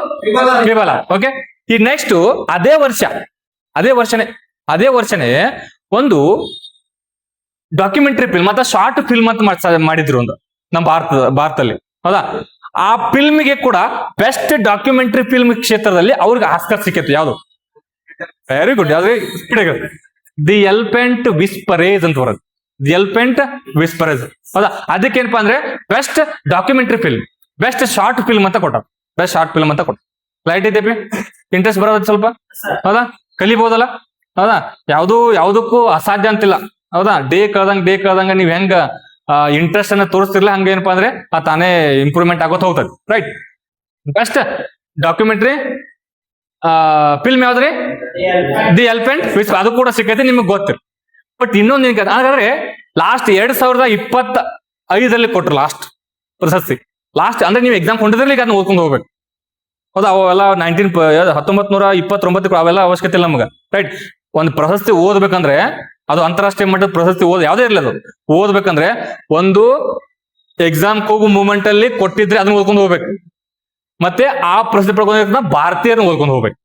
ಟ್ರಿಬಲ್ ಆರ್. ಓಕೆ. ಈ ನೆಕ್ಸ್ಟ್ ಅದೇ ವರ್ಷನೇ ಒಂದು ಡಾಕ್ಯುಮೆಂಟರಿ ಫಿಲ್ಮ್ ಅಥವಾ ಶಾರ್ಟ್ ಫಿಲ್ಮ್ ಅಂತ ಮಾಡಿದ್ರು ಒಂದು ನಮ್ಮ ಭಾರತದಲ್ಲಿ. ಹೌದಾ? ಆ ಫಿಲ್ಮ್ಗೆ ಕೂಡ ಬೆಸ್ಟ್ ಡಾಕ್ಯುಮೆಂಟರಿ ಫಿಲ್ಮ್ ಕ್ಷೇತ್ರದಲ್ಲಿ ಅವ್ರಿಗೆ ಆಸ್ಕರ್ ಸಿಕ್ಕಿತ್ತು. ಯಾವ್ದು? Very good. ಯಾವ್ದು? ದಿ ಎಲಿಫೆಂಟ್ ವಿಸ್ಪರೇಜ್ ಅಂತ ಬರೋದು. The elephant whisperers. ಹೌದಾ? ಅದಕ್ಕೇನಪ್ಪಾ ಅಂದ್ರೆ best documentary film, best short film ಅಂತ ಕೊಟ್ಟ. ಬೆಸ್ಟ್ ಶಾರ್ಟ್ ಫಿಲ್ಮ್ ಅಂತ ಕೊಟ್ಟ. ಲೈಟ್ ಐತೆ? ಇಂಟ್ರೆಸ್ಟ್ ಬರೋದು ಸ್ವಲ್ಪ. ಹೌದಾ? ಕಲಿಬಹುದಲ್ಲ? ಹೌದಾ? ಯಾವ್ದಕ್ಕೂ ಅಸಾಧ್ಯ ಅಂತಿಲ್ಲ. ಹೌದಾ? ಡೇ ಕಳ್ದಂಗ ನೀವ್ ಹೆಂಗ ಇಂಟ್ರೆಸ್ಟ್ ಅನ್ನ ತೋರಿಸ್ತಿರ್ಲಿಲ್ಲ ಹಂಗ ಏನಪ್ಪಾ ಅಂದ್ರೆ ತಾನೇ ಇಂಪ್ರೂವ್ಮೆಂಟ್ ಆಗೋತ್ ಹೋಗ್ತದೆ. ರೈಟ್. ಬೆಸ್ಟ್ ಡಾಕ್ಯುಮೆಂಟರಿ ಫಿಲ್ಮ್ ಯಾವ್ದ್ರಿ? The elephant whisper. ಅದು ಕೂಡ ಸಿಕ್ಕೈತಿ, ನಿಮ್ಗೆ ಗೊತ್ತಿರ. ಬಟ್ ಇನ್ನೊಂದು ಹಾಗಾದ್ರೆ ಲಾಸ್ಟ್ 2025 ಕೊಟ್ರು ಲಾಸ್ಟ್ ಪ್ರಶಸ್ತಿ. ಲಾಸ್ಟ್ ಅಂದ್ರೆ ನೀವು ಎಕ್ಸಾಮ್ ಕೊಂಡಿದ್ರಲ್ಲಿ ಅದನ್ನ ಓದ್ಕೊಂಡು ಹೋಗ್ಬೇಕು. ಹೌದಾ? ಅವೆಲ್ಲ 1929 ಅವೆಲ್ಲ ಅವಶ್ಯಕತೆ ಇಲ್ಲ ನಮ್ಗೆ. ರೈಟ್. ಒಂದು ಪ್ರಶಸ್ತಿ ಓದ್ಬೇಕಂದ್ರೆ ಅದು ಅಂತಾರಾಷ್ಟ್ರೀಯ ಮಟ್ಟದ ಪ್ರಶಸ್ತಿ ಯಾವ್ದೇ ಇರಲಿ, ಅದು ಓದ್ಬೇಕಂದ್ರೆ ಒಂದು ಎಕ್ಸಾಮ್ ಹೋಗೋ ಮೂಮೆಂಟ್ ಅಲ್ಲಿ ಕೊಟ್ಟಿದ್ರೆ ಅದನ್ನ ಓದ್ಕೊಂಡು ಹೋಗ್ಬೇಕು. ಮತ್ತೆ ಆ ಪ್ರಶಸ್ತಿ ಪಡ್ಕೊಂಡು ಭಾರತೀಯರನ್ನ ಓದ್ಕೊಂಡು ಹೋಗ್ಬೇಕು.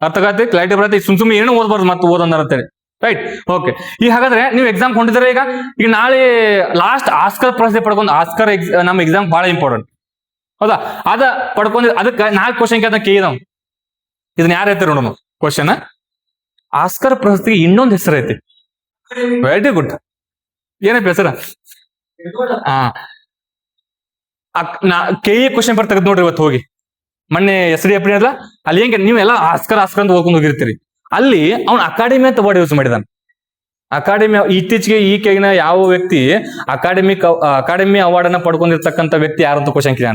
ಅರ್ಥ ಆಗತ್ತೆ? ಕ್ಲಾರಿಟಿ ಬರುತ್ತೆ. ಸುಮ್ಮನೆ ಏನೋ ಓದ್ಬಾರ್ದು ಮತ್ತೆ ಓದೋಂತೇಳಿ. ರೈಟ್. ಓಕೆ. ಈಗ ಹಾಗಾದ್ರೆ ನೀವು ಎಕ್ಸಾಮ್ ಕೊಂಡಿದ್ರೆ ಈಗ ನಾಳೆ ಲಾಸ್ಟ್ ಆಸ್ಕರ್ ಪ್ರಶಸ್ತಿ ಪಡ್ಕೊಂಡು ನಮ್ಮ ಎಕ್ಸಾಮ್ ಬಹಳ ಇಂಪಾರ್ಟೆಂಟ್. ಹೌದಾ? ಅದ ಪಡ್ಕೊಂಡ್ ಅದಕ್ಕೆ 4 ಕ್ವಶನ್ ಕೇಳಿದ ಇದನ್ನ ಯಾರು ಹೇಳ್ತಾರೆ ನೋಡೋಣ ಕ್ವಶನ್. ಆಸ್ಕರ್ ಪ್ರಶಸ್ತಿಗೆ ಇನ್ನೊಂದು ಹೆಸರು ಐತಿ. Very good. ಏನಪ್ಪ ಹೆಸರ? ಕೆ ಕ್ವಶನ್ ಪೇಪರ್ ತೆಗೆದು ನೋಡ್ರಿ ಇವತ್ತು ಹೋಗಿ. ಮೊನ್ನೆ SDF ಅಲ್ಲ, ಅಲ್ಲಿ ಹೆಂಗೆ ನೀವೆಲ್ಲ ಆಸ್ಕರ್ ಆಸ್ಕರ್ ಅಂತ ಓದ್ಕೊಂಡು ಹೋಗಿರ್ತೀರಿ. ಅಲ್ಲಿ ಅವ್ನ ಅಕಾಡೆಮಿ ಅಂತ ವರ್ಡ್ ಯೂಸ್ ಮಾಡಿದಾನ. ಅಕಾಡೆಮಿ ಇತ್ತೀಚೆಗೆ ಈ ಕೆಗಿನ ಯಾವ ವ್ಯಕ್ತಿ ಅಕಾಡೆಮಿ ಅವಾರ್ಡ್ ಅನ್ನ ಪಡ್ಕೊಂಡಿರ್ತಕ್ಕಂಥ ವ್ಯಕ್ತಿ ಯಾರಂತ ಕ್ವಶನ್ ಕೇಳ.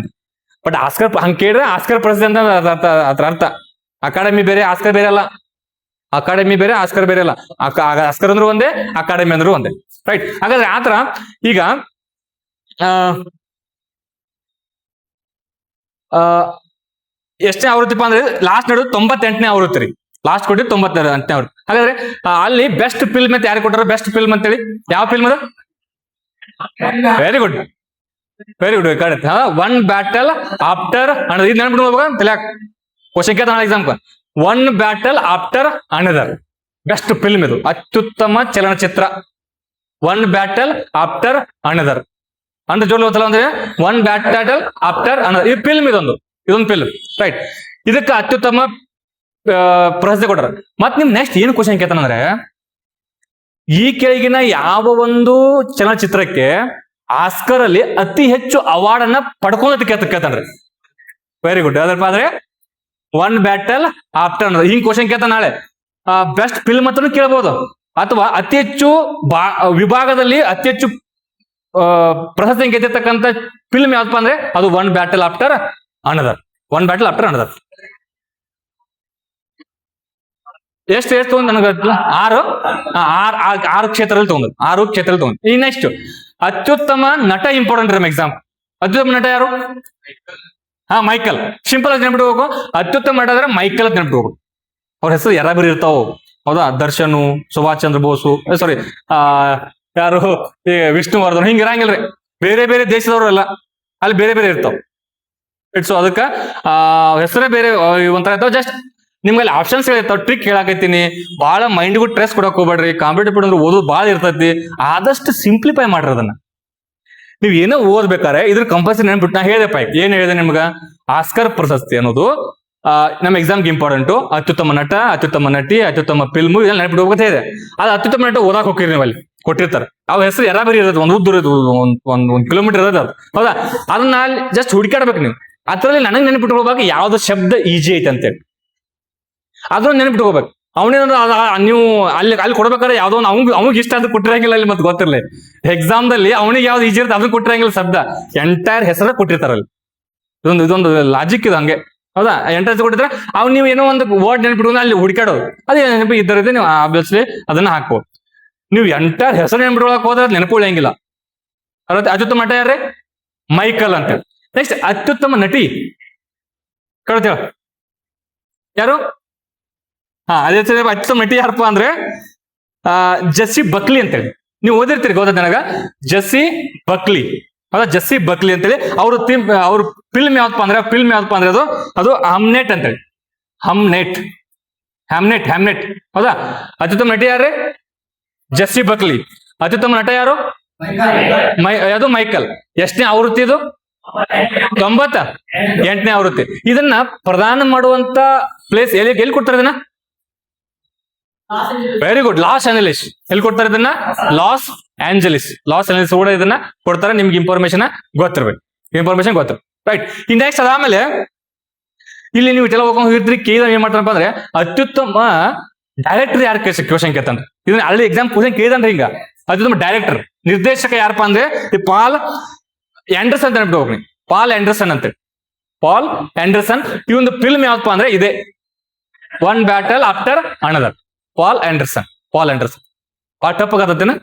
ಬಟ್ ಆಸ್ಕರ್ ಹಂಗೆ ಕೇಳಿದ್ರೆ ಆಸ್ಕರ್ ಪ್ರಶಸ್ತಿ ಅಂತ ಅದ್ರ ಅರ್ಥ. ಅಕಾಡೆಮಿ ಬೇರೆ ಆಸ್ಕರ್ ಬೇರೆ ಅಲ್ಲ. ಅಕಾಡೆಮಿ ಬೇರೆ ಆಸ್ಕರ್ ಬೇರೆ ಅಲ್ಲ. ಆಸ್ಕರ್ ಅಂದ್ರೂ ಒಂದೇ, ಅಕಾಡೆಮಿ ಅಂದ್ರೂ ಒಂದೇ. ರೈಟ್. ಹಾಗಾದ್ರೆ ಆತರ ಈಗ ಎಷ್ಟನೇ ಆವೃತ್ತಿಪ್ಪ ಅಂದ್ರೆ ಲಾಸ್ಟ್ ನಡೆದು 98ನೇ ಆವೃತ್ತಿ ರೀ. ಲಾಸ್ಟ್ ಕೊಟ್ಟಿದ್ದು 98ನೇ ಆವೃತ್ತಿ. ಹಾಗಾದ್ರೆ ಅಲ್ಲಿ ಬೆಸ್ಟ್ ಫಿಲ್ಮ್ ಅಂತ ಯಾರು ಕೊಟ್ಟಾರ? ಬೆಸ್ಟ್ ಫಿಲ್ಮ್ ಅಂತೇಳಿ ಯಾವ ಫಿಲ್ಮ್ ಅದು? Very good, very good. Correct. One battle after ಅನ್ನೋದು ಇದು ನೆನ್ಬಿಟ್ಟು ತಲೆಯಾಕ ಕ್ವಶನ್ ಕೇಳ್ತಾನ exam. One battle after another best film. ಇದು ಅತ್ಯುತ್ತಮ ಚಲನಚಿತ್ರ. ಒನ್ ಬ್ಯಾಟಲ್ ಆಫ್ಟರ್ ಅನದರ್ ಅಂದ್ರೆ ಜೋಲ್ ಗೊತ್ತಲ್ಲ ಅಂದ್ರೆ ಒನ್ ಬ್ಯಾಟಲ್ ಆಫ್ಟರ್ ಅನದರ್. ಈ ಫಿಲ್ಮ್ ಇದೊಂದು ಫಿಲ್ಮ್. ರೈಟ್. ಇದಕ್ಕೆ ಅತ್ಯುತ್ತಮ ಪ್ರಶಸ್ತಿ ಕೊಟ್ಟಾರ. ಮತ್ ನಿಮ್ ನೆಕ್ಸ್ಟ್ ಏನು ಕ್ವಶನ್ ಕೇಳ್ತಾನಂದ್ರೆ, ಈ ಕೆಳಗಿನ ಯಾವ ಒಂದು ಚಲನಚಿತ್ರಕ್ಕೆ ಆಸ್ಕರ್ ಅಲ್ಲಿ ಅತಿ ಹೆಚ್ಚು ಅವಾರ್ಡ್ ಅನ್ನ ಪಡ್ಕೊಂಡ್ ಕೇಳ್ತಾನ್ರಿ. Very good. ಅದಪ್ಪ ಅಂದ್ರೆ ಒನ್ ಬ್ಯಾಟಲ್ ಆಫ್ಟರ್ ಅನ್ನೋದು ಹಿಂಗ್ ಕ್ವಶನ್ ಕೇಳ್ತಾನ. ನಾಳೆ ಬೆಸ್ಟ್ ಫಿಲ್ಮ್ ಅಂತಾನು ಕೇಳ್ಬೋದು, ಅಥವಾ ಅತಿ ಹೆಚ್ಚು ವಿಭಾಗದಲ್ಲಿ ಅತಿ ಹೆಚ್ಚು ಪ್ರಶಸ್ತಿ ಗೆದ್ದಿರ್ತಕ್ಕಂಥ ಫಿಲ್ಮ್ ಯಾವ್ದಪ್ಪ ಅಂದ್ರೆ ಅದು one battle after another. One battle after another. ಎಷ್ಟು ತಗೊಂಡ್ ನನಗೆ ಆರು ಕ್ಷೇತ್ರದಲ್ಲಿ ತಗೊಂಡು. ಈ ನೆಕ್ಸ್ಟ್ ಅತ್ಯುತ್ತಮ ನಟ ಇಂಪಾರ್ಟೆಂಟ್ ನಮ್ಮ ಎಕ್ಸಾಮ್. ಅತ್ಯುತ್ತಮ ನಟ ಯಾರು? ಮೈಕಲ್. ಸಿಂಪಲ್ ಆಗಿ ನೆನ್ಬಿಟ್ಟು ಅತ್ಯುತ್ತಮ ನಟ ಅಂದ್ರೆ ಮೈಕಲ್ ಅಂತ ನೆನ್ಬಿಟ್ಟು ಅವ್ರ ಹೆಸರು ಯಾರಾಬರಿ ಇರ್ತಾವ. ಹೌದಾ? ದರ್ಶನ್, ಸುಭಾಷ್ ಚಂದ್ರ ಬೋಸು, ಸಾರಿ ಯಾರು ವಿಷ್ಣುವರ್ಧನ್, ಹಿಂಗ ಇರಂಗಿಲ್ರಿ. ಬೇರೆ ಬೇರೆ ದೇಶದವ್ರೆಲ್ಲ ಅಲ್ಲಿ ಬೇರೆ ಬೇರೆ ಇರ್ತಾವ. ಇಟ್ಸ್ ಅದಕ್ಕ ಹೆಸರೇ ಬೇರೆ ಒಂಥರ ಇರ್ತಾವ. ಜಸ್ಟ್ ನಿಮ್ಗೆ ಅಲ್ಲಿ ಆಪ್ಷನ್ಸ್ ಇರ್ತಾವ. ಟ್ರಿಕ್ ಹೇಳಾಕತ್ತೀನಿ. ಬಹಳ ಮೈಂಡ್ಗೂ ಸ್ಟ್ರೆಸ್ ಕೊಡಕ್ ಹೋಗ್ಬೇಡ್ರಿ. ಕಾಂಪಿಟೇಟಿವ್ ಅಂದ್ರೆ ಓದೋದು ಭಾಳ ಇರ್ತೈತಿ. ಆದಷ್ಟು ಸಿಂಪ್ಲಿಫೈ ಮಾಡ್ರಿ ಅದನ್ನ. ನೀವ್ ಏನೋ ಓದ್ಬೇಕಾರೆ ಇದ್ರ ಕಂಪಲ್ಸರಿ ನೆನ್ಬಿಟ್ಟು ನಾ ಹೇಳಿದೆಪ್ಪ. ಏನ್ ಹೇಳಿದೆ ನಿಮ್ಗ? ಆಸ್ಕರ್ ಪ್ರಶಸ್ತಿ ಅನ್ನೋದು ನಮ್ಮ ಎಕ್ಸಾಮ್ಗೆ ಇಂಪಾರ್ಟೆಂಟು. ಅತ್ಯುತ್ತಮ ನಟ, ಅತ್ಯುತ್ತಮ ನಟಿ, ಅತ್ಯುತ್ತಮ ಫಿಲ್ಮ್ ಇದೆಲ್ಲ ನೆನ್ಬಿಟ್ಟು ಹೋಗುತ್ತೆ ಇದೆ. ಅದು ಅತ್ಯುತ್ತಮ ನಟ ಓದಾಕ್ ಹೋಗಿರಿ ನೀವು ಅಲ್ಲಿ ಕೊಟ್ಟಿರ್ತಾರೆ. ಅವ್ ಹೆಸರು ಯಾರ ಬರಿ ಇರೋದು, ಒಂದು ಉದ್ದ ಇರೋದು, ಒಂದ್ ಕಿಲೋಮೀಟರ್ ಇರೋದು ಅದು. ಹೌದಾ? ಅದನ್ನ ಅಲ್ಲಿ ಜಸ್ಟ್ ಹುಡುಕಾಡ್ಬೇಕು ನೀವು. ಅದ್ರಲ್ಲಿ ನನಗೆ ನೆನ್ಬಿಟ್ಟು ಹೋಗ್ಬೇಕು ಯಾವ್ದು ಶಬ್ದ ಈಜಿ ಐತೆ ಅಂತೇಳಿ. ಅದನ್ನ ನೆನ್ಬಿಟ್ಟು ಹೋಗ್ಬೇಕು. ಅವನೇನಾದ್ರು ನೀವು ಅಲ್ಲಿ ಕೊಡ್ಬೇಕಾದ್ರೆ ಯಾವ್ದೋ ಅವ್ನಿಗೆ ಇಷ್ಟ ಅಂತ ಕೊಟ್ಟಿರಂಗಿಲ್ಲ. ಅಲ್ಲಿ ಮತ್ತೆ ಗೊತ್ತಿರಲಿ ಎಕ್ಸಾಮ್ ದಲ್ಲಿ ಅವನಿಗೆ ಯಾವ್ದು ಈಜಿ ಇರುತ್ತೆ ಅದನ್ನ ಕೊಟ್ಟಿರಂಗಿಲ್ಲ. ಶಬ್ದ ಎಂಟೈರ್ ಹೆಸರ ಕೊಟ್ಟಿರ್ತಾರಲ್ಲಿ. ಇದೊಂದು ಲಾಜಿಕ್ ಇದು ಹಂಗೆ. ಹೌದಾ? ಎಂಟೈರ್ ಕೊಟ್ಟಿದ್ರೆ ಅವ್ನು ನೀವು ಏನೋ ಒಂದು ವರ್ಡ್ ನೆನ್ಬಿಟ್ಟು ಅಲ್ಲಿ ಹುಡುಕಾಡೋದು. ಅದೇ ನೆನಪು ಇದ್ದರೈತೆ ನೀವು ಆಬ್ವಿಯಸ್ಲಿ ಅದನ್ನ ಹಾಕ್ಬೋದು. ನೀವು ಎಂಟೈರ್ ಹೆಸರು ನೆನ್ಬಿಟ್ಕೊಳಕ್ ಹೋದ್ರೆ ನೆನಪು ಉಳಿಯಂಗಿಲ್ಲ. ಅತ್ಯುತ್ತಮ ನಟ ಯಾರೇ? ಮೈಕಲ್ ಅಂತ. ನೆಕ್ಸ್ಟ್ ಅತ್ಯುತ್ತಮ ನಟಿ ಕಳ್ತೇವ ಯಾರು? ಅದೇ ಅತ್ಯುತ್ತಮ ನಟಿ ಯಾರಪ್ಪ ಅಂದ್ರೆ ಜೆಸ್ಸಿ ಬಕ್ಲಿ ಅಂತೇಳಿ. ನೀವು ಓದಿರ್ತೀರಿ ಗೊತ್ತ ನನಗ. ಜೆಸ್ಸಿ ಬಕ್ಲಿ. ಹೌದಾ? ಜೆಸ್ಸಿ ಬಕ್ಲಿ ಅಂತೇಳಿ ಅವ್ರ ಫಿಲ್ಮ್ ಯಾವ್ದಪ್ಪ ಅಂದ್ರೆ ಅದು ಹಮ್ನೆಟ್ ಅಂತೇಳಿ. ಹ್ಯಾಮ್ನೆಟ್. ಹೌದಾ? ಅತ್ಯುತ್ತಮ ನಟಿ ಯಾರೇ? ಜೆಸ್ಸಿ ಬಕ್ಲಿ. ಅತ್ಯುತ್ತಮ ನಟ ಯಾರು? ಅದು ಮೈಕಲ್. ಎಷ್ಟನೇ ಆವೃತ್ತಿ ಇದು? 98ನೇ ಆವೃತ್ತಿ. ಇದನ್ನ ಪ್ರದಾನ ಮಾಡುವಂತ ಪ್ಲೇಸ್ ಎಲ್ಲಿ ಕೊಡ್ತಾರೆ ಇದನ್ನ? Very good. Los Angeles. ಎಲ್ಲಿ ಕೊಡ್ತಾರೆ ಇದನ್ನ? ಲಾಸ್ ಏಂಜಲೀಸ್ ಕೂಡ ಇದನ್ನ ಕೊಡ್ತಾರೆ. ನಿಮ್ಗೆ ಇನ್ಫಾರ್ಮೇಶನ್ ಗೊತ್ತಿರ್ಬೇಕು. ರೈಟ್. ಈ ನೆಕ್ಸ್ಟ್ ಅದಾದ್ಮೇಲೆ ಇಲ್ಲಿ ನೀವು ಇಟ್ಟೆಲ್ಲ ಹೋಗ್ಕೊಂಡು ಹೋಗಿರ್ತೀರಿ. ಕೇಳಿದಾಗ ಏನ್ ಮಾಡ್ತಾರಪ್ಪ ಅಂದ್ರೆ ಅತ್ಯುತ್ತಮ ಡೈರೆಕ್ಟರ್ ಯಾರು ಕ್ವಶನ್ ಕೇಳ್ತಾನೆ. ಇದನ್ನ ಅಲ್ಲಿ ಎಕ್ಸಾಮ್ ಕ್ವಶನ್ ಕೇಳಿದ್ರೆ ಹಿಂಗ ಅತ್ಯುತ್ತಮ ಡೈರೆಕ್ಟರ್ ನಿರ್ದೇಶಕ ಯಾರಪ್ಪ ಅಂದ್ರೆ ಪಾಲ್ ಆಂಡರ್ಸನ್ ಅಂತ ನೆನಪು ಹೋಗ್ರಿ. Paul Anderson. ಈ ಒಂದು ಫಿಲ್ಮ್ ಯಾವಪ್ಪ ಅಂದ್ರೆ ಇದೆ one battle after another. Paul Anderson. ಭಾಳ ಟಫ್ ಆಗತ್ತೇನ?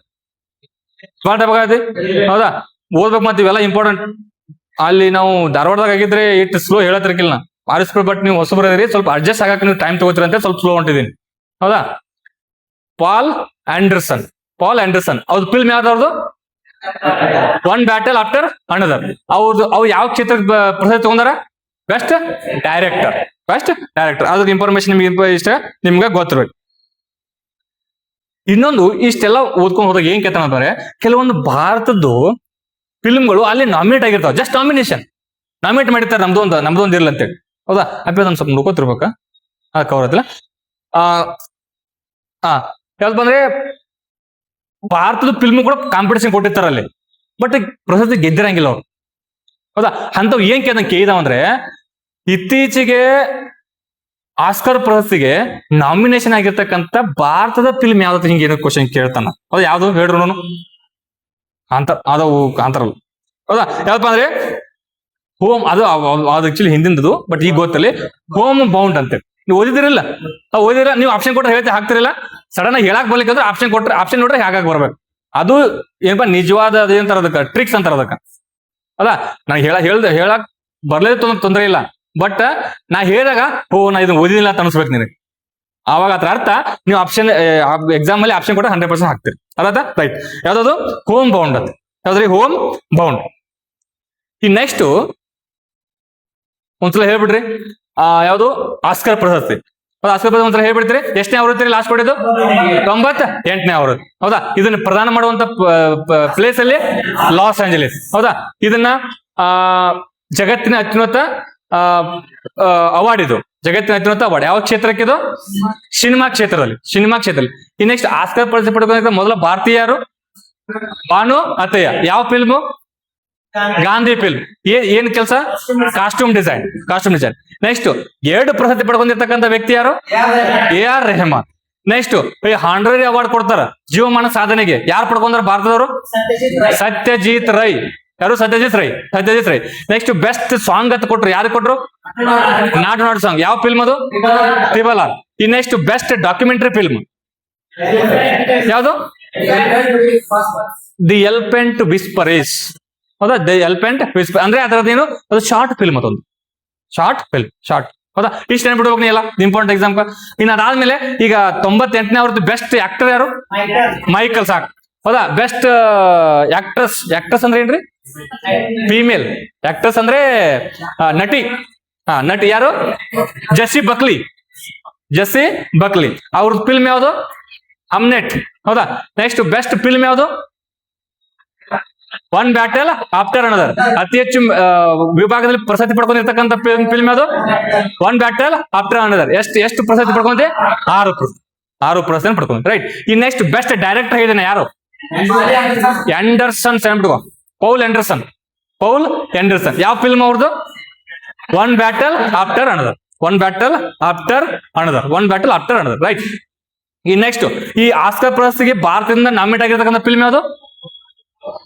ಹೌದಾ? ಓದ್ಬೇಕು. ಮತ್ತೆ ಇವೆಲ್ಲ ಇಂಪಾರ್ಟೆಂಟ್. ಅಲ್ಲಿ ನಾವು ಧಾರವಾಡದಾಗ ಆಗಿದ್ರೆ ಇಟ್ಟು ಸ್ಲೋ ಹೇಳತ್ತಿರ್ಕಿಲ್ಲ. ಬಟ್ ನೀವು ಹೊಸಬರದ್ರಿ, ಸ್ವಲ್ಪ ಅಡ್ಜಸ್ಟ್ ಆಗಕ್ಕೆ ನೀವು ಟೈಮ್ ತಗೋತೀರ ಅಂತ ಸ್ವಲ್ಪ ಸ್ಲೋ ಹೊಂಟಿದ್ದೀನಿ. ಹೌದಾ? Paul Anderson. ಅವ್ರ ಫಿಲ್ಮ್ ಯಾವ್ದವ್ರದ್ದು? One battle after another. ಅವ್ರು ಯಾವ ಕ್ಷೇತ್ರಕ್ಕೆ ಪ್ರಶಸ್ತಿ ತಗೊಂಡಾರ? Best director. ಅದ್ರ ಇನ್ಫಾರ್ಮೇಶನ್ ನಿಮ್ಗೆ ಇಷ್ಟ ನಿಮ್ಗೆ ಗೊತ್ತಿರ್ಬೇಕು. ಇನ್ನೊಂದು ಇಷ್ಟೆಲ್ಲ ಓದ್ಕೊಂಡು ಹೋದಾಗ ಏನ್ ಕೇಳ್ತಾನ ಅಂದ್ರೆ ಕೆಲವೊಂದು ಭಾರತದ್ದು ಫಿಲ್ಮ್ಗಳು ಅಲ್ಲಿ ನಾಮಿನೇಟ್ ಆಗಿರ್ತಾವ. ಜಸ್ಟ್ ನಾಮಿನೇಟ್ ಮಾಡಿರ್ತಾರೆ. ನಮ್ದೊಂದು ಇರ್ಲಿ ಅಂತೇಳಿ. ಹೌದಾ? ಅಪ್ಪ ಅದನ್ನ ಸ್ವಲ್ಪ ನೋಡ್ಕೋತಿರ್ಬೇಕಾ? ಕವರ್ ಆಯ್ತಲ್ಲ. ಯಾವ್ದು ಬಂದ್ರೆ ಭಾರತದ ಫಿಲ್ಮ್ ಕೂಡ ಕಾಂಪಿಟೇಷನ್ ಕೊಟ್ಟಿರ್ತಾರ ಅಲ್ಲಿ, ಬಟ್ ಪ್ರಶಸ್ತಿ ಗೆದ್ದಿರಂಗಿಲ್ಲ ಅವ್ರು. ಹೌದಾ, ಅಂತವ್ ಏನ್ ಕೇಳಿದಾವಂದ್ರೆ ಇತ್ತೀಚೆಗೆ ಆಸ್ಕರ್ ಪ್ರಶಸ್ತಿಗೆ ನಾಮಿನೇಷನ್ ಆಗಿರ್ತಕ್ಕಂಥ ಭಾರತದ ಫಿಲ್ಮ್ ಯಾವ್ದು ಹಿಂಗೆ ಏನೋ ಕ್ವಶನ್ ಕೇಳ್ತಾನ. ಹೌದಾ, ಯಾವ್ದು ಹೇಳ್ರು ನಾನು ಕಾಂತಾರಲ್ಲ. ಹೌದಾ, ಯಾವ್ದಪ್ಪ ಅಂದ್ರೆ ಹೋಮ್, ಅದು ಆಕ್ಚುಲಿ ಹಿಂದಿಂದದು, ಬಟ್ ಈಗ ಗೊತ್ತಲ್ಲಿ ಹೋಮ್ ಬೌಂಡ್ ಅಂತೇಳಿ. ನೀವು ಓದಿದಿರಲ್ಲ, ಓದಿರ ನೀವು ಆಪ್ಷನ್ ಕೊಟ್ರೆ ಹೇಳ್ತಾ ಹಾಕ್ತಿರಲ್ಲ, ಸಡನ್ ಆಗಿ ಹೇಳಕ್ ಬರ್ಲಿಕ್ಕಂದ್ರೆ ಆಪ್ಷನ್ ಕೊಟ್ರೆ, ಆಪ್ಷನ್ ನೋಡ್ರೆ ಹೇಗಾಗ್ ಬರ್ಬೇಕು. ಅದು ಏನಪ್ಪ ನಿಜವಾದ ಅದೇಂತಾರ ಅದಕ್ಕ ಟ್ರಿಕ್ಸ್ ಅಂತಾರ ಅದಕ್ಕ. ಅಲ್ಲ, ನಾನು ಹೇಳಕ್ ಬರ್ಲೇದು ತೊಂದರೆ ಇಲ್ಲ, ಬಟ್ ನಾ ಹೇಳಿದಾಗ ನಾ ಇದನ್ನ ಓದಿದಿಲ್ಲ ಅಂತ ಅನ್ಸ್ಬೇಕು ನಿನಗೆ. ಆವಾಗ ಅದ್ರ ಅರ್ಥ ನೀವು ಆಪ್ಷನ್ ಎಕ್ಸಾಮ್ ಅಲ್ಲಿ ಆಪ್ಷನ್ ಕೊಟ್ರೆ 100% ಹಾಕ್ತೀರಿ. ಅರ್ಥ ರೈಟ್. ಯಾವ್ದದು ಹೋಮ್ ಬೌಂಡ್ ಅಂತ. ಯಾವ್ದ್ರಿ ಹೋಮ್ ಬೌಂಡ್. ಈ ನೆಕ್ಸ್ಟ್ ಒಂದ್ಸಲ ಹೇಳ್ಬಿಡ್ರಿ, ಯಾವ್ದು ಆಸ್ಕರ್ ಪ್ರಶಸ್ತಿ. ಆಸ್ಕರ್ ಪ್ರಶಸ್ತಿ ಒಂದ್ಸಲ ಹೇಳ್ಬಿಡ್ತೀರಿ. ಎಷ್ಟನೇ ಆವೃತ್ತಿ ಲಾಸ್ಟ್ ಕೊಟ್ಟಿದ್ದು? 98ನೇ ಆವೃತ್ತಿ. ಹೌದಾ, ಇದನ್ನ ಪ್ರದಾನ ಮಾಡುವಂತ ಪ್ಲೇಸ್ ಅಲ್ಲಿ ಲಾಸ್ ಏಂಜಲೀಸ್. ಹೌದಾ, ಇದನ್ನ ಜಗತ್ತಿನ ಅತ್ಯುನ್ನತ ಅವಾರ್ಡ್ ಇದು. ಜಗತ್ತಿನ ಅತ್ಯುನ್ನತ ಅವಾರ್ಡ್ ಯಾವ ಕ್ಷೇತ್ರಕ್ಕೆ ಇದು? ಸಿನಿಮಾ ಕ್ಷೇತ್ರದಲ್ಲಿ. ಈ ನೆಕ್ಸ್ಟ್ ಆಸ್ಕರ್ ಪ್ರಶಸ್ತಿ ಪಡ್ಕೊಂಡ ಮೊದಲ ಭಾರತೀಯ ಯಾರು? ಭಾನು ಅತ್ತಯ್ಯ. ಯಾವ ಫಿಲ್ಮು? ಗಾಂಧಿ ಫಿಲ್ಮ್. ಏನ್ ಕೆಲಸ? Costume design. ನೆಕ್ಸ್ಟ್ 2 ಪ್ರಶಸ್ತಿ ಪಡ್ಕೊಂಡಿರ್ತಕ್ಕಂಥ ವ್ಯಕ್ತಿ ಯಾರು? AR Rahman. Next honorary award ಕೊಡ್ತಾರ ಜೀವಮಾನ ಸಾಧನೆಗೆ. ಯಾರು ಪಡ್ಕೊಂಡ್ರ ಭಾರತದವರು? ಸತ್ಯಜಿತ್ ರೈ. ಯಾರು? Satyajit Ray. Next best song ಅಂತ ಕೊಟ್ರು. ಯಾರು ಕೊಟ್ರು? ನಾಡು ಸಾಂಗ್. ಯಾವ ಫಿಲ್ಮ್ ಅದು? Triple R. ಈ ನೆಕ್ಸ್ಟ್ ಬೆಸ್ಟ್ ಡಾಕ್ಯುಮೆಂಟರಿ ಫಿಲ್ಮ್ ಯಾವುದು? The elephant whisperers. ಹೌದಾ, ದಿ ಎಲಿಫೆಂಟ್ ವಿಸ್ಪರ್ ಅಂದ್ರೆ ಅದರದೇನು? ಅದು ಶಾರ್ಟ್ ಫಿಲ್ಮ್. ಅದೊಂದು ಶಾರ್ಟ್. ಹೌದಾ, ಇಷ್ಟ ಬಿಡ್ಬೇಕು ನೀ ಎಲ್ಲ ಇಂಪಾರ್ಟೆಂಟ್ ಎಕ್ಸಾಮ್. ಇನ್ನು ಅದಾದ್ಮೇಲೆ ಈಗ 98ನೇ ಅವ್ರದ್ದು ಬೆಸ್ಟ್ ಆಕ್ಟರ್ ಯಾರು? ಮೈಕಲ್ ಸಾಕ್. ಹೌದಾ, ಬೆಸ್ಟ್ ಆಕ್ಟ್ರೆಸ್ ಅಂದ್ರೆ ಏನ್ರಿ? ಫೀಮೇಲ್ ಆಕ್ಟ್ರೆಸ್ ಅಂದ್ರೆ ನಟಿ. ನಟಿ ಯಾರು? Jessie Buckley. ಅವ್ರದ್ದು ಫಿಲ್ಮ್ ಯಾವುದು? ಹಮ್ನೆಟ್. ಹೌದಾ, ನೆಕ್ಸ್ಟ್ ಬೆಸ್ಟ್ ಫಿಲ್ಮ್ ಯಾವುದು? One battle after another. ಅತಿ ಹೆಚ್ಚು ವಿಭಾಗದಲ್ಲಿ ಪ್ರಶಸ್ತಿ ಪಡ್ಕೊಂಡಿರ್ತಕ್ಕಂಥ ಫಿಲ್ಮ್ ಯಾವುದು? One battle after another. ಎಷ್ಟು ಪ್ರಶಸ್ತಿ ಪಡ್ಕೊಂಡೆ? 6 ಪ್ರಶಸ್ತಿ ಪಡ್ಕೊಂಡೆ. ರೈಟ್. ಈ ನೆಕ್ಸ್ಟ್ ಬೆಸ್ಟ್ ಡೈರೆಕ್ಟರ್ ಹೇಳಿದ್ದೇನೆ ಯಾರು? ಆಂಡರ್ಸನ್. Paul Anderson. ಯಾವ ಫಿಲ್ಮ್ ಅವ್ರದ್ದು? One battle after another. Right. ಈ ನೆಕ್ಸ್ಟ್ ಈ ಆಸ್ಕರ್ ಪ್ರಶಸ್ತಿಗೆ ಭಾರತದಿಂದ ನಾಮಿನೇಟ್ ಆಗಿರ್ತಕ್ಕಂಥ ಫಿಲ್ಮ್ ಯಾವುದು?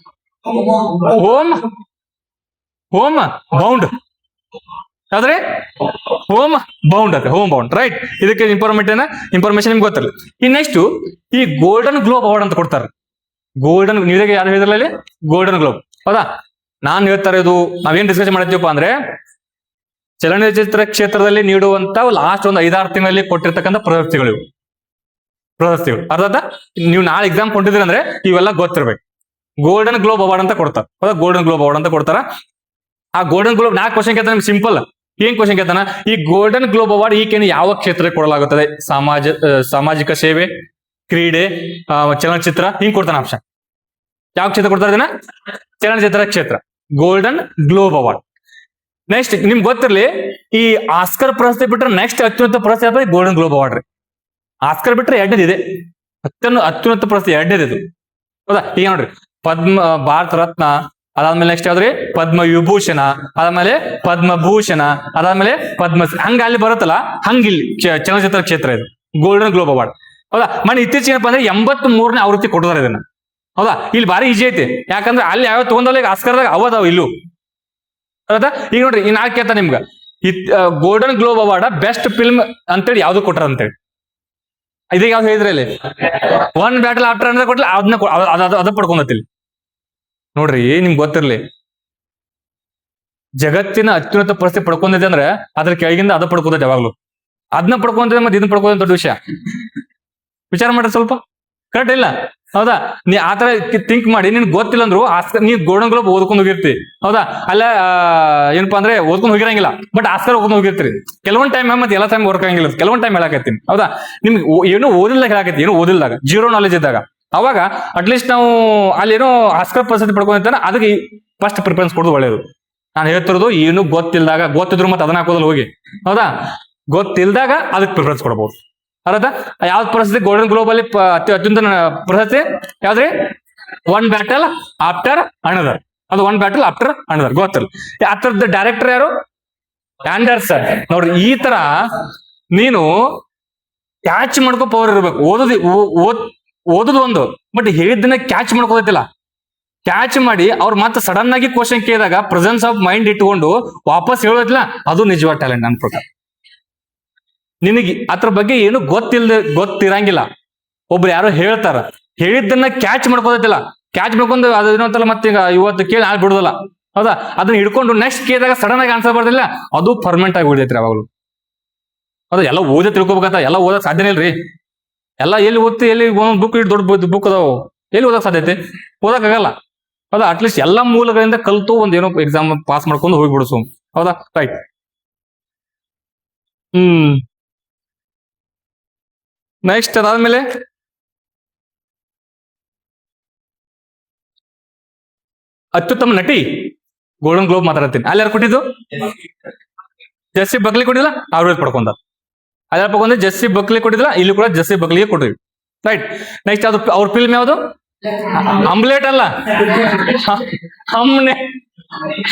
Home bound. ಯಾವ್ದ್ರೆ? Home bound. ರೈಟ್. ಇದಕ್ಕೆ ಇನ್ಫಾರ್ಮೇಶನ್ ನಿಮ್ಗೆ ಗೊತ್ತಿರಲಿ. ಈ ನೆಕ್ಸ್ಟ್ ಈ ಗೋಲ್ಡನ್ ಗ್ಲೋಬ್ ಅವಾರ್ಡ್ ಅಂತ ಕೊಡ್ತಾರೆ. ನೀವೇ ಯಾರು ಹೇಳಿದ್ರಲ್ಲಿ ಗೋಲ್ಡನ್ ಗ್ಲೋಬ್. ಹೌದಾ, ನಾನ್ ಹೇಳ್ತಾ ಇರೋದು ನಾವೇನ್ ಡಿಸ್ಕಸ್ ಮಾಡ್ತೀವಪ್ಪ ಅಂದ್ರೆ ಚಲನಚಿತ್ರ ಕ್ಷೇತ್ರದಲ್ಲಿ ನೀಡುವಂತ ಲಾಸ್ಟ್ ಒಂದು 5-6 ತಿಂಗಳಲ್ಲಿ ಕೊಟ್ಟಿರ್ತಕ್ಕಂಥ ಪ್ರಶಸ್ತಿಗಳು. ಅರ್ಥ? ನೀವು ನಾಳೆ ಎಕ್ಸಾಮ್ ಕೊಟ್ಟಿದ್ರಿ ಅಂದ್ರೆ ಇವೆಲ್ಲ ಗೊತ್ತಿರ್ಬೇಕು. ಗೋಲ್ಡನ್ ಗ್ಲೋಬ್ ಅವಾರ್ಡ್ ಅಂತ ಕೊಡ್ತಾರೆ. ಹೌದಾ, ಗೋಲ್ಡನ್ ಗ್ಲೋಬ್ ಅವಾರ್ಡ್ ಅಂತ ಕೊಡ್ತಾರ. ಆ ಗೋಲ್ಡನ್ ಗ್ಲೋಬ್ 4 ಕ್ವಶನ್ ಕೇಳ್ತಾನೆ. ನಿಮ್ಗೆ ಸಿಂಪಲ್ ಏನ್ ಕ್ವಶನ್ ಕೇಳ್ತಾನ? ಈ ಗೋಲ್ಡನ್ ಗ್ಲೋಬ್ ಅವಾರ್ಡ್ ಈಕೆಯನ್ನು ಯಾವ ಕ್ಷೇತ್ರಕ್ಕೆ ಕೊಡಲಾಗುತ್ತದೆ? ಸಾಮಾಜಿಕ ಸೇವೆ, ಕ್ರೀಡೆ, ಚಲನಚಿತ್ರ, ಹಿಂಗ್ ಕೊಡ್ತಾನೆ ಆಪ್ಷನ್. ಯಾವ ಕ್ಷೇತ್ರ ಕೊಡ್ತಾರೆ ಇದನ್ನ? ಚಲನಚಿತ್ರ ಕ್ಷೇತ್ರ. Golden globe award. ನೆಕ್ಸ್ಟ್ ನಿಮ್ಗೆ ಗೊತ್ತಿರಲಿ, ಈ ಆಸ್ಕರ್ ಪ್ರಶಸ್ತಿ ಬಿಟ್ರೆ ನೆಕ್ಸ್ಟ್ ಅತ್ಯುನ್ನತ ಪ್ರಶಸ್ತಿ ಆಗ್ತದೆ ಗೋಲ್ಡನ್ ಗ್ಲೋಬ್ ಅವಾರ್ಡ್ ರೀ. ಆಸ್ಕರ್ ಬಿಟ್ರೆ 2ನೇದು ಇದೆ. ಅತ್ಯುನ್ನತ ಪ್ರಶಸ್ತಿ 2ನೇದು ಇದು. ಹೌದಾ, ಈಗ ನೋಡ್ರಿ, ಭಾರತ ರತ್ನ, ಅದಾದ್ಮೇಲೆ ನೆಕ್ಸ್ಟ್ ಯಾವ್ದ್ರಿ? ಪದ್ಮ ವಿಭೂಷಣ, ಅದಾದ್ಮೇಲೆ ಪದ್ಮಭೂಷಣ, ಅದಾದ್ಮೇಲೆ ಹಂಗ ಅಲ್ಲಿ ಬರುತ್ತಲ್ಲ, ಹಂಗಿಲ್ಲಿ ಚಲನಚಿತ್ರ ಕ್ಷೇತ್ರ ಇದು ಗೋಲ್ಡನ್ ಗ್ಲೋಬ್ ಅವಾರ್ಡ್. ಹೌದಾ, ಮನೆ ಇತ್ತೀಚೆಗೆ ಏನಪ್ಪ ಅಂದ್ರೆ 83ನೇ ಆವೃತ್ತಿ ಕೊಟ್ಟಿದ್ದಾರೆ ಇದನ್ನ. ಹೌದಾ, ಇಲ್ಲಿ ಭಾರಿ ಈಜಿ ಐತಿ. ಯಾಕಂದ್ರೆ ಅಲ್ಲಿ ಯಾವ ತಗೊಂಡಲ್ಲ, ಈಗ ಆಸ್ಕರ್ದಾಗ ಅವದಾವ ಇಲ್ಲೂ. ಹೌದಾ, ಈಗ ನೋಡ್ರಿ, ಈ ನಾಲ್ಕು ಕೇಳ್ತಾ ನಿಮ್ಗ golden globe award best film ಅಂತೇಳಿ ಯಾವ್ದು ಕೊಟ್ಟಾರ ಅಂತೇಳಿ. ಇದೀಗ ಯಾವ್ದು ಹೇಳಿದ್ರಿ ಅಲ್ಲಿ? ಒನ್ ಬ್ಯಾಟಲ್ ಆಫ್ಟರ್ ಅಂದ್ರೆ ಕೊಟ್ಲ, ಅದ ಪಡ್ಕೊಂಡತಿಲ್ಲಿ. ನೋಡ್ರಿ, ನಿಮ್ಗೆ ಗೊತ್ತಿರ್ಲಿ, ಜಗತ್ತಿನ ಅತ್ಯುನ್ನತ ಪ್ರಶಸ್ತಿ ಪಡ್ಕೊಂಡಿದೆ ಅಂದ್ರೆ ಅದ್ರ ಕೆಳಗಿಂದ ಅದ ಪಡ್ಕೋತೈತೆ ಯಾವಾಗ್ಲೂ. ಅದನ್ನ ಪಡ್ಕೊಂತಿದ್ರೆ ಮತ್ತೆ ಇದನ್ನ ಪಡ್ಕೋದ ದೊಡ್ಡ ವಿಷಯ. ವಿಚಾರ ಮಾಡ್ರಿ ಸ್ವಲ್ಪ. ಕರೆಕ್ಟ್ ಇಲ್ಲ? ಹೌದಾ, ನೀ ಆತರ ಥಿಂಕ್ ಮಾಡಿ. ನಿನ್ ಗೊತ್ತಿಲ್ಲ ಅಂದ್ರು ಆಸ್ಕರ್ ನೀ ಗೋಲ್ಡನ್ ಗ್ಲೋಬ್ ಓದ್ಕೊಂಡು ಹೋಗಿರ್ತಿ. ಹೌದಾ, ಅಲ್ಲ ಏನಪ್ಪಾ ಅಂದ್ರೆ ಓದ್ಕೊಂಡು ಹೋಗಿರಂಗಿಲ್ಲ, ಬಟ್ ಆಸ್ಕರ್ ಓದ್ಕೊಂಡು ಹೋಗಿರ್ತೀರಿ. ಕೆಲವೊಂದ್ ಟೈಮ್ ಮತ್ತೆ ಎಲ್ಲ ಟೈಮ್ ವರ್ಕ್ ಆಗಿಲ್ಲ. ಕೆಲವೊಂದ್ ಟೈಮ್ ಹೇಳಕತ್ತೀನಿ. ಹೌದಾ, ನಿಮ್ಗೆ ಏನು ಓದಿಲ್ದಾಗ ಹೇಳಕತ್ತಿ, ಏನು ಓದಿಲ್ದಾಗ, ಜೀರೋ ನಾಲೆಜ್ ಇದ್ದಾಗ, ಅವಾಗ ಅಟ್ಲೀಸ್ಟ್ ನಾವು ಅಲ್ಲಿ ಏನೋ ಆಸ್ಕರ್ ಪ್ರಶಸ್ತಿ ಪಡ್ಕೊಂಡಿರ್ತಾನೆ, ಅದಕ್ಕೆ ಫಸ್ಟ್ ಪ್ರಿಫರೆನ್ಸ್ ಕೊಡೋದು ಒಳ್ಳೇದು. ನಾನು ಹೇಳ್ತಿರೋದು ಏನು ಗೊತ್ತಿಲ್ದಾಗ, ಗೊತ್ತಿದ್ರು ಮತ್ತೆ ಅದನ್ನ ಹಾಕೋದಲ್ಲಿ ಹೋಗಿ. ಹೌದಾ, ಗೊತ್ತಿಲ್ದಾಗ ಅದಕ್ಕೆ ಪ್ರಿಫರೆನ್ಸ್ ಕೊಡ್ಬೋದು. ಅರ್ಥ ಯಾವ್ದು ಪ್ರಶಸ್ತಿ ಗೋಲ್ಡನ್ ಗ್ಲೋಬ್ ಅಲ್ಲಿ ಅತ್ಯುನ್ನತ ಪ್ರಶಸ್ತಿ ಯಾವ್ದ್ರಿ? One battle after another. ಅದು ಒನ್ ಬ್ಯಾಟಲ್ ಆಫ್ಟರ್ ಅನದರ್ ಗೊತ್ತಲ್ಲ. ಅದರದ ಡೈರೆಕ್ಟರ್ ಯಾರು? ಆಂಡರ್ಸನ್. ನೋಡ್ರಿ, ಈ ತರ ನೀನು ಕ್ಯಾಚ್ ಮಾಡ್ಕೋ ಪವರ್ ಇರ್ಬೇಕು. ಓದೋದು ಒಂದು, ಬಟ್ ಹೇಳಿದ್ದನ್ನ ಕ್ಯಾಚ್ ಮಾಡ್ಕೋದಿಲ್ಲ. ಕ್ಯಾಚ್ ಮಾಡಿ ಅವ್ರು ಮತ್ತೆ ಸಡನ್ ಆಗಿ ಕ್ವಶನ್ ಕೇಳಿದಾಗ ಪ್ರೆಸೆನ್ಸ್ ಆಫ್ ಮೈಂಡ್ ಇಟ್ಕೊಂಡು ವಾಪಸ್ ಹೇಳೋದಿಲ್ಲ, ಅದು ನಿಜವಾದ ಟ್ಯಾಲೆಂಟ್ ನನ್ನ ಪ್ರಕಾರ. ನಿನಗೆ ಅದ್ರ ಬಗ್ಗೆ ಏನು ಗೊತ್ತಿರಂಗಿಲ್ಲ, ಒಬ್ರು ಯಾರೋ ಹೇಳ್ತಾರ, ಹೇಳಿದ್ದನ್ನ ಕ್ಯಾಚ್ ಮಾಡ್ಕೋದಿಲ್ಲ. ಕ್ಯಾಚ್ ಮಾಡ್ಕೊಂಡು ಅದು ಏನಂತಲ್ಲ, ಮತ್ತೆ ಈಗ ಇವತ್ತು ಕೇಳಿ ನಾಳೆ ಬಿಡುದಿಲ್ಲ, ಹೌದಾ? ಅದನ್ನ ಹಿಡ್ಕೊಂಡು ನೆಕ್ಸ್ಟ್ ಕೇಳಿದಾಗ ಸಡನ್ ಆಗಿ ಆನ್ಸರ್ ಬರ್ದಿಲ್ಲ, ಅದು ಪರ್ಮನೆಂಟ್ ಆಗಿ ಉಳಿದೈತ್ರಿ ಅವಾಗಲು. ಹೌದಾ? ಎಲ್ಲ ಓದೇ ತಿಳ್ಕೊಬೇಕಂತ ಎಲ್ಲ ಓದಕ್ ಸಾಧ್ಯನೇ ಇಲ್ರಿ. ಎಲ್ಲ ಎಲ್ಲಿ ಓದ್ತಿ, ಎಲ್ಲಿ ಒಂದೊಂದು ಬುಕ್ ಇಟ್ಟು ದೊಡ್ಡ ಬುಕ್ ಅದಾವು, ಎಲ್ಲಿ ಓದಕ್ ಸಾಧ್ಯತೆ? ಓದಕ್ಕಾಗಲ್ಲ. ಹೌದಾ? ಅಟ್ಲೀಸ್ಟ್ ಎಲ್ಲಾ ಮೂಲಗಳಿಂದ ಕಲ್ತು ಒಂದ್ ಏನೋ ಎಕ್ಸಾಮ್ ಪಾಸ್ ಮಾಡ್ಕೊಂಡು ಹೋಗ್ಬಿಡ್ಸು. ಹೌದಾ? ರೈಟ್. ನೆಕ್ಸ್ಟ್ ಅದಾದ್ಮೇಲೆ ಅತ್ಯುತ್ತಮ ನಟಿ ಗೋಲ್ಡನ್ ಗ್ಲೋಬ್ ಮಾತಾಡ್ತೀನಿ. ಅಲ್ಲಿ ಯಾರು ಕೊಟ್ಟಿದ್ದು? ಜೆಸ್ಸಿ ಬಕ್ಲಿ ಕೊಟ್ಟಿಲ್ಲ, ಅವ್ರ ಪಡ್ಕೊಂಡ. ಅದ್ರ ಪಡ್ಕೊಂಡ್ರೆ ಜೆಸ್ಸಿ ಬಕ್ಲಿ ಕೊಟ್ಟಿಲ್ಲ, ಇಲ್ಲಿ ಕೂಡ ಜೆಸ್ಸಿ ಬಕ್ಲಿಗೆ ಕೊಟ್ಟಿದ್ವಿ. ರೈಟ್. ನೆಕ್ಸ್ಟ್ ಅದು ಅವ್ರ ಫಿಲ್ಮ್ ಯಾವುದು? ಹಮ್ಲೆಟ್ ಅಲ್ಲ,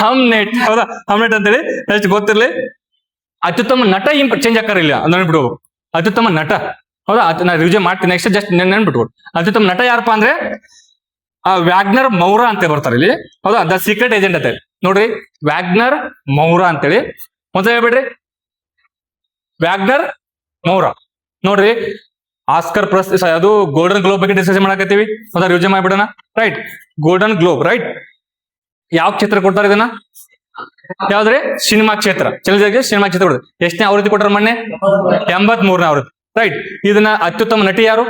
ಹಮ್ನೆಟ್. ಹೌದಾ? ಹಮ್ನೆಟ್ ಅಂತೇಳಿ. ನೆಕ್ಸ್ಟ್ ಗೊತ್ತಿರ್ಲಿ, ಅತ್ಯುತ್ತಮ ನಟ ಚೇಂಜ್ ಆಕಾರ ಇಲ್ಲ ನೆನ್ಬಿಡು. ಅತ್ಯುತ್ತಮ ನಟ. ಹೌದಾ? ನಾ ರಿವ್ಯೂ ಮಾಡ್ತೀನಿ. ನೆಕ್ಸ್ಟ್ ಜಸ್ಟ್ ನೆನ್ಬಿಟ್ಟು ಅತ್ಯುತ್ತಮ ನಟ ಯಾರಪ್ಪ ಅಂದ್ರೆ ವ್ಯಾಗ್ನರ್ ಮೌರ ಅಂತ ಬರ್ತಾರೆ ಇಲ್ಲಿ. ಹೌದಾ? ದ ಸೀಕ್ರೆಟ್ ಏಜೆಂಟ್ ಅಂತ ನೋಡ್ರಿ, ವ್ಯಾಗ್ನರ್ ಮೌರ ಅಂತೇಳಿ ಮೊದಲು ಹೇಳ್ಬಿಡ್ರಿ. ವ್ಯಾಗ್ನರ್ ಮೌರ ನೋಡ್ರಿ, ಆಸ್ಕರ್ ಅದು ಗೋಲ್ಡನ್ ಗ್ಲೋಬ್ ಬಗ್ಗೆ ಡಿಸ್ಕಷನ್ ಮಾಡಕತ್ತೀವಿ. ಹೌದಾ? ರಿವ್ಯೂ ಮಾಡ್ಬಿಡೋಣ. ರೈಟ್. Golden globe, right. ಯಾವ ಕ್ಷೇತ್ರ ಕೊಡ್ತಾರೆ ಇದನ್ನ? ಯಾವ್ದ್ರಿ? ಸಿನಿಮಾ ಕ್ಷೇತ್ರ, ಚಲನಚಿತ್ರ ಸಿನಿಮಾ ಕ್ಷೇತ್ರ ಕೊಡ್ತಾರೆ. ಎಷ್ಟನೇ ಆವೃತ್ತಿ ಕೊಟ್ಟಾರ ಮೊನ್ನೆ? 83ನೇ ಆವೃತ್ತಿ. ರೈಟ್. ಇದನ್ನ ಅತ್ಯುತ್ತಮ ನಟಿ ಯಾರು?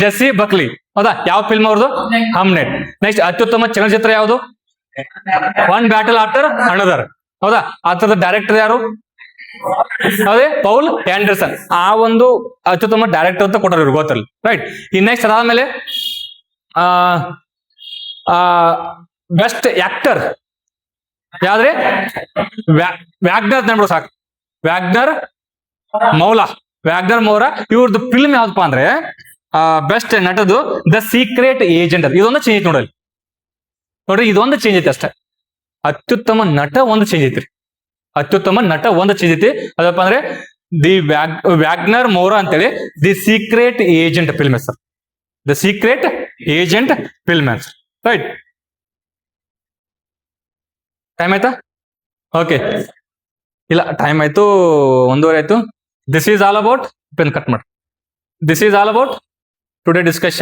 ಜೆಸ್ಸಿ ಬಕ್ಲಿ. ಹೌದಾ? ಯಾವ ಫಿಲ್ಮ್ ಅವ್ರದ್ದು? ಹಮ್ನೆಟ್. ನೆಕ್ಸ್ಟ್ ಅತ್ಯುತ್ತಮ ಚಲನಚಿತ್ರ ಯಾವುದು? One battle after another. ಹೌದಾ? ಅದರ ಡೈರೆಕ್ಟರ್ ಯಾರು? ಅದೇ ಪೌಲ್ ಆಂಡರ್ಸನ್. ಆ ಒಂದು ಅತ್ಯುತ್ತಮ ಡೈರೆಕ್ಟರ್ ಅಂತ ಕೊಟ್ಟರು ಇವ್ರು, ಗೊತ್ತಲ್ಲ. ರೈಟ್. ಈ ನೆಕ್ಸ್ಟ್ ಅದಾದ್ಮೇಲೆ ಬೆಸ್ಟ್ ಆಕ್ಟರ್ ಯಾವ್ದ್ರಿ? ವ್ಯಾಗ್ನರ್ ನೆನ್ಬಿಡು ಸಾಕು. ವ್ಯಾಗ್ನರ್ ಮೌರ. ಇವ್ರದ್ದು ಫಿಲ್ಮ್ ಯಾವ್ದಪ್ಪ ಅಂದ್ರೆ ಬೆಸ್ಟ್ ನಟದು ದ ಸೀಕ್ರೆಟ್ ಏಜೆಂಟ್. ಇದೊಂದು ಚೇಂಜ್ ಐತಿ ನೋಡ್ರಿ, ಇದೊಂದು ಚೇಂಜ್ ಐತಿ ಅಷ್ಟೇ. ಅತ್ಯುತ್ತಮ ನಟ ಒಂದು ಚೇಂಜ್ ಐತ್ರಿ. ಅತ್ಯುತ್ತಮ ನಟ ಒಂದು ಚೇಂಜ್ ಐತಿ. ಅದಪ್ಪ ಅಂದ್ರೆ ದಿ ವ್ಯಾಗ್ನರ್ ಮೌರ ಅಂತೇಳಿ ದಿ ಸೀಕ್ರೆಟ್ ಏಜೆಂಟ್ ಫಿಲ್ಮ್ ಹೆಸರು. ದ ಸೀಕ್ರೆಟ್ ಏಜೆಂಟ್ ಫಿಲ್ಮ್ ಹೆಸರು. ರೈಟ್. ಟೈಮ್ ಆಯ್ತಾ? ಓಕೆ, ಇಲ್ಲ ಟೈಮ್ ಆಯ್ತು, 1:30 ಆಯ್ತು. This is all about pen cut ಮಾಡಿ. This is all about today discussion.